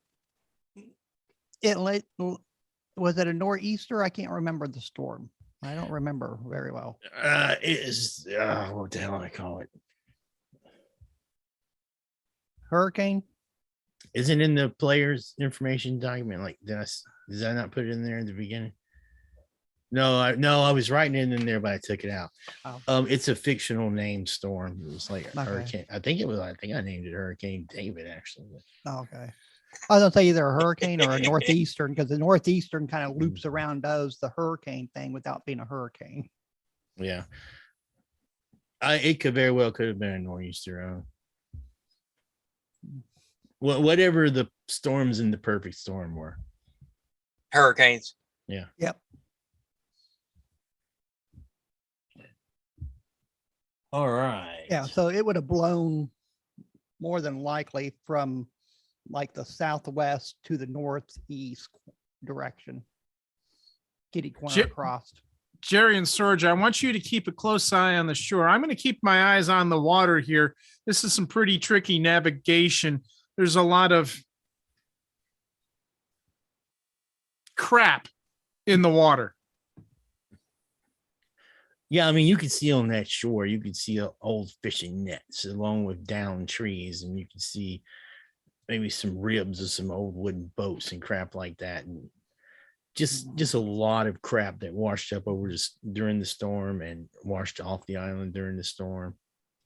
Was it a nor'easter? I can't remember the storm. I don't remember very well. it is what the hell do I call it? Hurricane? Isn't in the player's information document? Like, did I not put it in there in the beginning? No, I was writing it in there, but I took it out. Oh. It's a fictional named storm. It was like a Okay. hurricane. I think I named it Hurricane David actually. Oh, okay. I was gonna say either a hurricane or a northeastern, because the northeastern kind of loops around, does the hurricane thing without being a hurricane. Yeah. It could very well could have been a nor'easter. Whatever the storms in the perfect storm were. Hurricanes. Yeah. Yep. All right. Yeah, so it would have blown more than likely from like the southwest to the northeast direction. Kitty corner Chip- across. Jerry and Serge, I want you to keep a close eye on the shore. I'm going to keep my eyes on the water here. This is some pretty tricky navigation. There's a lot of crap in the water. Yeah, I mean, you can see on that shore, you can see old fishing nets along with downed trees, and you can see maybe some ribs of some old wooden boats and crap like that, and just a lot of crap that washed up over just during the storm and washed off the island during the storm.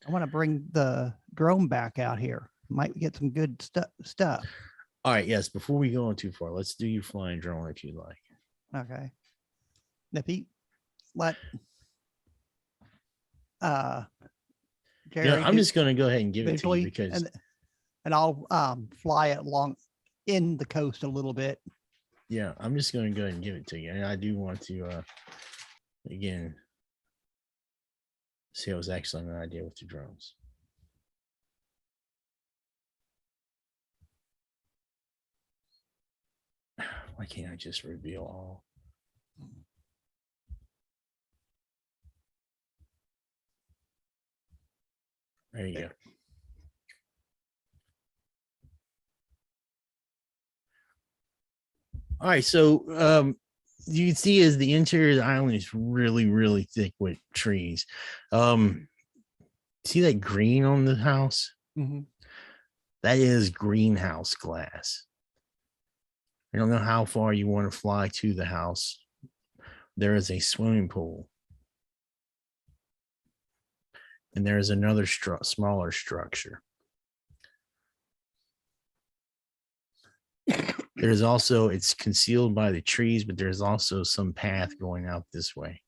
I want to bring the drone back out here. Might get some good stuff. All right, yes. Before we go on too far, let's do your flying drone if you like. Okay. If he let Jerry Yeah, I'm do just going to go ahead and give it to visually, you because and I'll fly it along in the coast a little bit. yeah, I'm just going to go ahead and give it to you, and I do want to again see. I was actually an idea with the drones. Why can't I just reveal all? There you go. All right, so you can see as the interior of the island is really, really thick with trees. To see that green on the house? Mhm. That is greenhouse glass. I don't know how far you want to fly to the house. There is a swimming pool. And there is another smaller structure. There's also, it's concealed by the trees, but there's also some path going out this way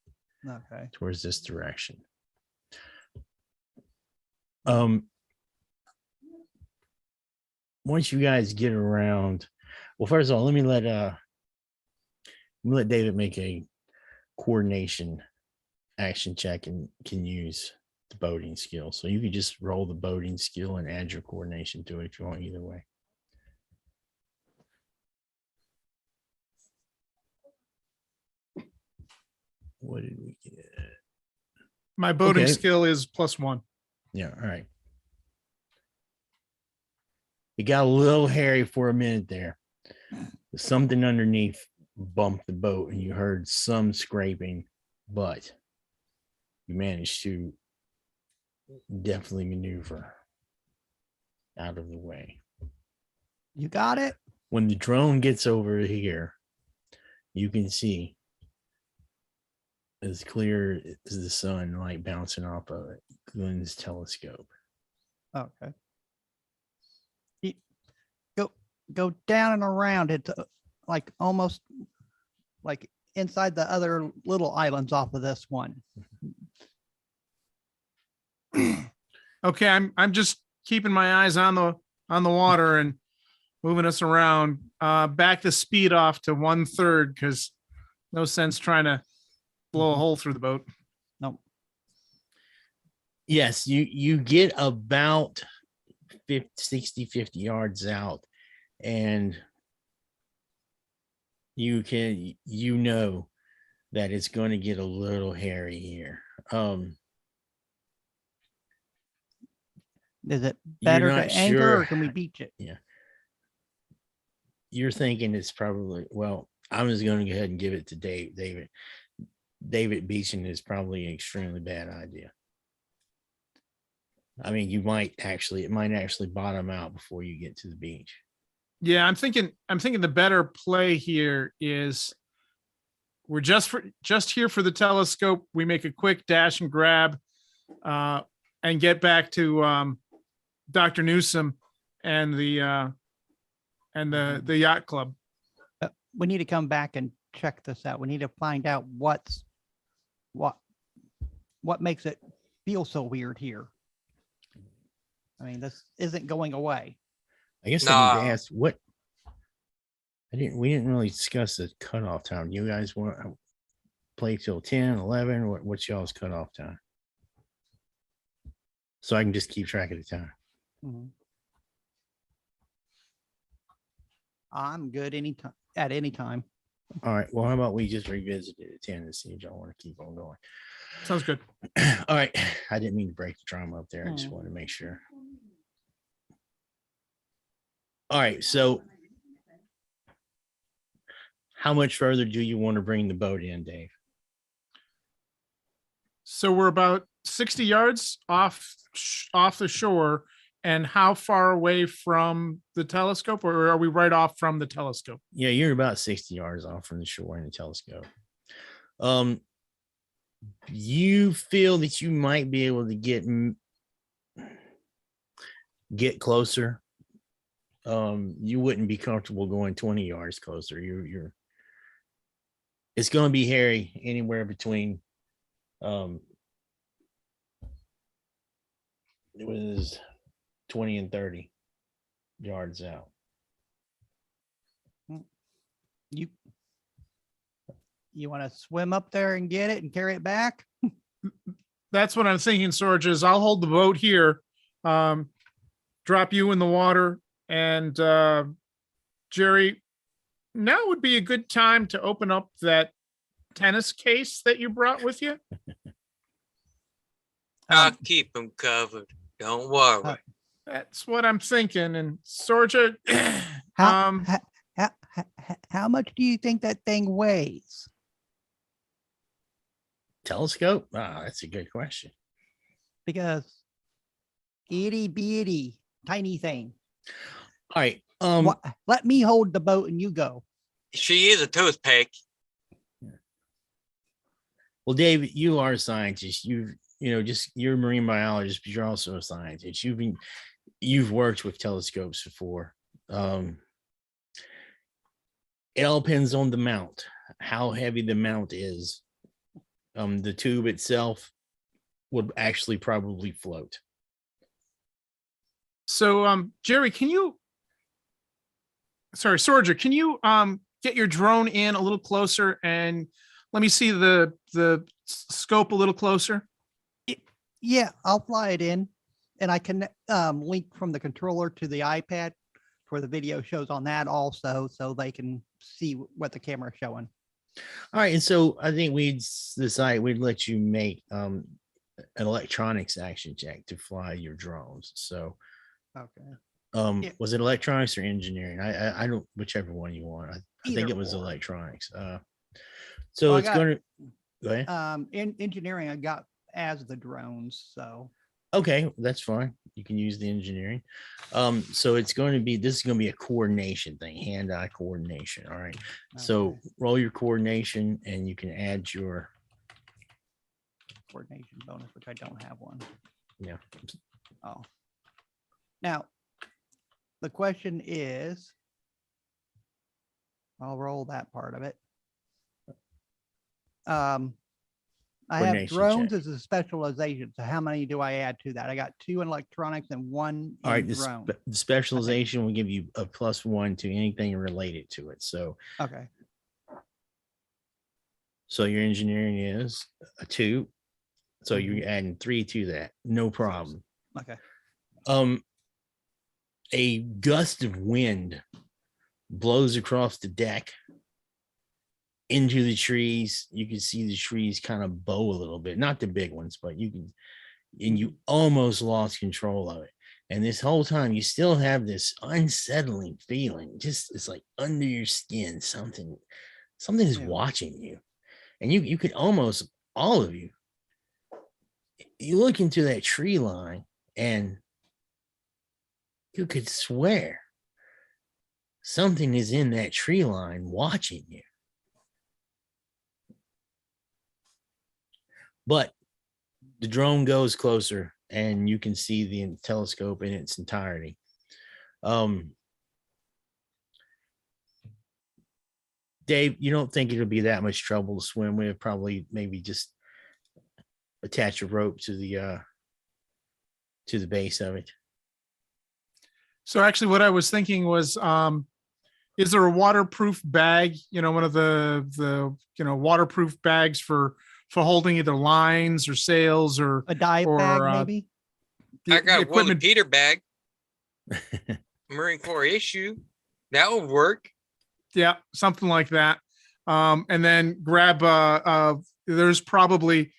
Okay. towards this direction. Once you guys get around, well, first of all, let me let David make a coordination action check and can use the boating skill. So you can just roll the boating skill and add your coordination to it if you want, either way. What did we get? My boating Okay. skill is +1. Yeah, all right. It got a little hairy for a minute there. Something underneath bumped the boat and you heard some scraping, but you managed to definitely maneuver out of the way. You got it? When the drone gets over here, you can see as clear as the sunlight bouncing off of it, Glenn's telescope. Okay. Go down and around it, like almost like inside the other little islands off of this one. Okay, I'm just keeping my eyes on the water and moving us around. Back the speed off to 1/3 because no sense trying to blow a hole through the boat. Nope. Yes, you get about 50 yards out and you know that it's going to get a little hairy here. Is it better not to anchor sure. or can we beach it? Yeah. You're thinking it's probably, well, I'm just going to go ahead and give it to David. David beaching is probably an extremely bad idea. I mean, it might actually bottom out before you get to the beach. Yeah, I'm thinking the better play here is we're just here for the telescope. We make a quick dash and grab and get back to Dr. Newthsom and the yacht club. We need to come back and check this out. We need to find out what makes it feel so weird here. I mean, this isn't going away. I guess I need to Nah. ask what we didn't really discuss the cutoff time. You guys want to play till 10, 11? What's y'all's cutoff time? So I can just keep track of the time. I'm good anytime, at any time. All right. Well, how about we just revisit it at 10 and see if y'all want to keep on going. Sounds good. All right. I didn't mean to break the drama up there. I just Hmm. wanted to make sure. All right. So how much further do you want to bring the boat in, Dave? So we're about 60 yards off the shore. And how far away from the telescope, or are we right off from the telescope? Yeah, you're about 60 yards off from the shore in the telescope. You feel that you might be able to get closer. You wouldn't be comfortable going 20 yards closer. It's going to be hairy anywhere between it was 20 and 30 yards out. You want to swim up there and get it and carry it back? That's what I'm thinking, Sorge, is I'll hold the boat here, drop you in the water, and Jerry, now would be a good time to open up that tennis case that you brought with you. I'll keep them covered. Don't worry. That's what I'm thinking. And Sorja, How much do you think that thing weighs? Telescope? Ah, that's a good question. Because itty bitty, tiny thing. All right. Let me hold the boat and you go. She is a toothpick. Well, David, you are a scientist. Just you're a marine biologist, but you're also a scientist. You've worked with telescopes before. It all depends on the mount, how heavy the mount is. The tube itself would actually probably float. So, Jerry, Sorger, can you get your drone in a little closer and let me see the scope a little closer? Yeah, I'll fly it in, and I can link from the controller to the iPad where the video shows on that also, so they can see what the camera is showing. All right, and so I think we'd decide we'd let you make an electronics action check to fly your drones. So, Okay. Yeah. was it electronics or engineering? I don't, whichever one you want. I think Either it was or. electronics. So Well, it's going to go ahead. In engineering, I got as the drones, so Okay, that's fine. You can use the engineering. So this is going to be a coordination thing, hand-eye coordination. All right. So okay. roll your coordination and you can add your, Coordination bonus, which I don't have one. yeah. Oh. Now, the question is, I'll roll that part of it. I have Coordination drones check. as a specialization. So how many do I add to that? I got 2 in electronics and 1 All right. in drone. The specialization will give you a +1 to anything related to it. So Okay. your engineering is a 2. So Mm-hmm. you're adding 3 to that. No problem. Okay. A gust of wind blows across the deck into the trees. You can see the trees kind of bow a little bit, not the big ones, but and you almost lost control of it. And this whole time you still have this unsettling feeling. Just it's like under your skin, something is watching you. And you could almost, all of you look into that tree line and you could swear something is in that tree line watching you. But the drone goes closer and you can see the telescope in its entirety. Dave, you don't think it'll be that much trouble to swim with? Probably maybe just attach a rope to the base of it. So actually what I was thinking was, is there a waterproof bag, one of the waterproof bags for holding either lines or sails or A dive bag, maybe? the I got a Willie equipment? Peter bag. Marine Corps issue. That would work. Yeah, something like that. And then grab, there's probably,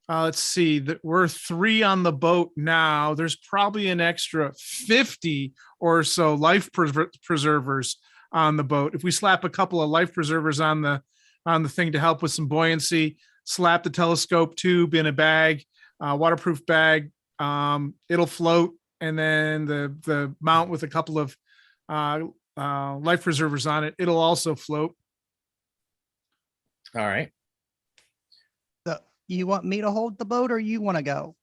let's see, that we're 3 on the boat now. There's probably an extra 50 or so life preservers on the boat. If we slap a couple of life preservers on the thing to help with some buoyancy, slap the telescope tube in a bag, waterproof bag, it'll float. And then the mount with a couple of life preservers on it, it'll also float. All right. So you want me to hold the boat or you want to go?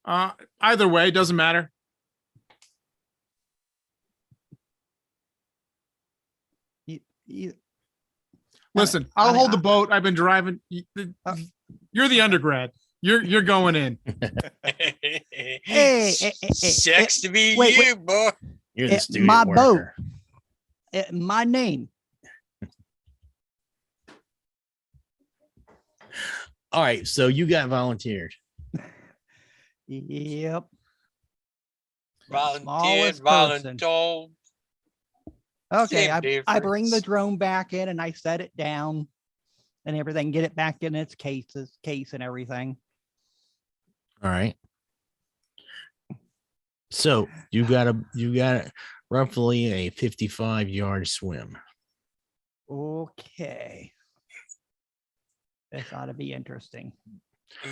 Either way, doesn't matter. You, Listen, I'll hold the I- boat. I've been driving. You're the undergrad. You're going in. Hey, Sucks to be wait, you, boy. You're the student my worker. my name. All right. So you got volunteered. Yep. Volunteered, Smallest person. voluntold. Okay, Same I bring the difference. drone back in and I set it down and everything, get it back in its case and everything. All right. So you got roughly a 55-yard swim. Okay. This ought to be interesting.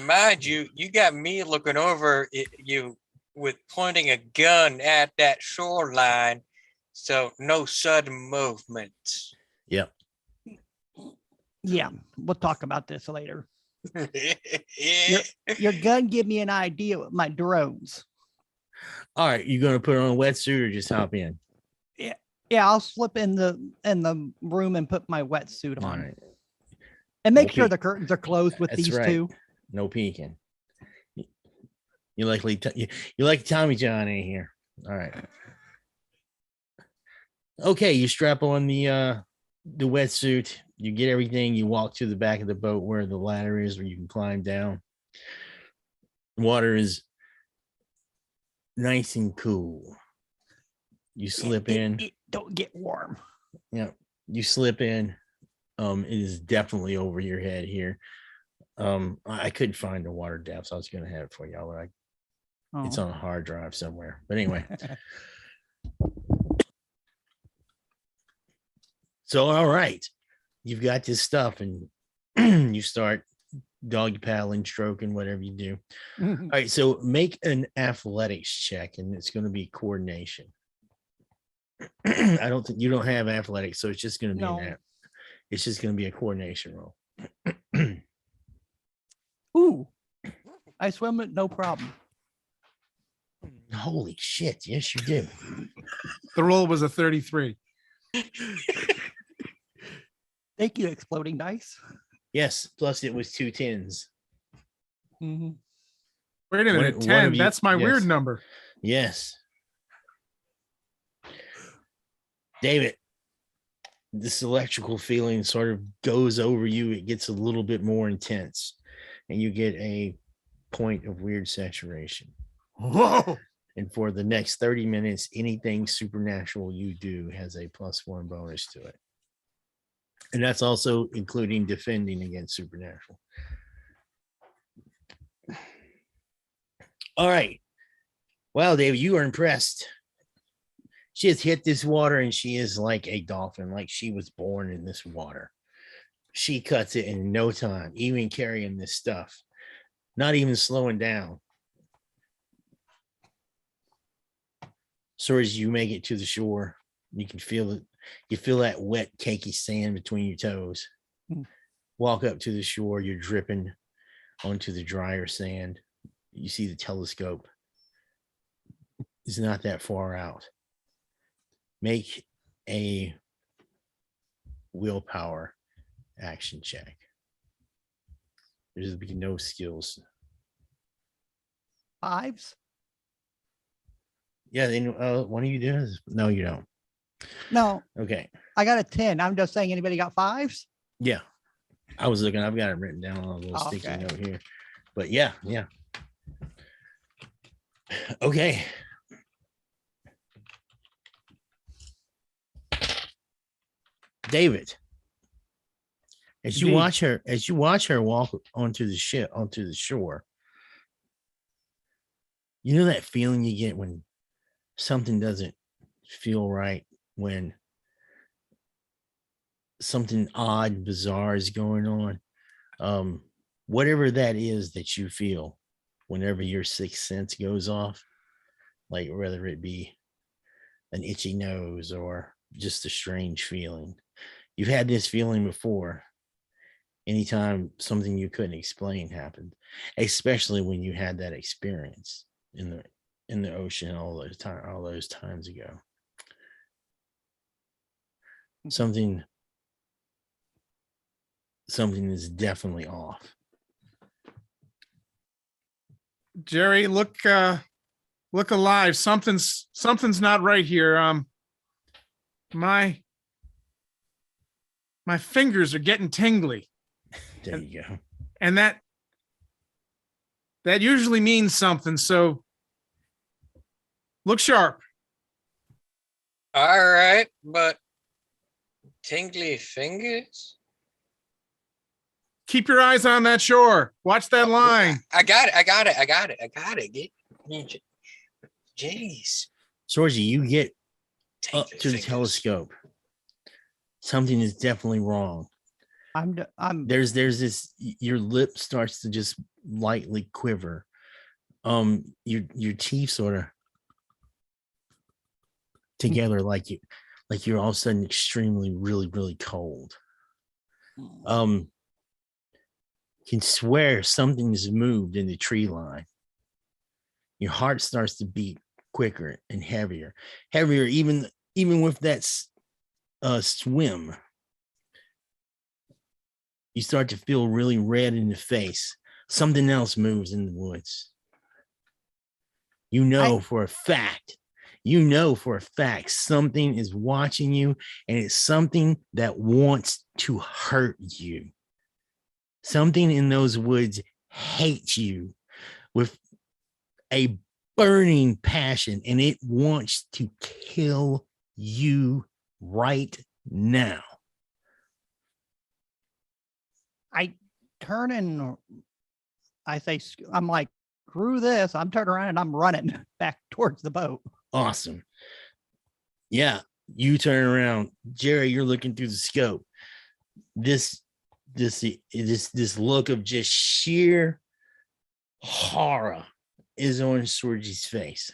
Mind you, you got me looking over you with pointing a gun at that shoreline, so no sudden movements. Yep. Yeah, we'll talk about this later. Yeah. Your gun give me an idea with my drones. All right, you gonna put on a wetsuit or just hop in? Yeah, I'll slip in the room and put my wetsuit All on. right, And make Okay. sure the curtains are closed with That's these right. two. no peeking. You likely you like Tommy John ain't here. All right. Okay, you strap on the wetsuit. You get everything. You walk to the back of the boat where the ladder is, where you can climb down. Water is nice and cool. You slip in. It don't get warm. Yeah, you slip in. It is definitely over your head here. I couldn't find the water depths. I was gonna have it for y'all, but it's Oh. on a hard drive somewhere. But anyway, so all right, you've got this stuff, and you start doggy paddling, stroking, whatever you do. All right, so make an athletics check, and it's going to be coordination. I don't think you don't have athletics, so it's just going to be No. it's just going to be a coordination roll. Ooh, I swim it, no problem. Holy shit! Yes, you do. The roll was a 33. Thank you, exploding dice. Yes, plus it was 2 10s. Mhm. Wait a minute, One of 10. you- That's my yes. weird number. Yes. David, this electrical feeling sort of goes over you. It gets a little bit more intense, and you get a point of weird saturation. Whoa. And for the next 30 minutes, anything supernatural you do has a +1 bonus to it. And that's also including defending against supernatural. All right. Well, David, you are impressed. She has hit this water and she is like a dolphin, like she was born in this water. She cuts it in no time, even carrying this stuff, not even slowing down. So as you make it to the shore, you can feel it. You feel that wet, cakey sand between your toes. Walk up to the shore, you're dripping onto the drier sand. You see the telescope. It's not that far out. Make a willpower action check. There's be no skills. 5s? Yeah, then one of you does. No, you don't. No, Okay. I got a 10. I'm just saying, anybody got 5s? Yeah. I was looking, I've got it written down on a little sticky Okay. note here. But yeah. Okay. David, as you Indeed. watch her walk onto the shore, you know that feeling you get when something doesn't feel right, when something odd, bizarre is going on. Whatever that is that you feel whenever your sixth sense goes off, like whether it be an itchy nose or just a strange feeling. You've had this feeling before. Anytime something you couldn't explain happened, especially when you had that experience in the ocean all those times ago. Something is definitely off. Jerry, look alive. Something's not right here. My fingers are getting tingly. There you go. And that usually means something. So look sharp. All right, but tingly fingers. Keep your eyes on that shore. Watch that line. I got it. Jeez. Sorgy, you get up Tingly to the fingers. telescope. Something is definitely wrong. there's this, your lip starts to just lightly quiver. Your teeth sort of together, like you're all of a sudden extremely really cold. Can swear something's moved in the tree line. Your heart starts to beat quicker and heavier, even with that swim. You start to feel really red in the face. Something else moves in the woods. You know for a fact something is watching you, and it's something that wants to hurt you. Something in those woods hates you with a burning passion, and it wants to kill you right now. I turn and I say, I'm like, screw this. I'm turning around and I'm running back towards the boat. Awesome. Yeah, you turn around. Jerry, you're looking through the scope. This look of just sheer horror is on Sorgie's face.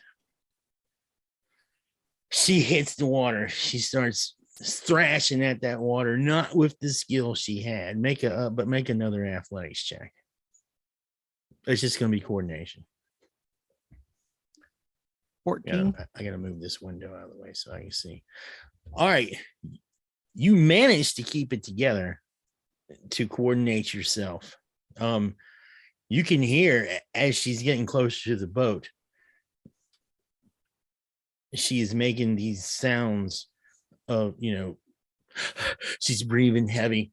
She hits the water. She starts thrashing at that water, not with the skill she had. Make another athletics check. It's just going to be coordination. 14. I gotta move this window out of the way so I can see. All right. You managed to keep it together to coordinate yourself. You can hear as she's getting closer to the boat, she is making these sounds of, she's breathing heavy.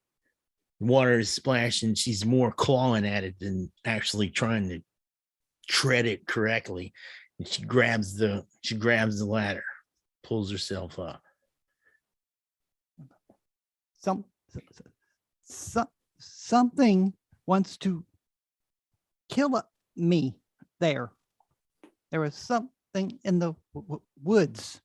Water is splashing. She's more clawing at it than actually trying to tread it correctly. And she grabs the ladder, pulls herself up. Something wants to kill me there. There was something in the woods.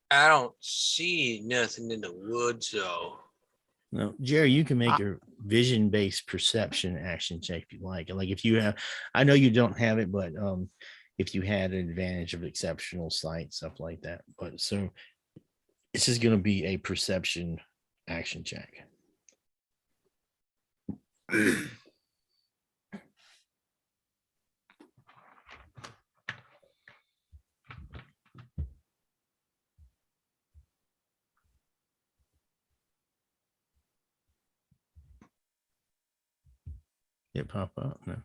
I don't see nothing in the woods though. No, Jerry, you can make a vision-based perception action check if you like. Like if you have, I know you don't have it, but if you had an advantage of exceptional sight, stuff like that. But so it's just going to be a perception action check. It pop up? No.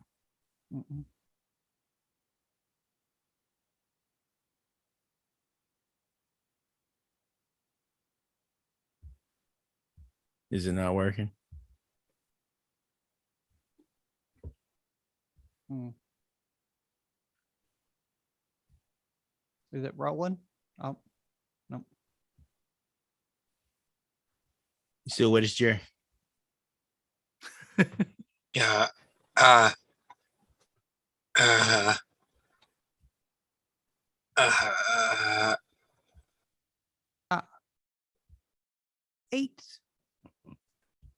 Mm-mm. Is it not working? Is it rolling? Oh, no. You still with us, Jerry? Yeah. 8.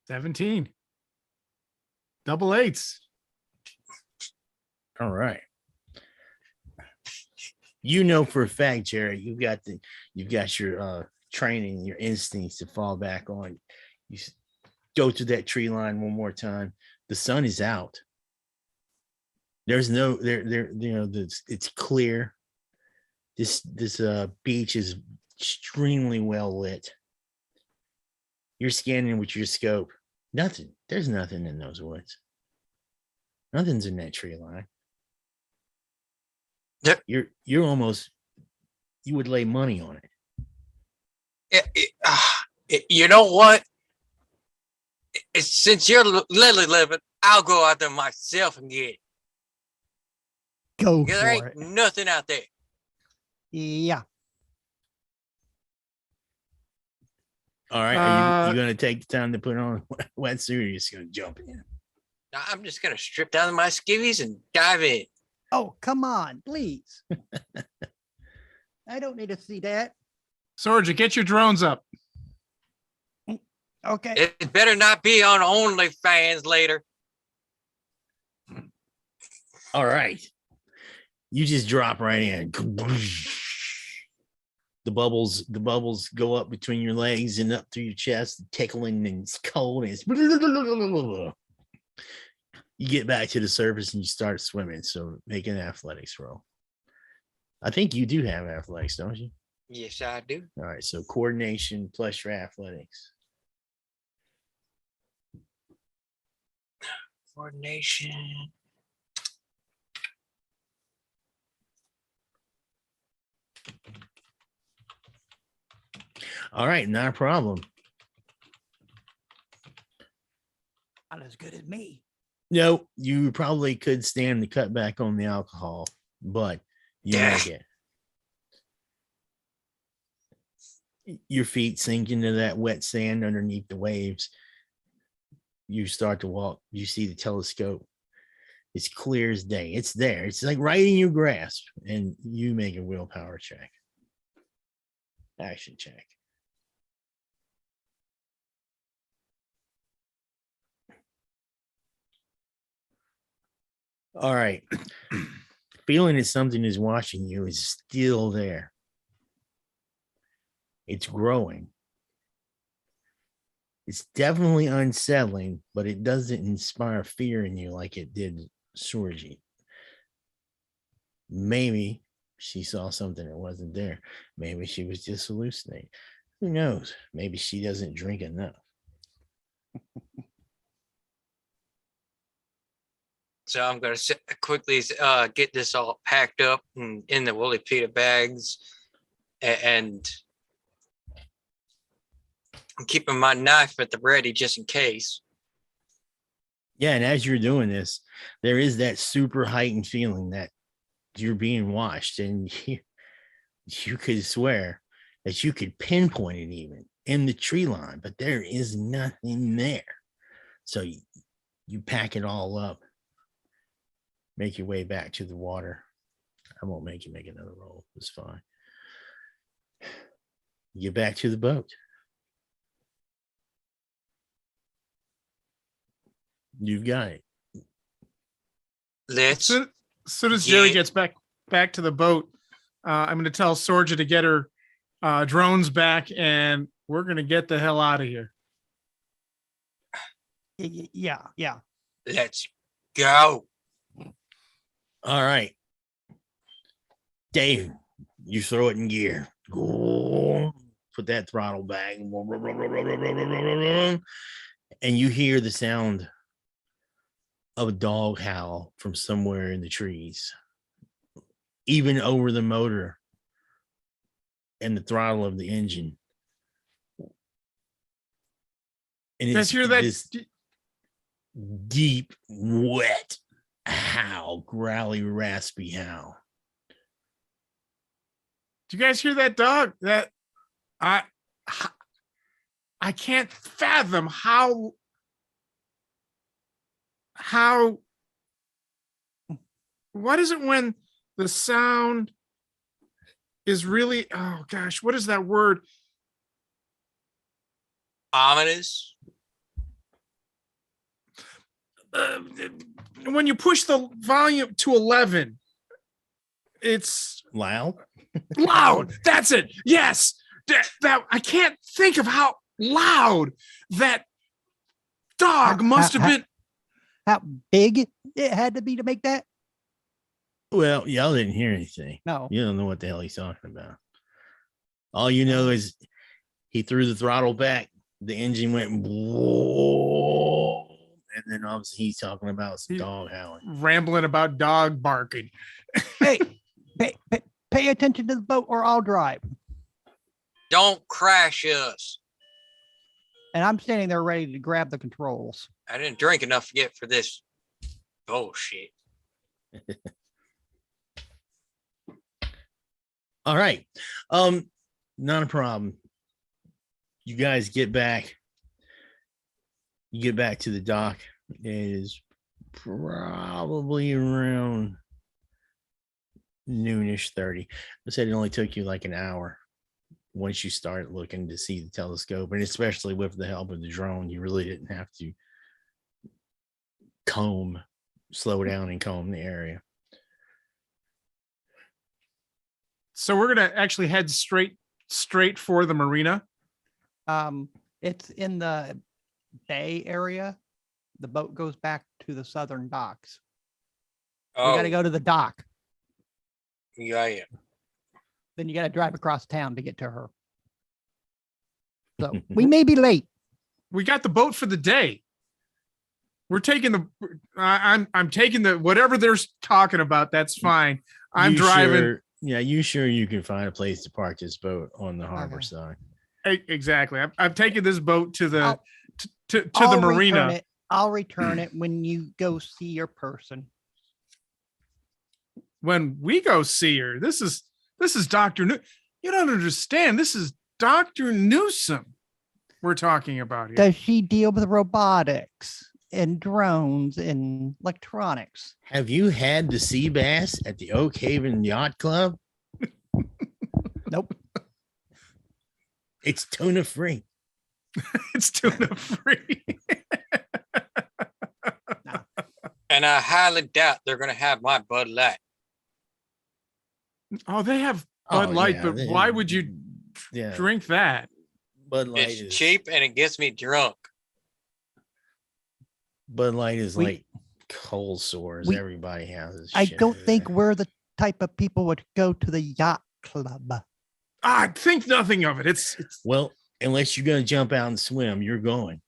17. Double eights. All right. You know for a fact, Jerry, you've got your training, your instincts to fall back on. You go to that tree line one more time. The sun is out. There's no it's clear. This beach is extremely well lit. You're scanning with your scope. Nothing. There's nothing in those woods. Nothing's in that tree line. Yep. You're almost, you would lay money on it. You know what? Since you're literally living, I'll go out there myself and get it. Go There for ain't it. nothing out there. Yeah. All right. Are you going to take the time to put on a wetsuit, or are you just going to jump in? I'm just gonna strip down my skivvies and dive in. Oh, come on, please. I don't need to see that. Sorja, get your drones up. Okay. It better not be on OnlyFans later. All right. You just drop right in. The bubbles go up between your legs and up through your chest, tickling, and it's cold. And it's you get back to the surface and you start swimming. So make an athletics roll. I think you do have athletics, don't you? Yes, I do. All right. So coordination plus your athletics. Coordination. All right, not a problem. Not as good as me. No, you probably could stand the cut back on the alcohol, but you Yeah. make it. Your feet sink into that wet sand underneath the waves. You start to walk. You see the telescope. It's clear as day. It's there. It's like right in your grasp. And you make a willpower check. Action check. All right. Feeling that something is watching you is still there. It's growing. It's definitely unsettling, but it doesn't inspire fear in you like it did Sorji. Maybe she saw something that wasn't there. Maybe she was just hallucinating. Who knows? Maybe she doesn't drink enough. So I'm gonna quickly get this all packed up in the Willie Peter bags, and I'm keeping my knife at the ready just in case. Yeah, and as you're doing this, there is that super heightened feeling that you're being watched, and you could swear that you could pinpoint it even in the tree line, but there is nothing there. So you pack it all up, make your way back to the water. I won't make you make another roll. It's fine. You get back to the boat. You've got it. Let's As soon as Jerry Yeah. gets back to the boat, I'm going to tell Sorja to get her drones back, and we're going to get the hell out of here. Yeah. let's go. All right. Dave, you throw it in gear. Put that throttle back. And you hear the sound of a dog howl from somewhere in the trees, even over the motor and the throttle of the engine. And You guys hear that? this deep, wet howl, growly, raspy howl. Do you guys hear that dog? That I can't fathom how what is it when the sound is really, oh gosh, what is that word? Ominous. When you push the volume to 11, it's Loud? loud. That's it. Yes. That I can't think of how loud that dog must have been. How big it had to be to make that? Well, y'all didn't hear anything. No. You don't know what the hell he's talking about. All you know is he threw the throttle back, the engine went, whoa, and then obviously he's talking about some dog howling. Rambling about dog barking. Hey, pay attention to the boat or I'll drive. Don't crash us. And I'm standing there ready to grab the controls. I didn't drink enough yet for this bullshit. All right. Not a problem. You guys get back. You get back to the dock. It is probably around noonish 30. I said it only took you like an hour once you start looking to see the telescope, and especially with the help of the drone, you really didn't have to slow down and comb the area. So we're gonna actually head straight for the marina. It's in the bay area. The boat goes back to the southern docks. We Oh, got to go to the dock. yeah. Then you got to drive across town to get to her. So we may be late. We got the boat for the day. We're taking the. I'm taking the whatever they're talking about. That's fine. I'm driving. Sure, yeah, you sure you can find a place to park this boat on the harbor Okay. side? Exactly. I'm taking this boat to the I'll- to the I'll return marina. it. I'll return it when you go see your person. When we go see her, this is Dr. You don't understand. This is Dr. Newthsom we're talking about here. Does she deal with robotics and drones and electronics? Have you had the sea bass at the Oak Haven Yacht Club? Nope. It's tuna free. It's tuna free. And I highly doubt they're gonna have my Bud Light. Oh, they have Bud Light, yeah, but they- why would you Yeah, drink that? Bud Light It's is cheap and it gets me drunk. Bud Light is We- like cold sores. we- Everybody has this I shit. don't think we're the type of people would go to the yacht club. Think nothing of it. It's Well, unless you're gonna jump out and swim, you're going.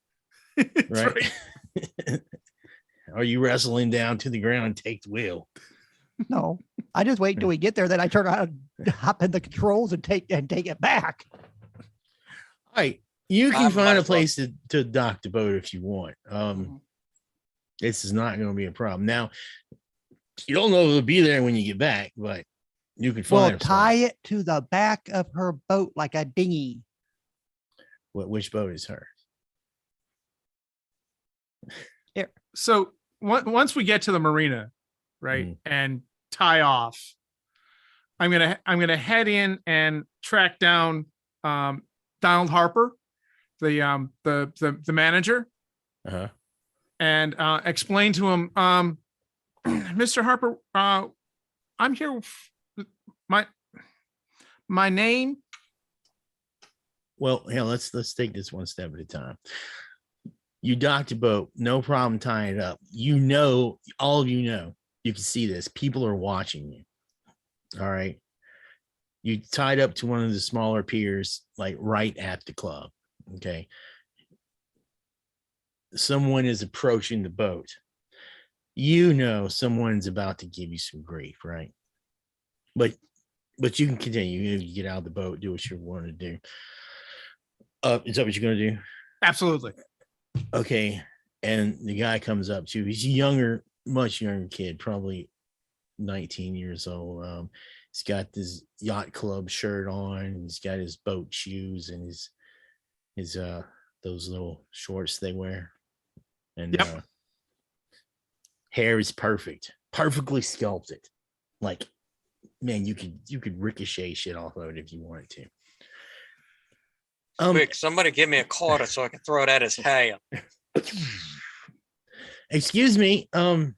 it's Right. Are you wrestling down to the ground and take the wheel? No, I just wait till we get there. Then I turn around, and hop in the controls and take it back. All right. You can I might find a as well- place to dock the boat if you want. This is not going to be a problem. Now, you don't know it'll be there when you get back, but you can find We'll tie it to the back of her boat like a dinghy. which boat is her? so once we get to the marina, right, Mm. and tie off, I'm gonna head in and track down Donald Harper, the manager, Uh-huh. and explain to him, Mr. Harper, I'm here. My name. Well, hell, let's take this one step at a time. You docked a boat, no problem tying it up. You know, all of you know, you can see this. People are watching you. All right. You tied up to one of the smaller piers, like right at the club. Okay. Someone is approaching the boat. You know someone's about to give you some grief, right? But you can continue. You get out of the boat, do what you want to do. Is that what you're gonna do? Absolutely. Okay. And the guy comes up to you. He's a younger, much younger kid, probably 19 years old. He's got this yacht club shirt on. He's got his boat shoes and his those little shorts they wear. And Yep. hair is perfectly sculpted. Like, man, you could ricochet shit off of it if you wanted to. Quick, somebody give me a quarter so I can throw it at his head. Excuse me. Can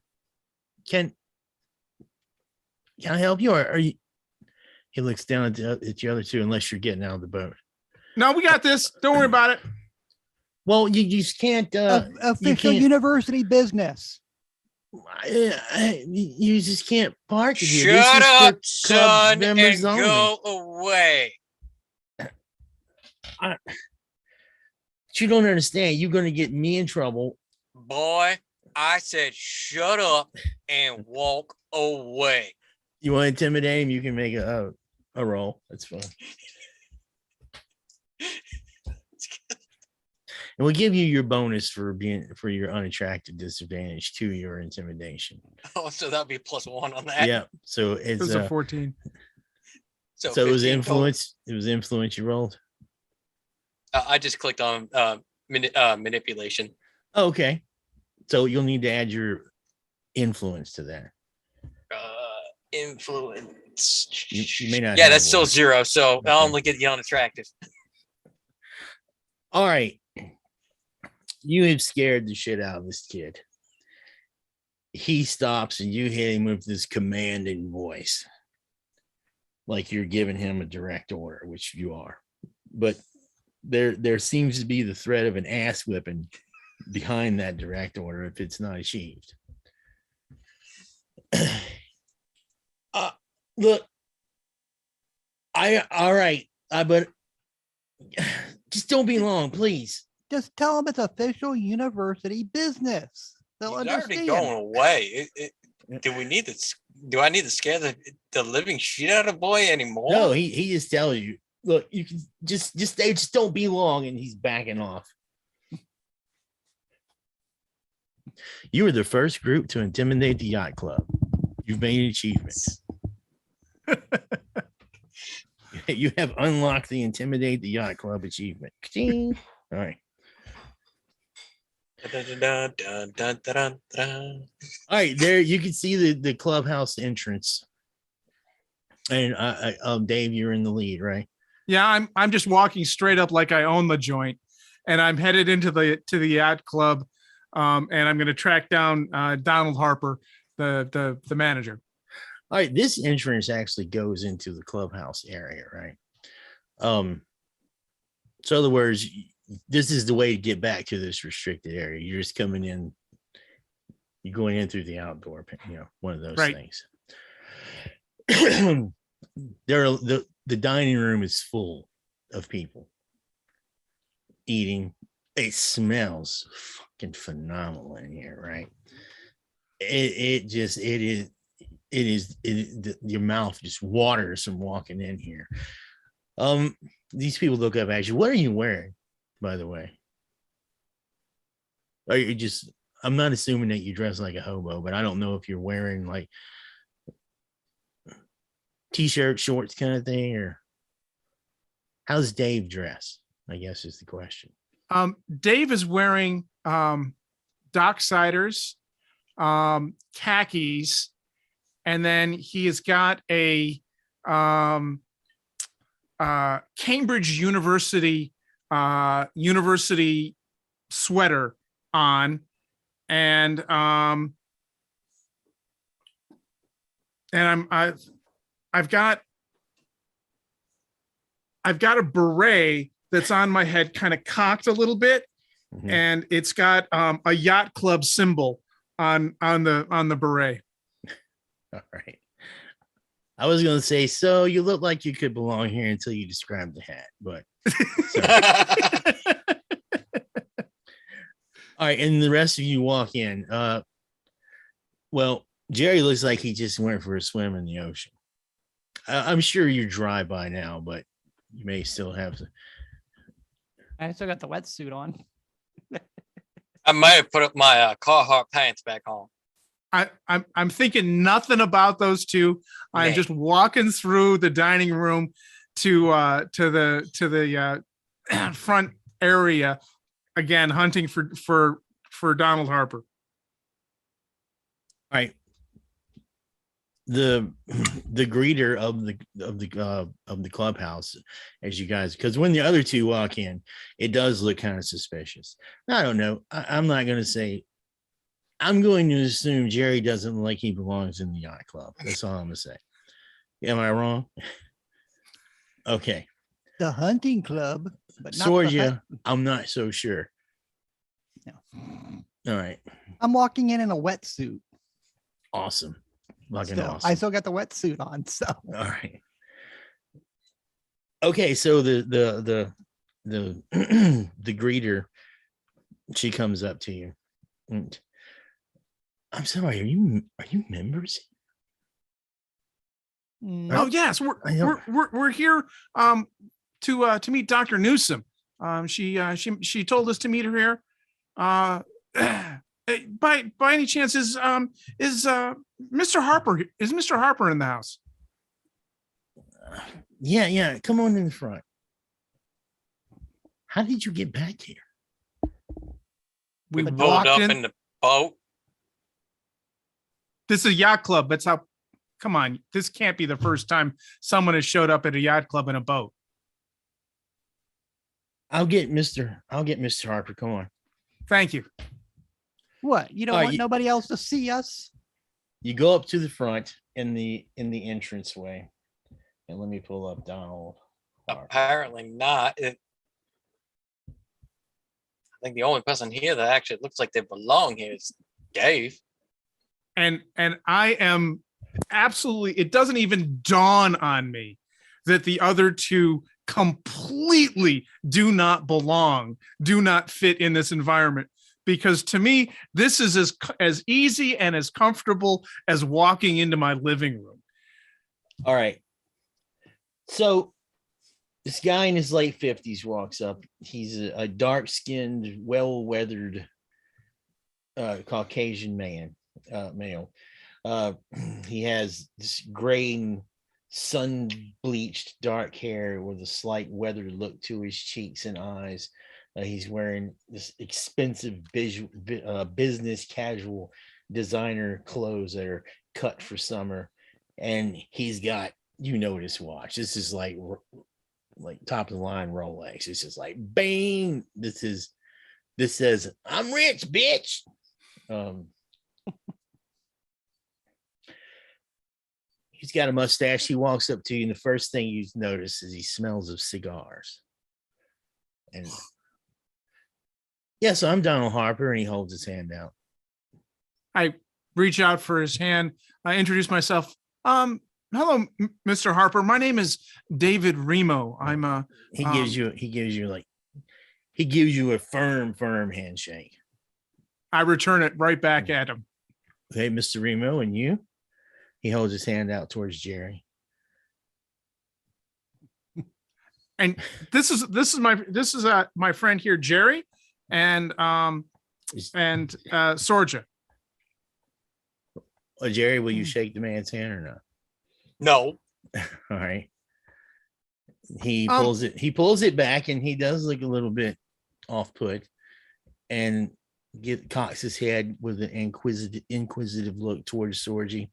I help you? Or are you? He looks down at the other two, unless you're getting out of the boat. No, we got this. Don't worry about it. Well, you just can't. Official can't- university business. You just can't park it here. This Shut is for up, club son, and members only. go away. But you don't understand. You're going to get me in trouble. Boy, I said shut up and walk away. You want to intimidate him? You can make a roll. That's fine. And we'll give you your bonus for your unattractive disadvantage to your intimidation. Oh, so that'd be +1 on that. Yeah. So It it's was a 14. so it was 15 total. influence. It was influence you rolled. I just clicked on manipulation. Oh, okay. So you'll need to add your influence to that. influence. You may not Yeah, have that's still one. 0. So Okay. I'll only get the unattractive. All right. You have scared the shit out of this kid. He stops and you hit him with this commanding voice. Like you're giving him a direct order, which you are. But there seems to be the threat of an ass whipping behind that direct order if it's not achieved. Look, all right, but just don't be long, please. Just tell them it's official university business. They'll He's already understand. going away. Do we need to? Do I need to scare the living shit out of the boy anymore? No, he just tells you, look, you can just stay, just don't be long, and he's backing off. You were the first group to intimidate the yacht club. You've made achievements. You have unlocked the intimidate the yacht club achievement. Ka-ching. All right. All right, there you can see the clubhouse entrance. And Dave, you're in the lead, right? Yeah, I'm just walking straight up like I own the joint, and I'm headed into the yacht club, and I'm going to track down Donald Harper, the manager. All right, this entrance actually goes into the clubhouse area, right? So in other words, this is the way to get back to this restricted area. You're just coming in, you're going in through the outdoor, one of those Right. things. The dining room is full of people eating. It smells fucking phenomenal in here, right? It is your mouth just waters from walking in here. These people look up at you. What are you wearing, by the way? Are you just, I'm not assuming that you dress like a hobo, but I don't know if you're wearing like t-shirt, shorts kind of thing, or how's Dave dress? I guess is the question. Dave is wearing Docksiders, khakis, and then he has got a Cambridge University sweater on, and I've got a beret that's on my head, kind of cocked a little bit, Mhm. and it's got a yacht club symbol on the beret. All right. I was gonna say, so you look like you could belong here until you described the hat, but all right, and the rest of you walk in. Well, Jerry looks like he just went for a swim in the ocean. I'm sure you're dry by now, but you may still have to. I still got the wetsuit on. I might have put up my Carhartt pants back on. I'm thinking nothing about those two. I'm Man. just walking through the dining room to the front area again, hunting for Donald Harper. All right. The greeter of the clubhouse, as you guys, because when the other two walk in, it does look kind of suspicious. I don't know. I'm not going to say. I'm going to assume Jerry doesn't look like he belongs in the yacht club. That's all I'm going to say. Am I wrong? Okay. The hunting club, but not the Sorgia, I'm not so sure. No. All right. I'm walking in a wetsuit. Awesome. Fucking Still, awesome. I still got the wetsuit on. So All right. Okay, so the greeter, she comes up to you. And, I'm sorry, are you members? Oh yes, I know. we're here to meet Dr. Newthsom. She told us to meet her here. By any chance is Mr. Harper in the house? Yeah. Come on in the front. How did you get back here? We Pulled walked up in. in the boat. This is a yacht club. That's how come on, this can't be the first time someone has showed up at a yacht club in a boat. I'll get Mr. Harper. Come on. Thank you. What? You don't All right, want nobody else to see us? You go up to the front in the entranceway, and let me pull up Donald. Harper. Apparently not. I think the only person here that actually looks like they belong here is Dave. And I am absolutely, it doesn't even dawn on me that the other two completely do not belong, do not fit in this environment. Because to me, this is as easy and as comfortable as walking into my living room. All right. So this guy in his late 50s walks up. He's a dark-skinned, well-weathered Caucasian male. He has this gray and sun-bleached dark hair with a slight weathered look to his cheeks and eyes. He's wearing this expensive business casual designer clothes that are cut for summer. And he's got, this watch. This is like top of the line Rolex. It's just like, bang. This says, I'm rich, bitch. He's got a mustache. He walks up to you, and the first thing you notice is he smells of cigars. And so I'm Donald Harper, and he holds his hand out. I reach out for his hand. I introduce myself. Hello, Mr. Harper. My name is David Remo. I'm He gives you a firm handshake. I return it right back at him. Hey, Mr. Remo, and you? He holds his hand out towards Jerry. And this is my friend here, Jerry, and Sorja. Jerry, will you shake the man's hand or not? No. All right. He pulls it back, and he does look a little bit off put, and cocks his head with an inquisitive look towards Sorgi,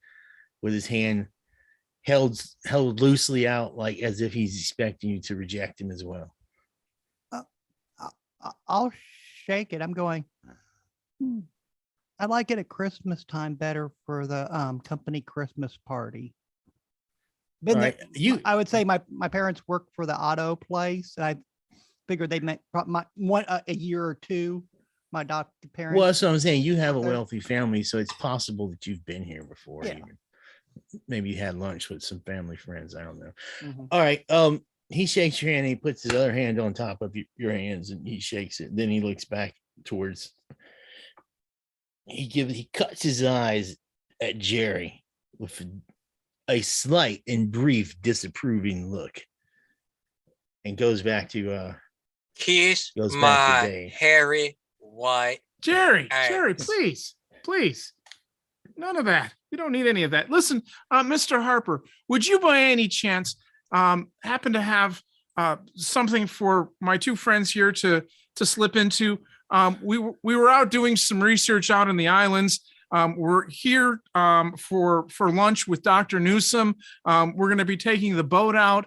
with his hand held loosely out, like as if he's expecting you to reject him as well. I'll shake it. I'm going, I like it at Christmas time better for the company Christmas party. Been All right. I would say my parents worked for the auto place. And I figured they meant a year or two. My adopted parents. Well, that's what I'm saying. You have a Okay. wealthy family, so it's possible that you've been here before. Yeah. Even. Maybe you had lunch with some family friends. I don't know. Mhm. All right. He shakes your hand. And he puts his other hand on top of your hands, and he shakes it. Then he looks back towards. He cuts his eyes at Jerry with a slight and brief disapproving look, and goes back to Kiss Goes back to my Dave. hairy white. Jerry, Thanks. please. None of that. We don't need any of that. Listen, Mr. Harper, would you by any chance happen to have something for my two friends here to slip into? We were out doing some research out in the islands. We're here for lunch with Dr. Newthsom. We're going to be taking the boat out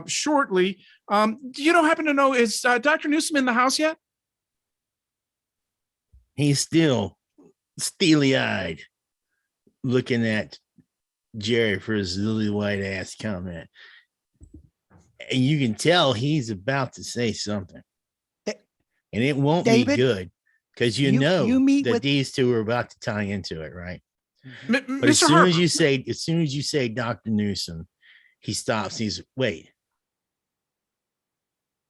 shortly. You don't happen to know, is Dr. Newthsom in the house yet? He's still steely-eyed, looking at Jerry for his lily white ass comment. And you can tell he's about to say something. And it won't be David, good, because you meet that with- these two are about to tie into it, right? But Mr. as soon Harper, as you say Dr. Newthsom, he stops. He's, wait.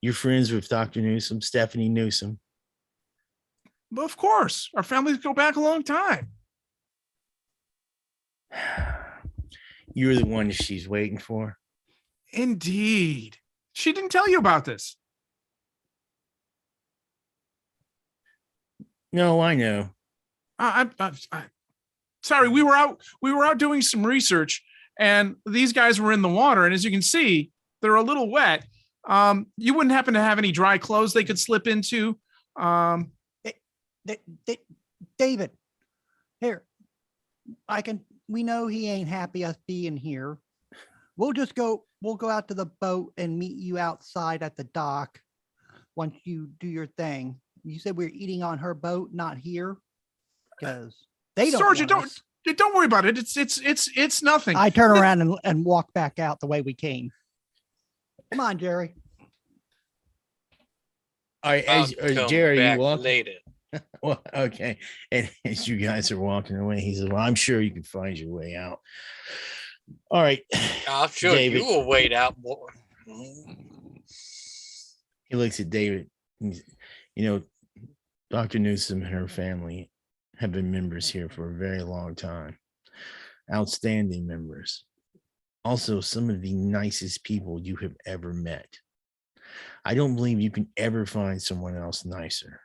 You're friends with Dr. Newthsom, Stephanie Newthsom? of course, our families go back a long time. You're the one that she's waiting for. Indeed. She didn't tell you about this. No, I know. I'm sorry. We were out doing some research, and these guys were in the water. And as you can see, they're a little wet. You wouldn't happen to have any dry clothes they could slip into? David, here, I can we know he ain't happy us being here. We'll go out to the boat and meet you outside at the dock once you do your thing. You said we're eating on her boat, not here, because they don't Sergeant, want us. don't worry about it. It's nothing. I turn around and walk back out the way we came. Come on, Jerry. All right, I'll as come Jerry, you back walk. later. Well, okay. And as you guys are walking away, he says, "Well, I'm sure you can find your way out." All right. I'll show David. you a way out, boy. He looks at David. You know, Dr. Newthsom and her family have been members here for a very long time. Outstanding members. Also, some of the nicest people you have ever met. I don't believe you can ever find someone else nicer.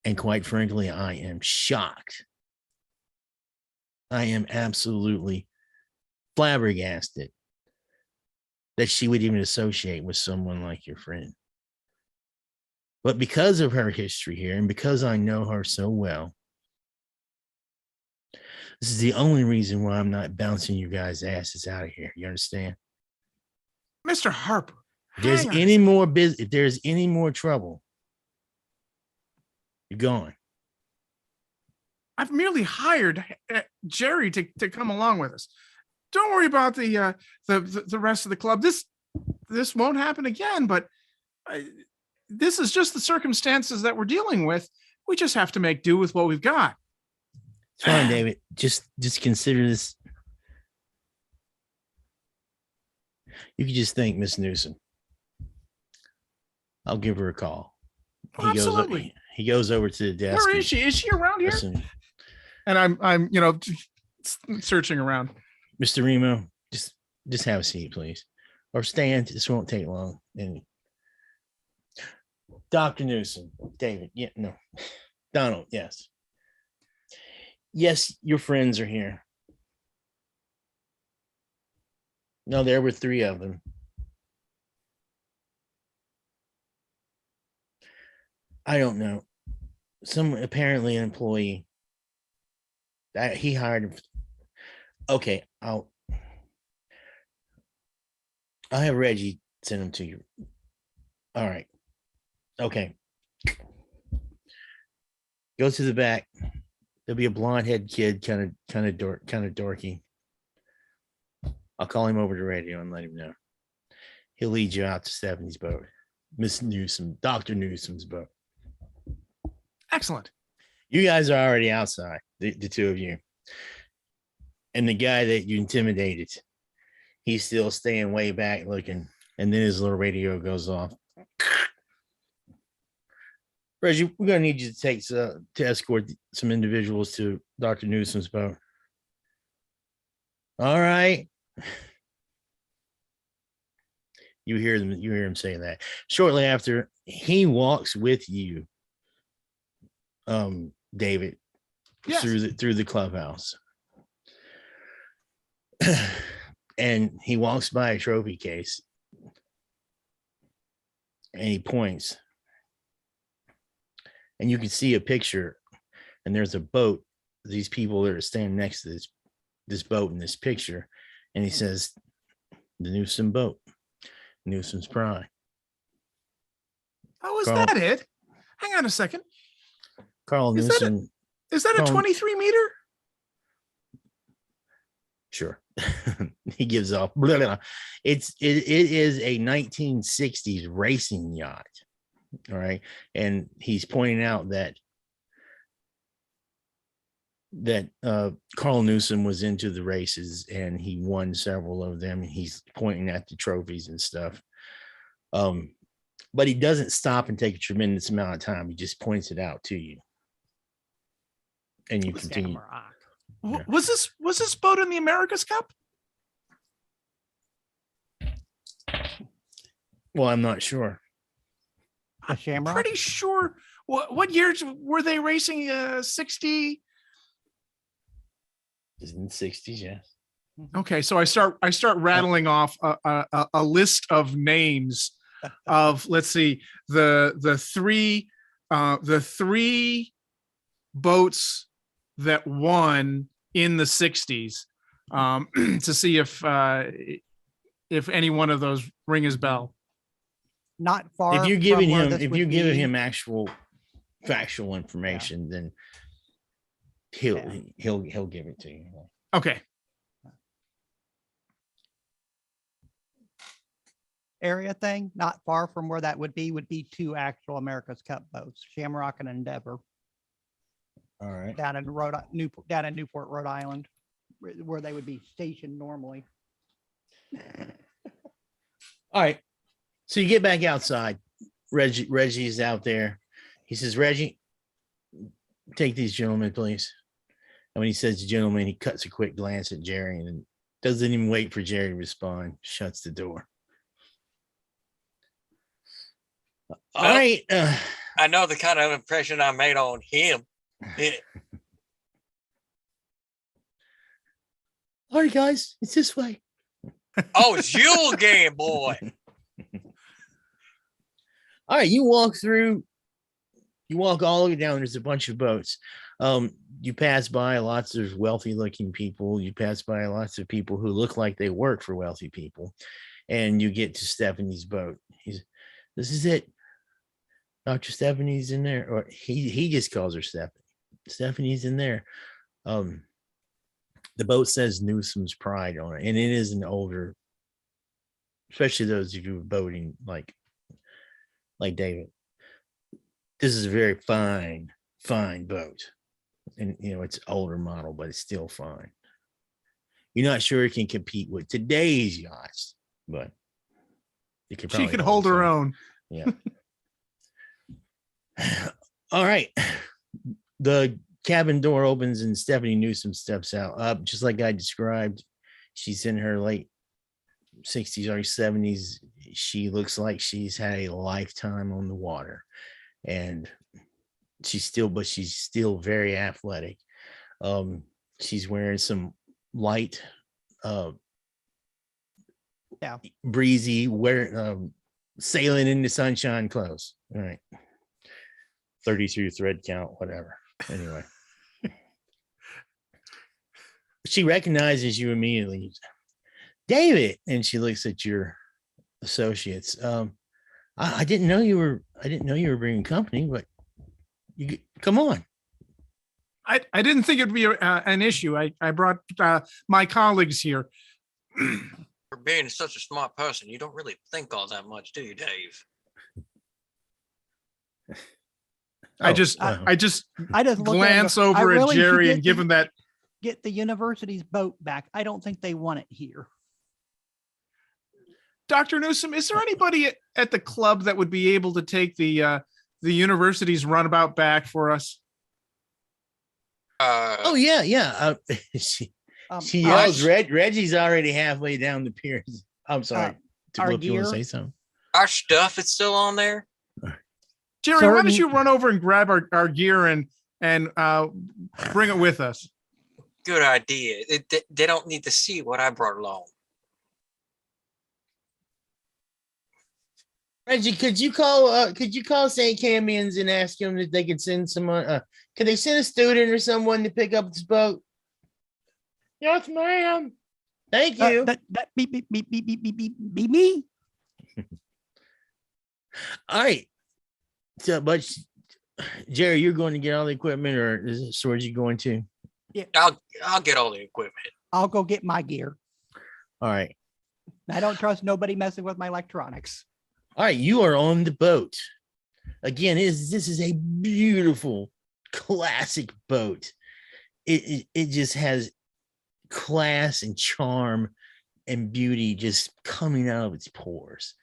And quite frankly, I am shocked. I am absolutely flabbergasted that she would even associate with someone like your friend. But because of her history here, and because I know her so well, this is the only reason why I'm not bouncing you guys' asses out of here. You understand? Mr. Harper. If there's hang on a any second. more business, if there's any more trouble, you're gone. I've merely hired Jerry to come along with us. Don't worry about the rest of the club. This won't happen again. But this is just the circumstances that we're dealing with. We just have to make do with what we've got. It's fine, David. Just consider this. You could just thank Miss Newthsom. I'll give her a call. Oh, absolutely. He goes over to the desk. Where is she? Is she around here? Listen, And I'm searching around. Mr. Remo, just have a seat, please, or stand. This won't take long. And Dr. Newthsom, David, no, Donald, yes, your friends are here. No, there were 3 of them. I don't know. Apparently an employee that he hired. Okay, I'll have Reggie send them to you. All right. Okay. Go to the back. There'll be a blonde head kid, kind of dorky. I'll call him over the radio and let him know. He'll lead you out to Stephanie's boat. Miss Newthsom, Dr. Newthom's boat. Excellent. You guys are already outside, the 2 of you. And the guy that you intimidated, he's still staying way back looking. And then his little radio goes off. Reggie, we're going to need you to escort some individuals to Dr. Newthom's boat. All right. You hear him say that. Shortly after, he walks with you, David, Yes. through the clubhouse. And he walks by a trophy case and he points, and you can see a picture, and there's a boat. These people that are standing next to this boat in this picture, and he says, "The Newthsom boat, Newthom's Pride." Oh, is Carl. that it? Hang on a second. Carl Is that Newthsom. Is that a Carl- 23 meter? Sure. He gives off. Blah, blah, blah. It is a 1960s racing yacht. All right. And he's pointing out that Carl Newthsom was into the races and he won several of them. He's pointing at the trophies and stuff. But he doesn't stop and take a tremendous amount of time. He just points it out to you. And you continue. Yeah. Was this boat in the America's Cup? Well, I'm not sure. A Shamrock? Pretty sure. What years were they racing? 60. It's in the 60s, yes. Okay, so I start rattling off a list of names of, let's see, the three boats that won in the 60s, to see if any one of those ring his bell. Not far. If you're from giving where him, this if would you're giving be. him actual factual information, then he'll Yeah. he'll give it to you. Okay. Area thing, not far from where that would be two actual America's Cup boats, Shamrock and Endeavor, All right. down in Newport, Rhode Island, where they would be stationed normally. All right. So you get back outside. Reggie's out there. He says, Reggie, take these gentlemen, please. And when he says gentlemen, he cuts a quick glance at Jerry and doesn't even wait for Jerry to respond, shuts the door. All Well, right. I know the kind of impression I made on him. All right, guys, it's this way. Oh, it's your game, boy. All right, you walk all the way down. There's a bunch of boats. You pass by lots of wealthy looking people. You pass by lots of people who look like they work for wealthy people. And you get to Stephanie's boat. This is it. Dr. Stephanie's in there. Or he just calls her Stephanie. Stephanie's in there. The boat says Newthom's Pride on it. And it is an older, especially those of you boating like David. This is a very fine boat. And it's older model, but it's still fine. You're not sure it can compete with today's yachts, but it could She probably could hold her own. Yeah. All right. The cabin door opens and Stephanie Newthsom steps out. Just like I described, she's in her late 60s or 70s. She looks like she's had a lifetime on the water, and she's still very athletic. She's wearing some light, breezy, sailing in the sunshine clothes. All right. 32 thread count, whatever. Anyway. She recognizes you immediately. David, and she looks at your associates. I didn't know you were bringing company, but you come on. I didn't think it'd be an issue. I brought my colleagues here. For being such a smart person, you don't really think all that much, do you, Dave? I just look glance at it, I over at really should Jerry get and give him that. Get the university's boat back. I don't think they want it here. Dr. Newthsom, is there anybody at the club that would be able to take the university's runabout back for us? Oh yeah. She yells. Reggie's already halfway down the pier. I'm sorry. Our If you want to gear? say something. Our stuff is still on there. Jerry, why don't you run over and grab our gear and bring it with us? Good idea. They don't need to see what I brought along. Reggie, could you call St. Camians and ask them if they could send someone? Could they send a student or someone to pick up this boat? Yes, ma'am. Thank you. That be me. All right. So, but Jerry, you're going to get all the equipment, or is Sorgy going to? Yeah, I'll get all the equipment. I'll go get my gear. All right. I don't trust nobody messing with my electronics. All right, you are on the boat. Again, this is a beautiful, classic boat. It just has class and charm and beauty just coming out of its pores.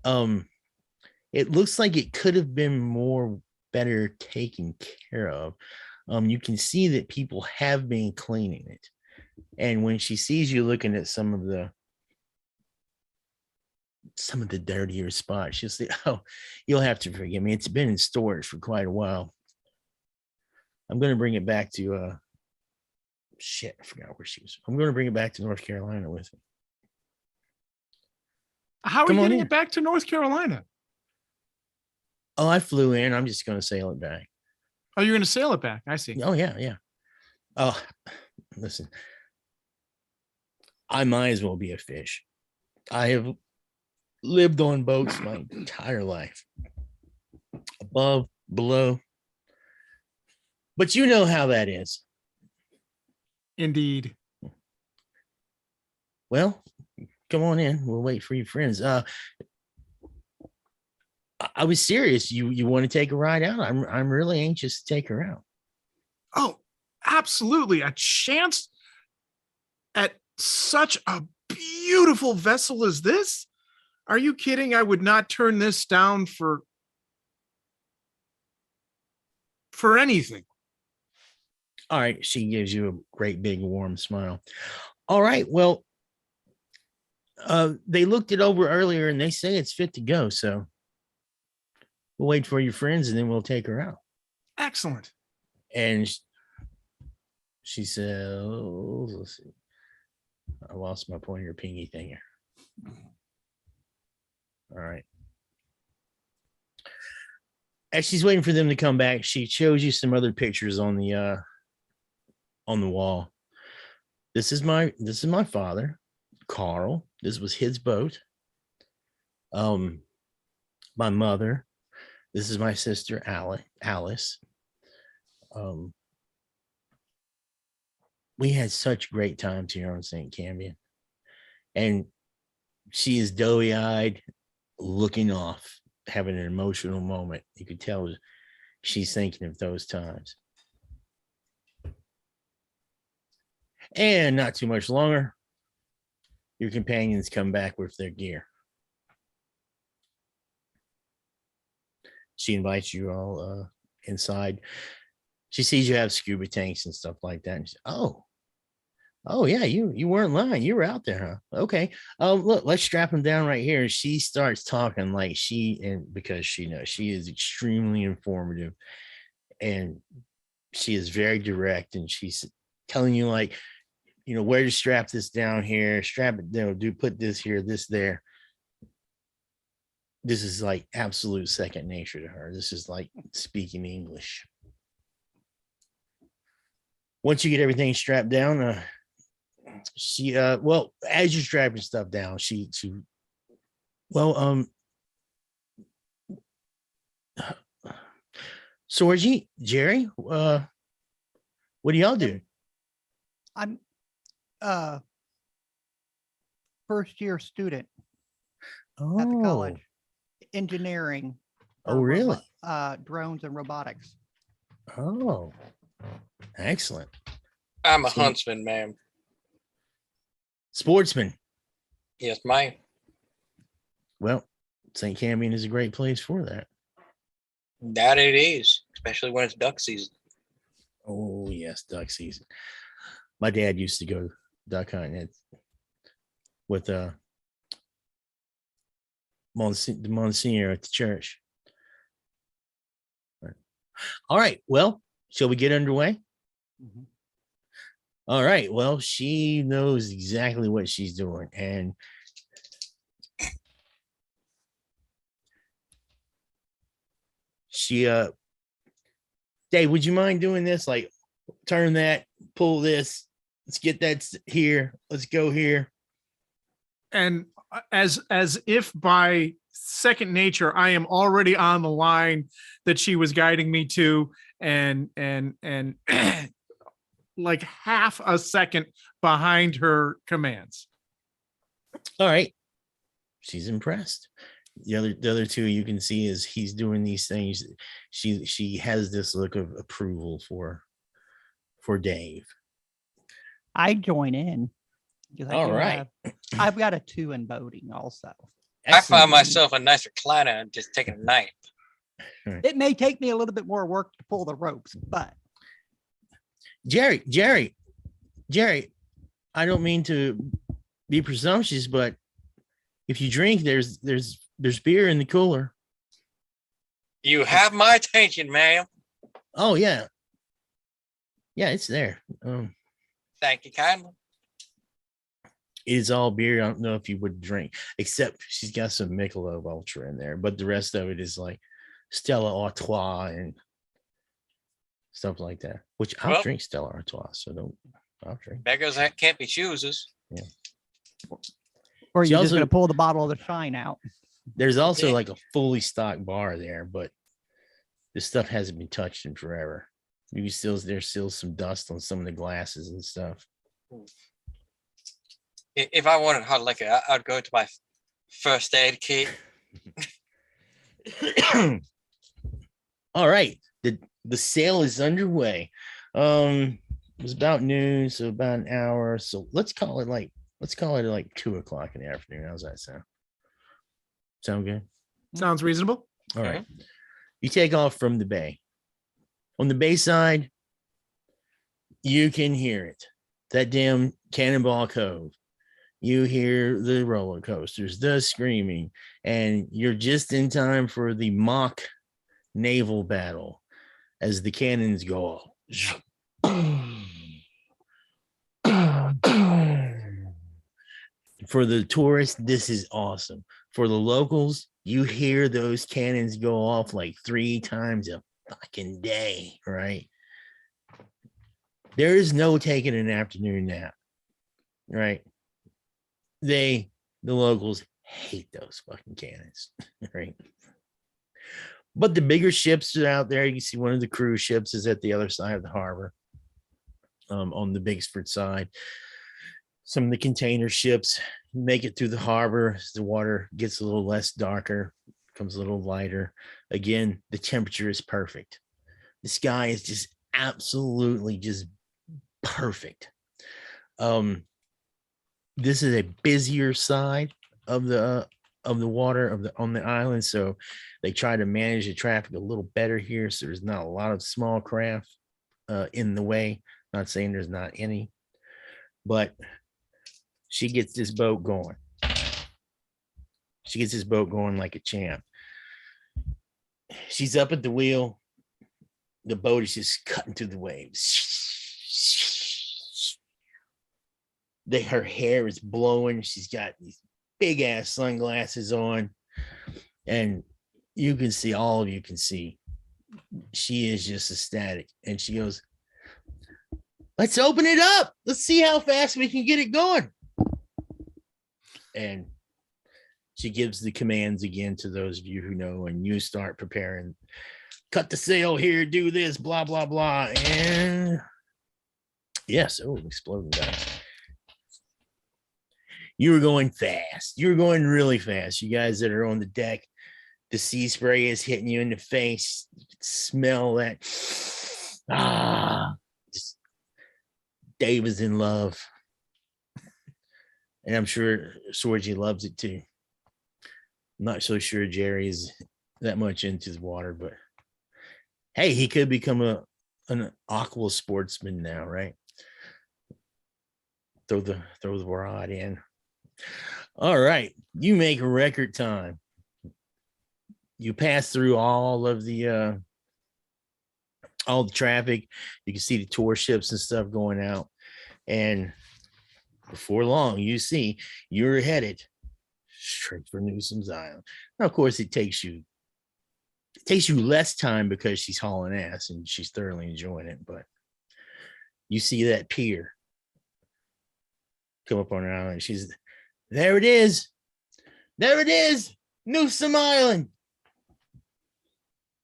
It looks like it could have been better taken care of. You can see that people have been cleaning it. And when she sees you looking at some of the dirtier spots, she'll say, "Oh, you'll have to forgive me. It's been in storage for quite a while. I'm going to bring it back to I forgot where she was. I'm going to bring it back to North Carolina with me." How are Come you on getting in. it back to North Carolina? Oh, I flew in. I'm just going to sail it back. Oh, you're going to sail it back. I see. Oh, yeah. Oh, listen, I might as well be a fish. I have lived on boats my entire life, above, below. But you know how that is. Indeed. Well, come on in. We'll wait for your friends. I was serious. You want to take a ride out? I'm really anxious to take her out. Oh, absolutely. A chance at such a beautiful vessel as this? Are you kidding? I would not turn this down for anything. All right. She gives you a great big warm smile. All right. Well, they looked it over earlier and they say it's fit to go. So we'll wait for your friends and then we'll take her out. Excellent. And she said, oh, let's see. I lost my pointer pingy thing here. All right. As she's waiting for them to come back, she shows you some other pictures on the wall. This is my father, Carl. This was his boat. My mother. This is my sister, Alice. We had such great times here on St. Cambion. And she is doughy-eyed, looking off, having an emotional moment. You could tell she's thinking of those times. And not too much longer, your companions come back with their gear. She invites you all inside. She sees you have scuba tanks and stuff like that. And she says, oh yeah, you weren't lying. You were out there, huh? Okay. Look, let's strap him down right here. And she starts talking like because she knows she is extremely informative and she is very direct, and she's telling you like, where to strap this down here, strap it down, put this here, this there. This is like absolute second nature to her. This is like speaking English. Once you get everything strapped down, she as you're strapping stuff down, Sorgy, Jerry, what do y'all do? I'm first year student at the college, engineering. Oh, really? Drones and robotics. Oh, excellent. I'm a So- huntsman, ma'am. Sportsman. Yes, ma'am. Well, St. Cambion is a great place for that. That it is, especially when it's duck season. Oh, yes, duck season. My dad used to go duck hunting with Monsignor at the church. All right. Well, shall we get underway? Mhm. All right. Well, she knows exactly what she's doing. And she, Dave, would you mind doing this? Like, turn that, pull this. Let's get that here. Let's go here. And as if by second nature, I am already on the line that she was guiding me to, and like half a second behind her commands. All right. She's impressed. The other two you can see is he's doing these things. She has this look of approval for Dave. I join in. because I All do right. I've got a 2 in boating also. I Excellent. found myself a nice recliner and just taking a nap. It may take me a little bit more work to pull the ropes, but Jerry, I don't mean to be presumptuous, but if you drink, there's beer in the cooler. You have my attention, ma'am. Oh yeah. Yeah, it's there. Thank you kindly. It is all beer. I don't know if you would drink, except she's got some Michelob Ultra in there, but the rest of it is like Stella Artois and stuff like that. Which I'll Well- drink Stella Artois, so don't. I'll drink. Beggars that can't be choosers. Or She you're just also- gonna pull the bottle of the shine out. There's also Yeah. like a fully stocked bar there, but this stuff hasn't been touched in forever. There's still some dust on some of the glasses and stuff. If I wanted hot liquor, I'd go to my first aid kit. All right. The sale is underway. It was about noon, so about an hour. So let's call it like 2:00 in the afternoon. How's that sound? Sound good? Sounds reasonable. All right. You take off from the bay. On the bay side, you can hear it. That damn Cannonball Cove. You hear the roller coasters, the screaming, and you're just in time for the mock naval battle as the cannons go off. For the tourists, this is awesome. For the locals, you hear those cannons go off like 3 times a fucking day, right? There is no taking an afternoon nap, right? The locals hate those fucking cannons, right? But the bigger ships are out there. You see one of the cruise ships is at the other side of the harbor, on the Bigsford side. Some of the container ships make it through the harbor as the water gets a little less darker, becomes a little lighter. Again, the temperature is perfect. The sky is just absolutely just perfect. This is a busier side of the water on the island, so they try to manage the traffic a little better here, so there's not a lot of small craft in the way. Not saying there's not any, but she gets this boat going. She gets this boat going like a champ. She's up at the wheel. The boat is just cutting through the waves. Her hair is blowing. She's got these big ass sunglasses on, and you can see, all of you can see, she is just ecstatic. And she goes, "Let's open it up. Let's see how fast we can get it going." And she gives the commands again to those of you who know, and you start preparing. Cut the sail here, do this, blah, blah, blah. And yes, exploding guys. You were going fast. You were going really fast. You guys that are on the deck, the sea spray is hitting you in the face. You can smell that. Just Dave is in love. And I'm sure Sorgy loves it too. I'm not so sure Jerry is that much into the water, but hey, he could become an aqua sportsman now, right? Throw the rod in. All right, you make a record time. You pass through all the traffic. You can see the tour ships and stuff going out, and before long, you see you're headed straight for Newthom's Island. Now, of course, it takes you less time because she's hauling ass and she's thoroughly enjoying it. But you see that pier come up on her island. She's there. It is. There it is. Newthsom Island.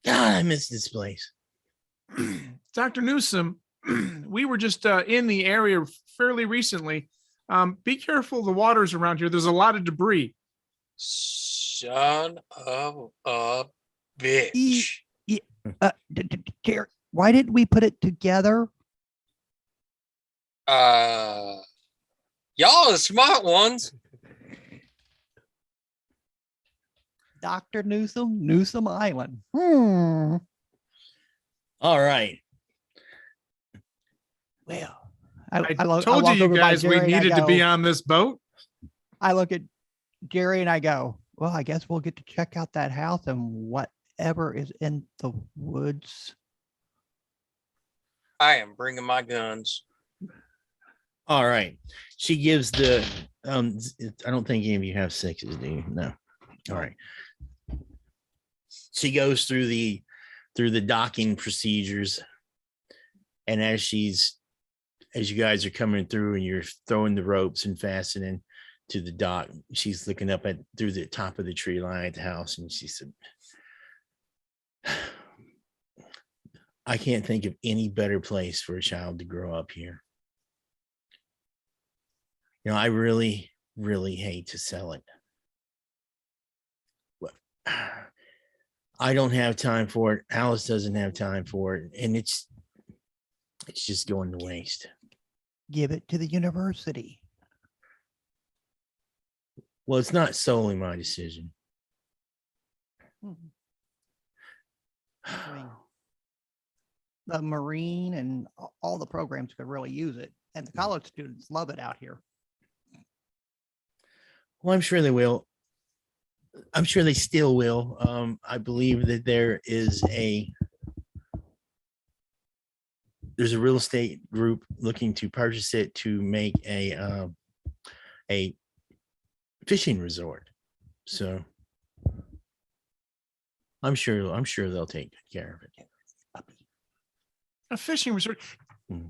God, I miss this place. Dr. Newthsom, we were just in the area fairly recently. Be careful, the waters around here. There's a lot of debris. Son of a bitch. Jerry, why didn't we put it together? Y'all are the smart ones. Dr. Newthsom Island. All right. Well, I look- told walk you over by guys we Jerry and I needed to be go- on this boat. I look at Jerry and I go, well, I guess we'll get to check out that house and whatever is in the woods. I am bringing my guns. All right. She gives the I don't think any of you have sixes, do you? No. All right. She goes through the docking procedures And as you guys are coming through and you're throwing the ropes and fastening to the dock, she's looking up through the top of the tree line at the house, and she said, I can't think of any better place for a child to grow up here. You know, I really, really hate to sell it. But I don't have time for it. Alice doesn't have time for it. And it's just going to waste. Give it to the university. Well, it's not solely my decision. I mean, the Marine and all the programs could really use it. And the college students love it out here. Well, I'm sure they will. I'm sure they still will. I believe that there's a real estate group looking to purchase it to make a fishing resort. So I'm sure they'll take good care of it. A fishing resort. Hmm.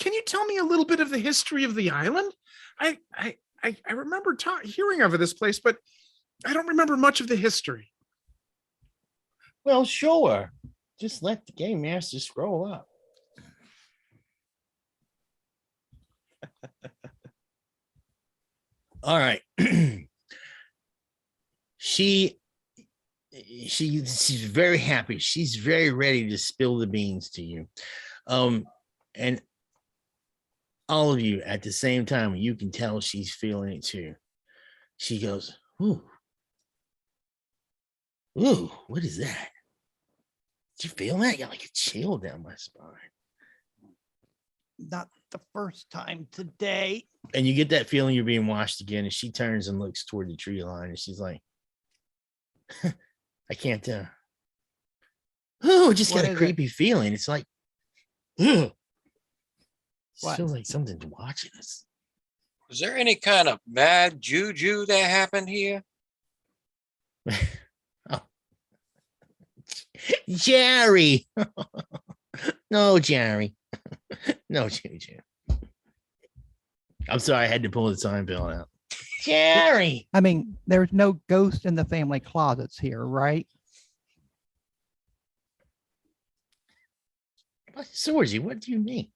Can you tell me a little bit of the history of the island? I remember hearing of this place, but I don't remember much of the history. Well, sure. Just let the game master scroll up. All right. She's very happy. She's very ready to spill the beans to you. And all of you at the same time, you can tell she's feeling it too. She goes, ooh, what is that? Did you feel that? I got like a chill down my spine. Not the first time today. And you get that feeling you're being watched again. And she turns and looks toward the tree line, and she's like, I can't just What got a is creepy feeling. It's like, ugh. What? Feels like something's watching us. Was there any kind of bad juju that happened here? Oh. Jerry. No, Jerry. No, juju. I'm sorry, I had to pull the time bill out. Jerry. I mean, there's no ghost in the family closets here, right? Sorgy, what do you mean?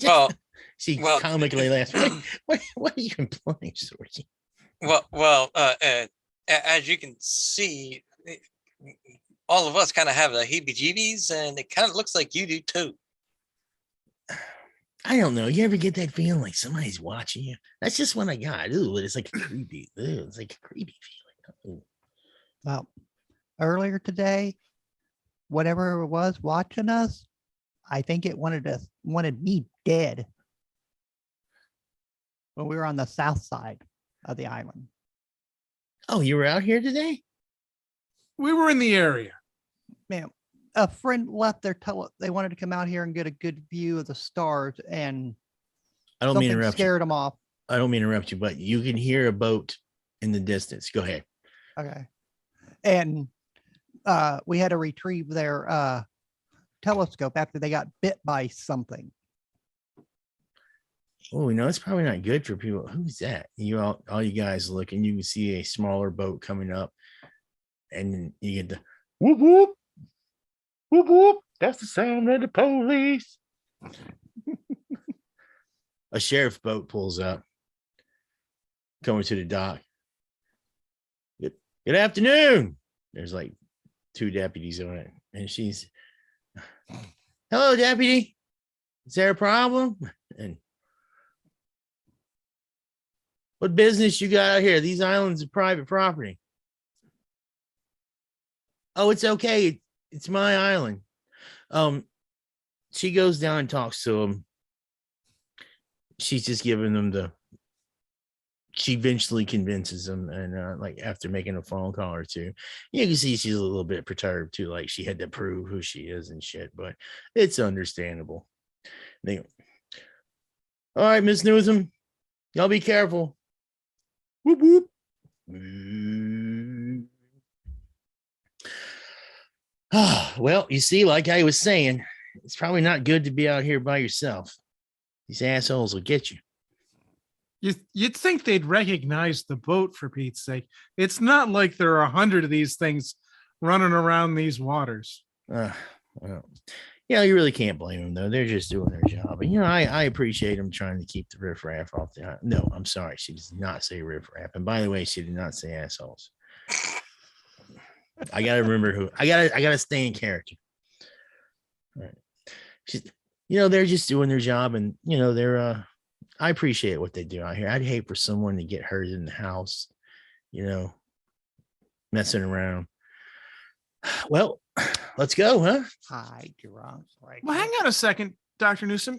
Well, She well- comically laughs. What are you implying, Sorgy? as you can see, all of us kind of have the heebie-jeebies, and it kind of looks like you do too. I don't know. You ever get that feeling like somebody's watching you? That's just what I got. Ooh, it's like a creepy. Ooh, it's like a creepy feeling. Ooh. Well, earlier today, whatever it was watching us, I think it wanted me dead when we were on the south side of the island. Oh, you were out here today? We were in the area. Man, a friend left their they wanted to come out here and get a good view of the stars, and I don't mean to something interrupt you. scared them off. I don't mean to interrupt you, but you can hear a boat in the distance. Go ahead. Okay. And we had to retrieve their telescope after they got bit by something. Oh, no, it's probably not good for people. Who's that? You all you guys look, and you can see a smaller boat coming up, and then you get the whoop whoop whoop whoop. That's the sound of the police. A sheriff boat pulls up, coming to the dock. Good afternoon. There's like 2 deputies on it, and she's, hello, deputy. Is there a problem? And what business you got out here? These islands are private property. Oh, it's okay. It's my island. She goes down and talks to him. She's just giving them she eventually convinces them, and like after making a phone call or two, you can see she's a little bit perturbed too, like she had to prove who she is and shit, but it's understandable. They go, all right, Miss Newthsom, y'all be careful. Whoop whoop. Well, you see, like I was saying, it's probably not good to be out here by yourself. These assholes will get you. You'd think they'd recognize the boat, for Pete's sake. It's not like there are 100 of these things running around these waters. Well, yeah, you really can't blame them though. They're just doing their job. And I appreciate them trying to keep the riffraff off the island. No, I'm sorry. She does not say riffraff. And by the way, she did not say assholes. I gotta remember who I gotta stay in character. All right. She's, they're just doing their job, and they're I appreciate what they do out here. I'd hate for someone to get hurt in the house, messing around. Well, let's go, huh? Hi, Jerome. Right. Well, hang on a second, Dr. Newthsom.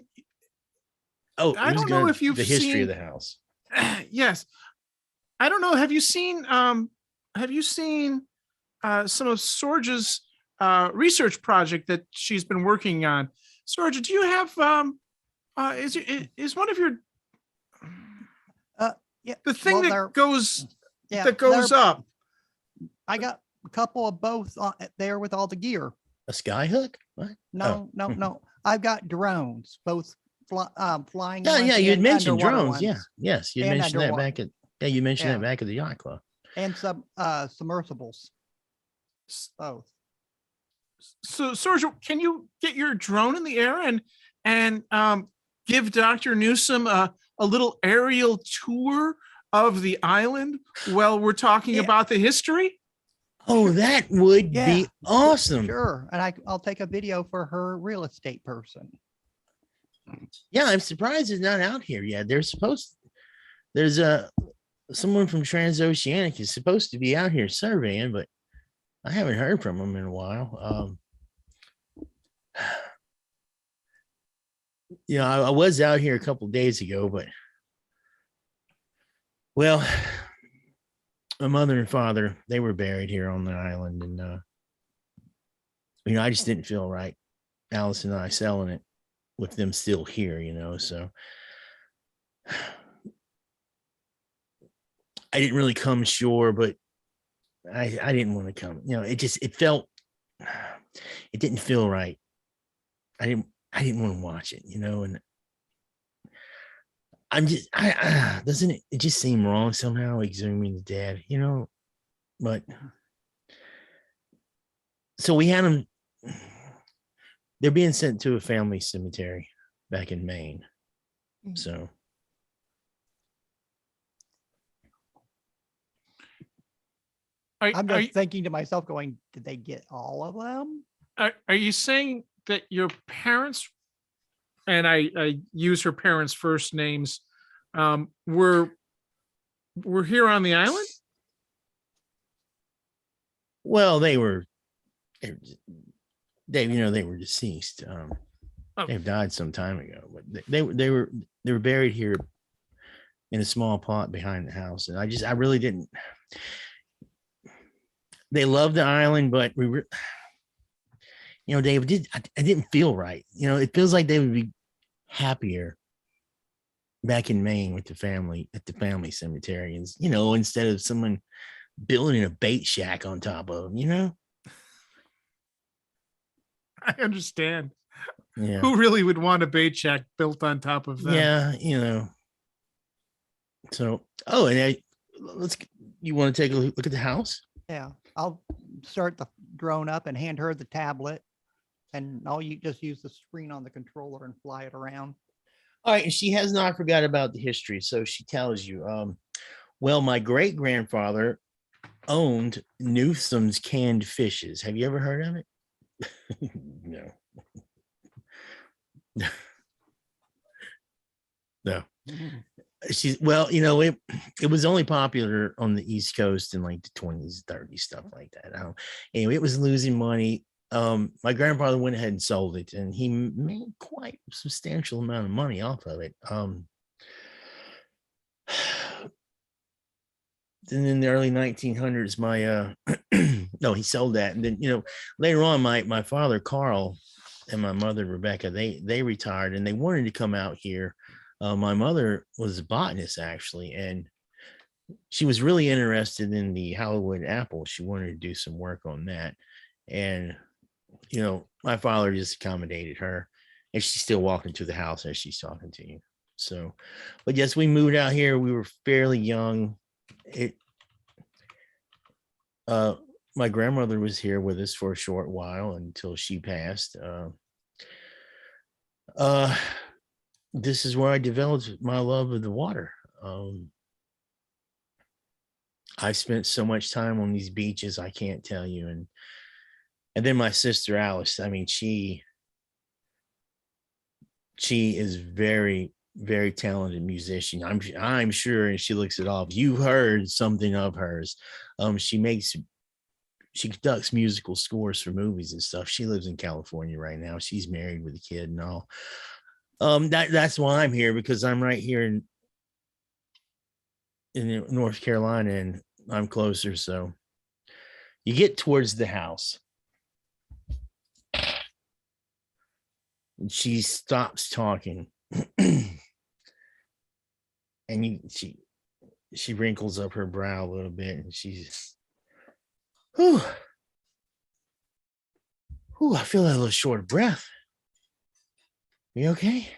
Oh, I don't know if you've the history seen of the house. Yes. I don't know. Have you seen some of Sorge's research project that she's been working on? Sorge, do you have is one of your Yeah. the thing well, that goes yeah, that goes they're- up? I got a couple of both there with all the gear. A sky hook? What? No, no, no. I've got drones, both flying. Yeah, ones yeah. You had and mentioned underwater drones. Yeah, ones, yes. You And mentioned that underwater. back at you mentioned that Yeah. back at the yacht club. and some submersibles. Both. So Sorge, can you get your drone in the air and give Dr. Newthsom a little aerial tour of the island while we're talking Yeah. about the history? Oh, that would Yeah, be awesome. Sure, and I'll take a video for her real estate person. Yeah, I'm surprised it's not out here yet. There's someone from Transoceanic is supposed to be out here surveying, but I haven't heard from them in a while. I was out here a couple of days ago, but well, my mother and father, they were buried here on the island, and I just didn't feel right, Alice and I selling it with them still here, so I didn't really come ashore, but I didn't want to come. It didn't feel right. I didn't want to watch it, and I'm just doesn't it just seem wrong somehow exhuming the dead, but so we had them, they're being sent to a family cemetery back in Maine. So I'm just thinking to myself, going, did they get all of them? Are you saying that your parents, and I use her parents' first names, were here on the island? well, they were deceased. Oh. They've died some time ago, but they were buried here in a small plot behind the house, and I really didn't. They loved the island, but Dave, I didn't feel right. It feels like they would be happier back in Maine with the family at the family cemetery, and instead of someone building a bait shack on top of them. I understand. Yeah, Who really would want a bait shack built on top of them? yeah, So, and you want to take a look at the house? Yeah, I'll start the drone up and hand her the tablet, and you just use the screen on the controller and fly it around. All right, and she has not forgot about the history, so she tells you, well, my great grandfather owned Newthsom's canned fishes. Have you ever heard of it? No. No. It was only popular on the East Coast in like the 20s, 30s, stuff like that. Anyway, it was losing money. My grandfather went ahead and sold it, and he made quite a substantial amount of money off of it. Then in the early 1900s, no, he sold that, and then later on, my father Carl and my mother Rebecca, they retired, and they wanted to come out here. My mother was a botanist, actually, and she was really interested in the Hollywood apple. She wanted to do some work on that. And you know, my father just accommodated her, and she's still walking through the house as she's talking to you. So, but yes, we moved out here. We were fairly young. It, my grandmother was here with us for a short while until she passed. This is where I developed my love of the water. I spent so much time on these beaches, I can't tell you. And then my sister Alice, I mean, she is very, very talented musician. I'm sure, and she looks it up. You heard something of hers. She conducts musical scores for movies and stuff. She lives in California right now. She's married with a kid and all. That's why I'm here, because I'm right here in North Carolina, and I'm closer. So you get towards the house, and she stops talking, and she wrinkles up her brow a little bit, and she's, whew, I feel a little short of breath. You okay?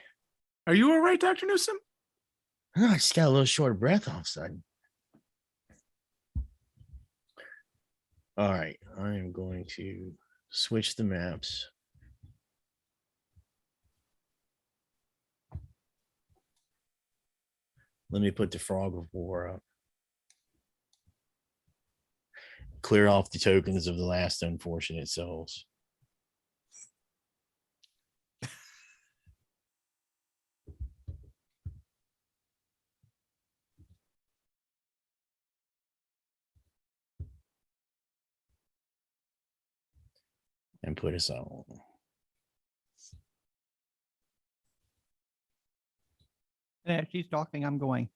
Are you all right, Dr. Newthsom? No, I just got a little short of breath all of a sudden. All right, I am going to switch the maps. Let me put the Frog of War up. Clear off the tokens of the last unfortunate souls. And put us on. And as she's talking, I'm going,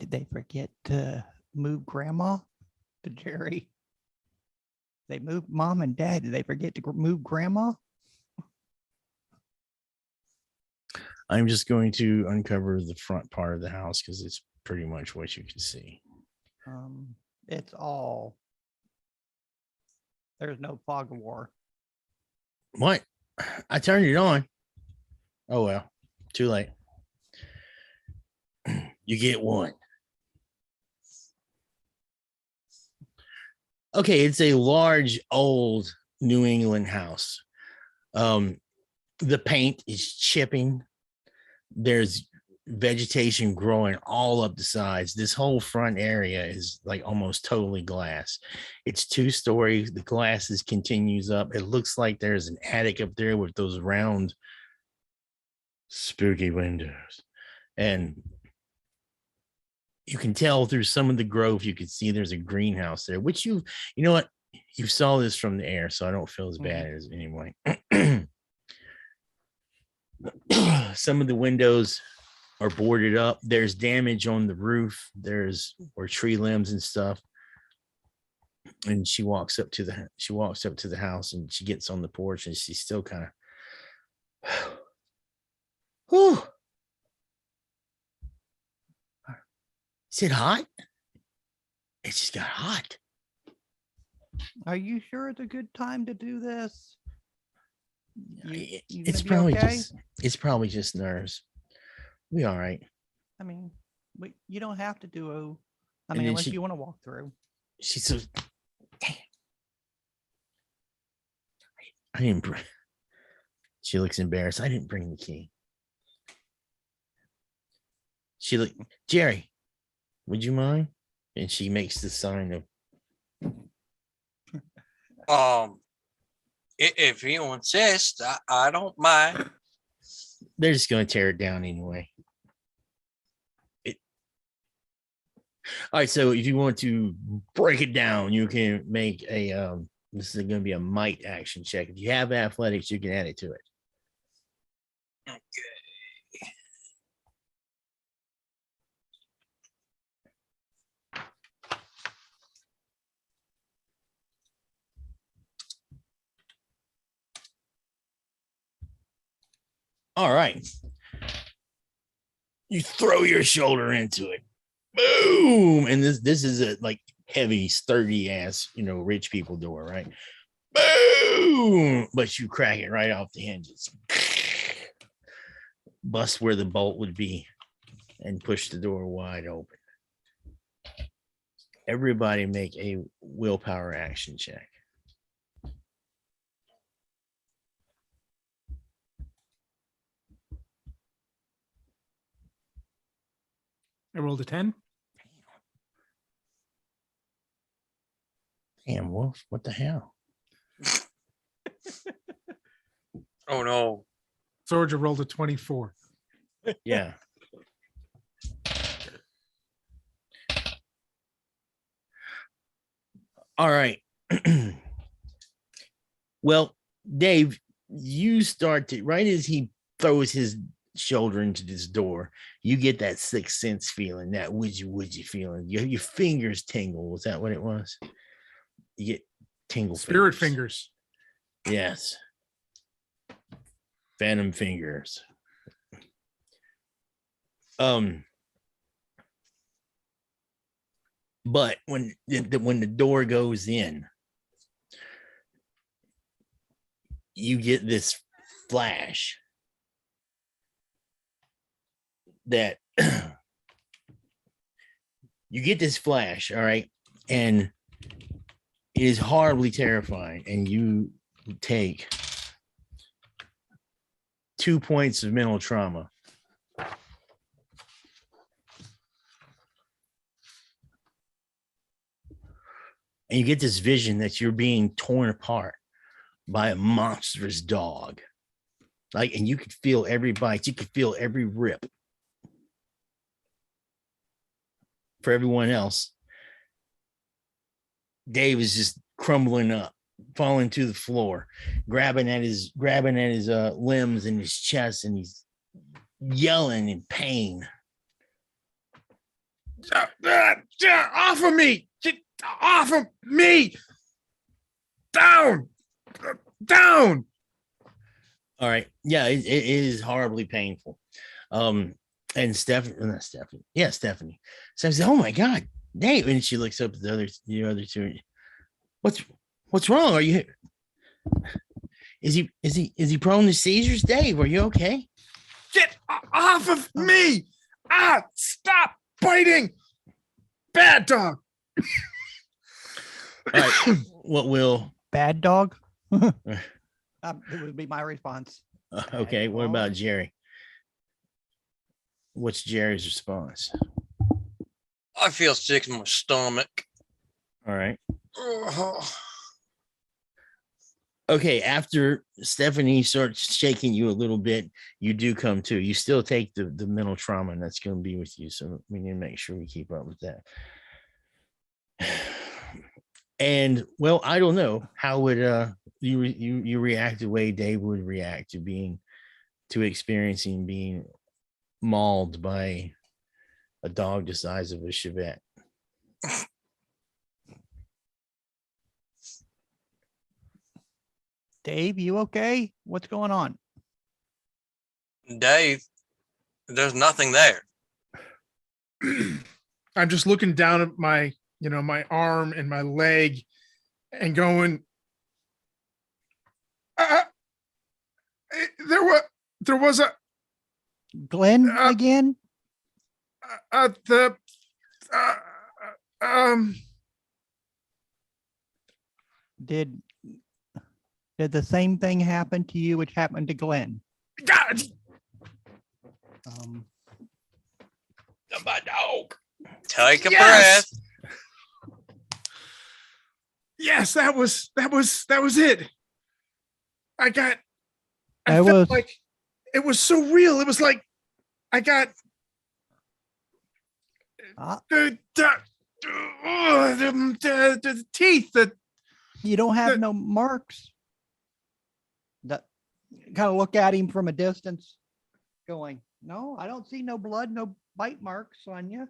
did they forget to move grandma to Jerry? They moved mom and dad. Did they forget to move grandma? I'm just going to uncover the front part of the house because it's pretty much what you can see. It's all, there's no fog of war. What? I turned it on. Oh, well, too late. You get one. Okay, it's a large, old New England house. The paint is chipping. There's vegetation growing all up the sides. This whole front area is like almost totally glass. It's 2 stories. The glasses continues up. It looks like there's an attic up there with those round spooky windows. And you can tell through some of the growth, you can see there's a greenhouse there, which you know what? You saw this from the air, so I don't feel as bad as anyway. Some of the windows are boarded up. There's damage on the roof. Or tree limbs and stuff. And she walks up to the house, and she gets on the porch, and she's still kind of, whew. Is it hot? It just got hot. Are you sure it's a good time to do this? You It's gonna be probably okay? it's probably just nerves. We all right. I mean, you don't have to do And mean, then unless she- you want to walk through. She's so, damn. I didn't bring. She looks embarrassed. I didn't bring the key. She look, Jerry, would you mind? And she makes the sign of, If you insist, I don't mind. they're just going to tear it down anyway. All right, so if you want to break it down, you can make a this is going to be a might action check. If you have athletics, you can add it to it. All right. You throw your shoulder into it. Boom. And this is a like heavy, sturdy ass, rich people door, right? boom, but you crack it right off the hinges. Bust where the bolt would be and push the door wide open. Everybody make a willpower action check. I rolled a 10. Damn, Wolf, what the hell? Oh no. Georgia rolled a 24. Yeah. All right. Well, Dave, you start to, right as he throws his shoulder into this door, you get that sixth sense feeling, that would you feeling. Your fingers tingle. Was that what it was? You get tingle Spirit fingers. Yes. Phantom fingers. But when the door goes in, you get this flash that you get this flash, all right, and it is horribly terrifying, and you take 2 points of mental trauma. And you get this vision that you're being torn apart by a monstrous dog. Like, and you could feel every bite, you could feel every rip. For everyone else, Dave is just crumbling up, falling to the floor, grabbing at his limbs and his chest, and he's yelling in pain. Off of me! Get off of me! Down! Down! All right. Yeah, it is horribly painful. And Stephanie says, "Oh my God, Dave!" And she looks up at the other two. What's wrong? Are you? Is he prone to seizures, Dave? Are you okay? Get off of me! Stop biting! Bad dog! All right. What will? Bad dog. It would be my response. Okay. What about Jerry? What's Jerry's response? I feel sick in my stomach. All right. Oh, Okay. After Stephanie starts shaking you a little bit, you do come to. You still take the mental trauma, and that's going to be with you. So we need to make sure we keep up with that. And well, I don't know how would you react the way Dave would react to experiencing being mauled by a dog the size of a Chevette. Dave, you okay? What's going on? Dave, there's nothing there. I'm just looking down at my arm and my leg and going, there was a Glenn again? Did the same thing happen to you which happened to Glenn? God, My dog. Take a Yes! breath. yes, that was it. I That felt was- like it was so real. It was like I got Ah. the teeth that You don't have no marks. That kind of look at him from a distance, going, "No, I don't see no blood, no bite marks on you."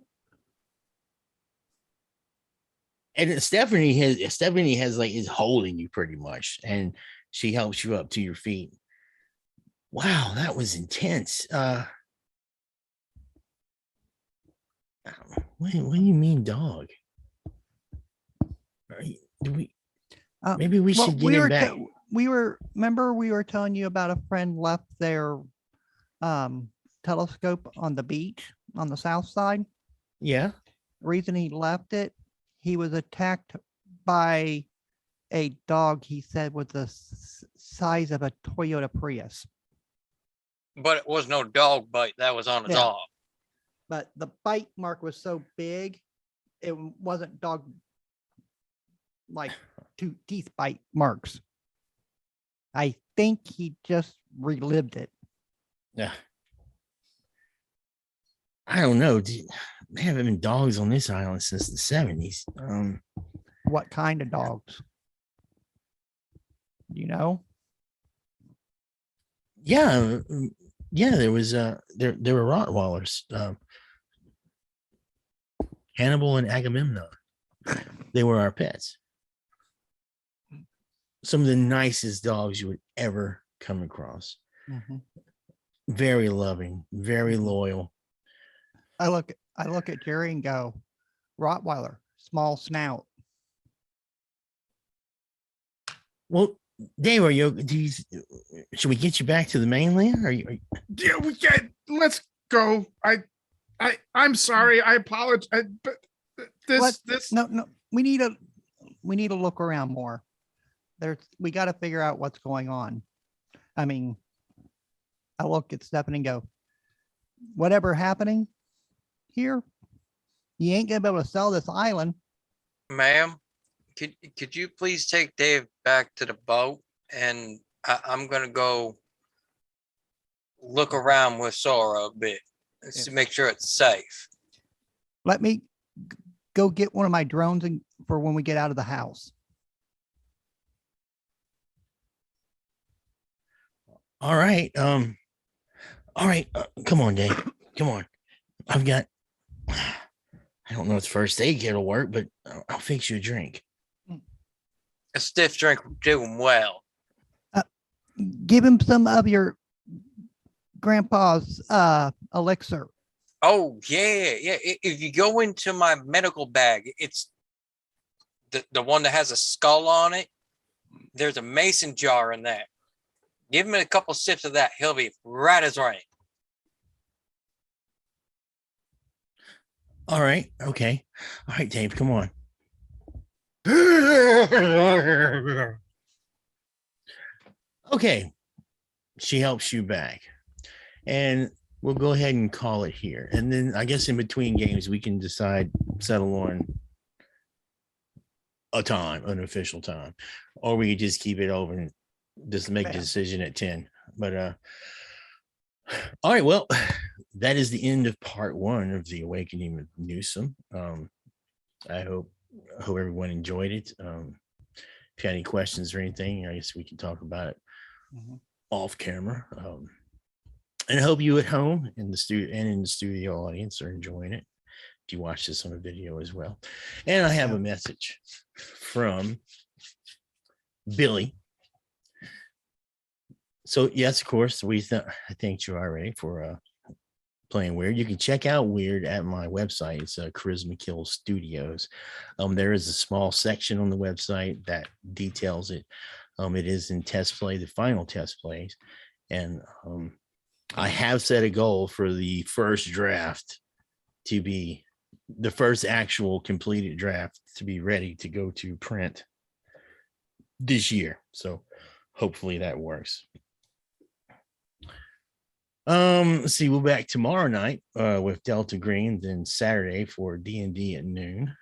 And Stephanie has like is holding you pretty much, and she helps you up to your feet. Wow, that was intense. What do you mean, dog? Do we? Maybe we Well, should get him back. Remember we were telling you about a friend left their telescope on the beach on the south side. Yeah. Reason he left it, he was attacked by a dog he said was the size of a Toyota Prius. But it was no dog bite. That was on a Yeah. dog. But the bite mark was so big, it wasn't dog like two teeth bite marks. I think he just relived it. Yeah. I don't know. There haven't been dogs on this island since the 70s. What kind of dogs? You know? Yeah. Yeah, there was there were Rottweilers. Hannibal and Agamemnon. They were our pets. Some of the nicest dogs you would ever come across. Mhm. Very loving, very loyal. I look at Jerry and go, Rottweiler, small snout. Well, Dave, should we get you back to the mainland? Yeah, we can. Let's go. I'm sorry. I apologize. But this. No, we need to look around more. We got to figure out what's going on. I mean, I look at Stephen and go, whatever happening here, you ain't gonna be able to sell this island. Ma'am, could you please take Dave back to the boat, and I'm gonna go look around with Sora a bit to make sure it's safe. Let me go get one of my drones for when we get out of the house. All right. All right. Come on, Dave. Come on. I don't know if first aid kit will work, but I'll fix you a drink. A stiff drink will do him well. Give him some of your grandpa's elixir. Oh yeah. If you go into my medical bag, it's the one that has a skull on it. There's a mason jar in there. Give him a couple sips of that. He'll be right as rain. All right. Okay. All right, Dave, come on. Okay. She helps you back. And we'll go ahead and call it here. And then I guess in between games, we can settle on an official time, or we could just keep it over and just make a decision at 10. But all right, well, that is the end of part 1 of the Awakening of Newthsom. I hope everyone enjoyed it. If you had any questions or anything, I guess we can talk about it off camera. And I hope you at home in the studio and in the studio audience are enjoying it. If you watch this on a video as well. And I have a message from Billy. So yes, of course, I thanked you already for playing WYRD. You can check out WYRD at my website. It's Charisma Kill Studios. There is a small section on the website that details it. It is in test play, the final test plays, and I have set a goal for the first draft to be the first actual completed draft to be ready to go to print this year. So hopefully that works. Let's see, we'll be back tomorrow night with Delta Green, then Saturday for D&D at noon.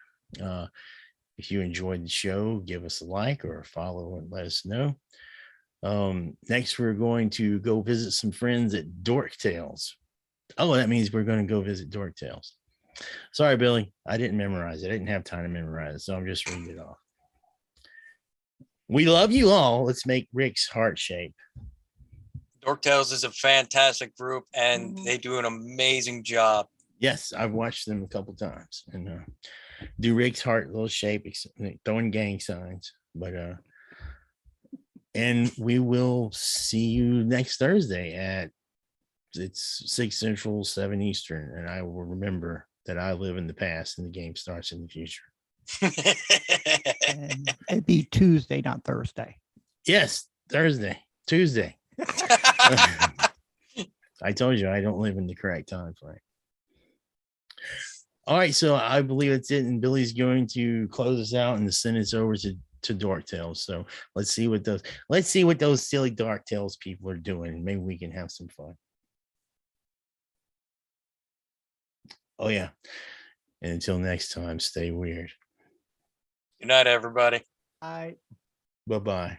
If you enjoyed the show, give us a like or a follow and let us know. Next, we're going to go visit some friends at Dork Tales. Oh, that means we're going to go visit Dork Tales. Sorry, Billy, I didn't memorize it. I didn't have time to memorize it, so I'm just reading it off. We love you all. Let's make Rick's heart shape. Dork Tales is a fantastic group, and they do an amazing job. Yes, I've watched them a couple times, and do Rick's heart little shape, throwing gang signs. But and we will see you next Thursday it's 6 Central, 7 Eastern, and I will remember that I live in the past and the game starts in the future. And it'd be Tuesday, not Thursday. Yes, Thursday, Tuesday. I told you I don't live in the correct time frame. All right, so I believe that's it, and Billy's going to close us out and send us over to Dark Tales. So let's see what those silly Dark Tales people are doing, and maybe we can have some fun. Oh yeah, and until next time, stay weird. Good night, everybody. I Bye bye.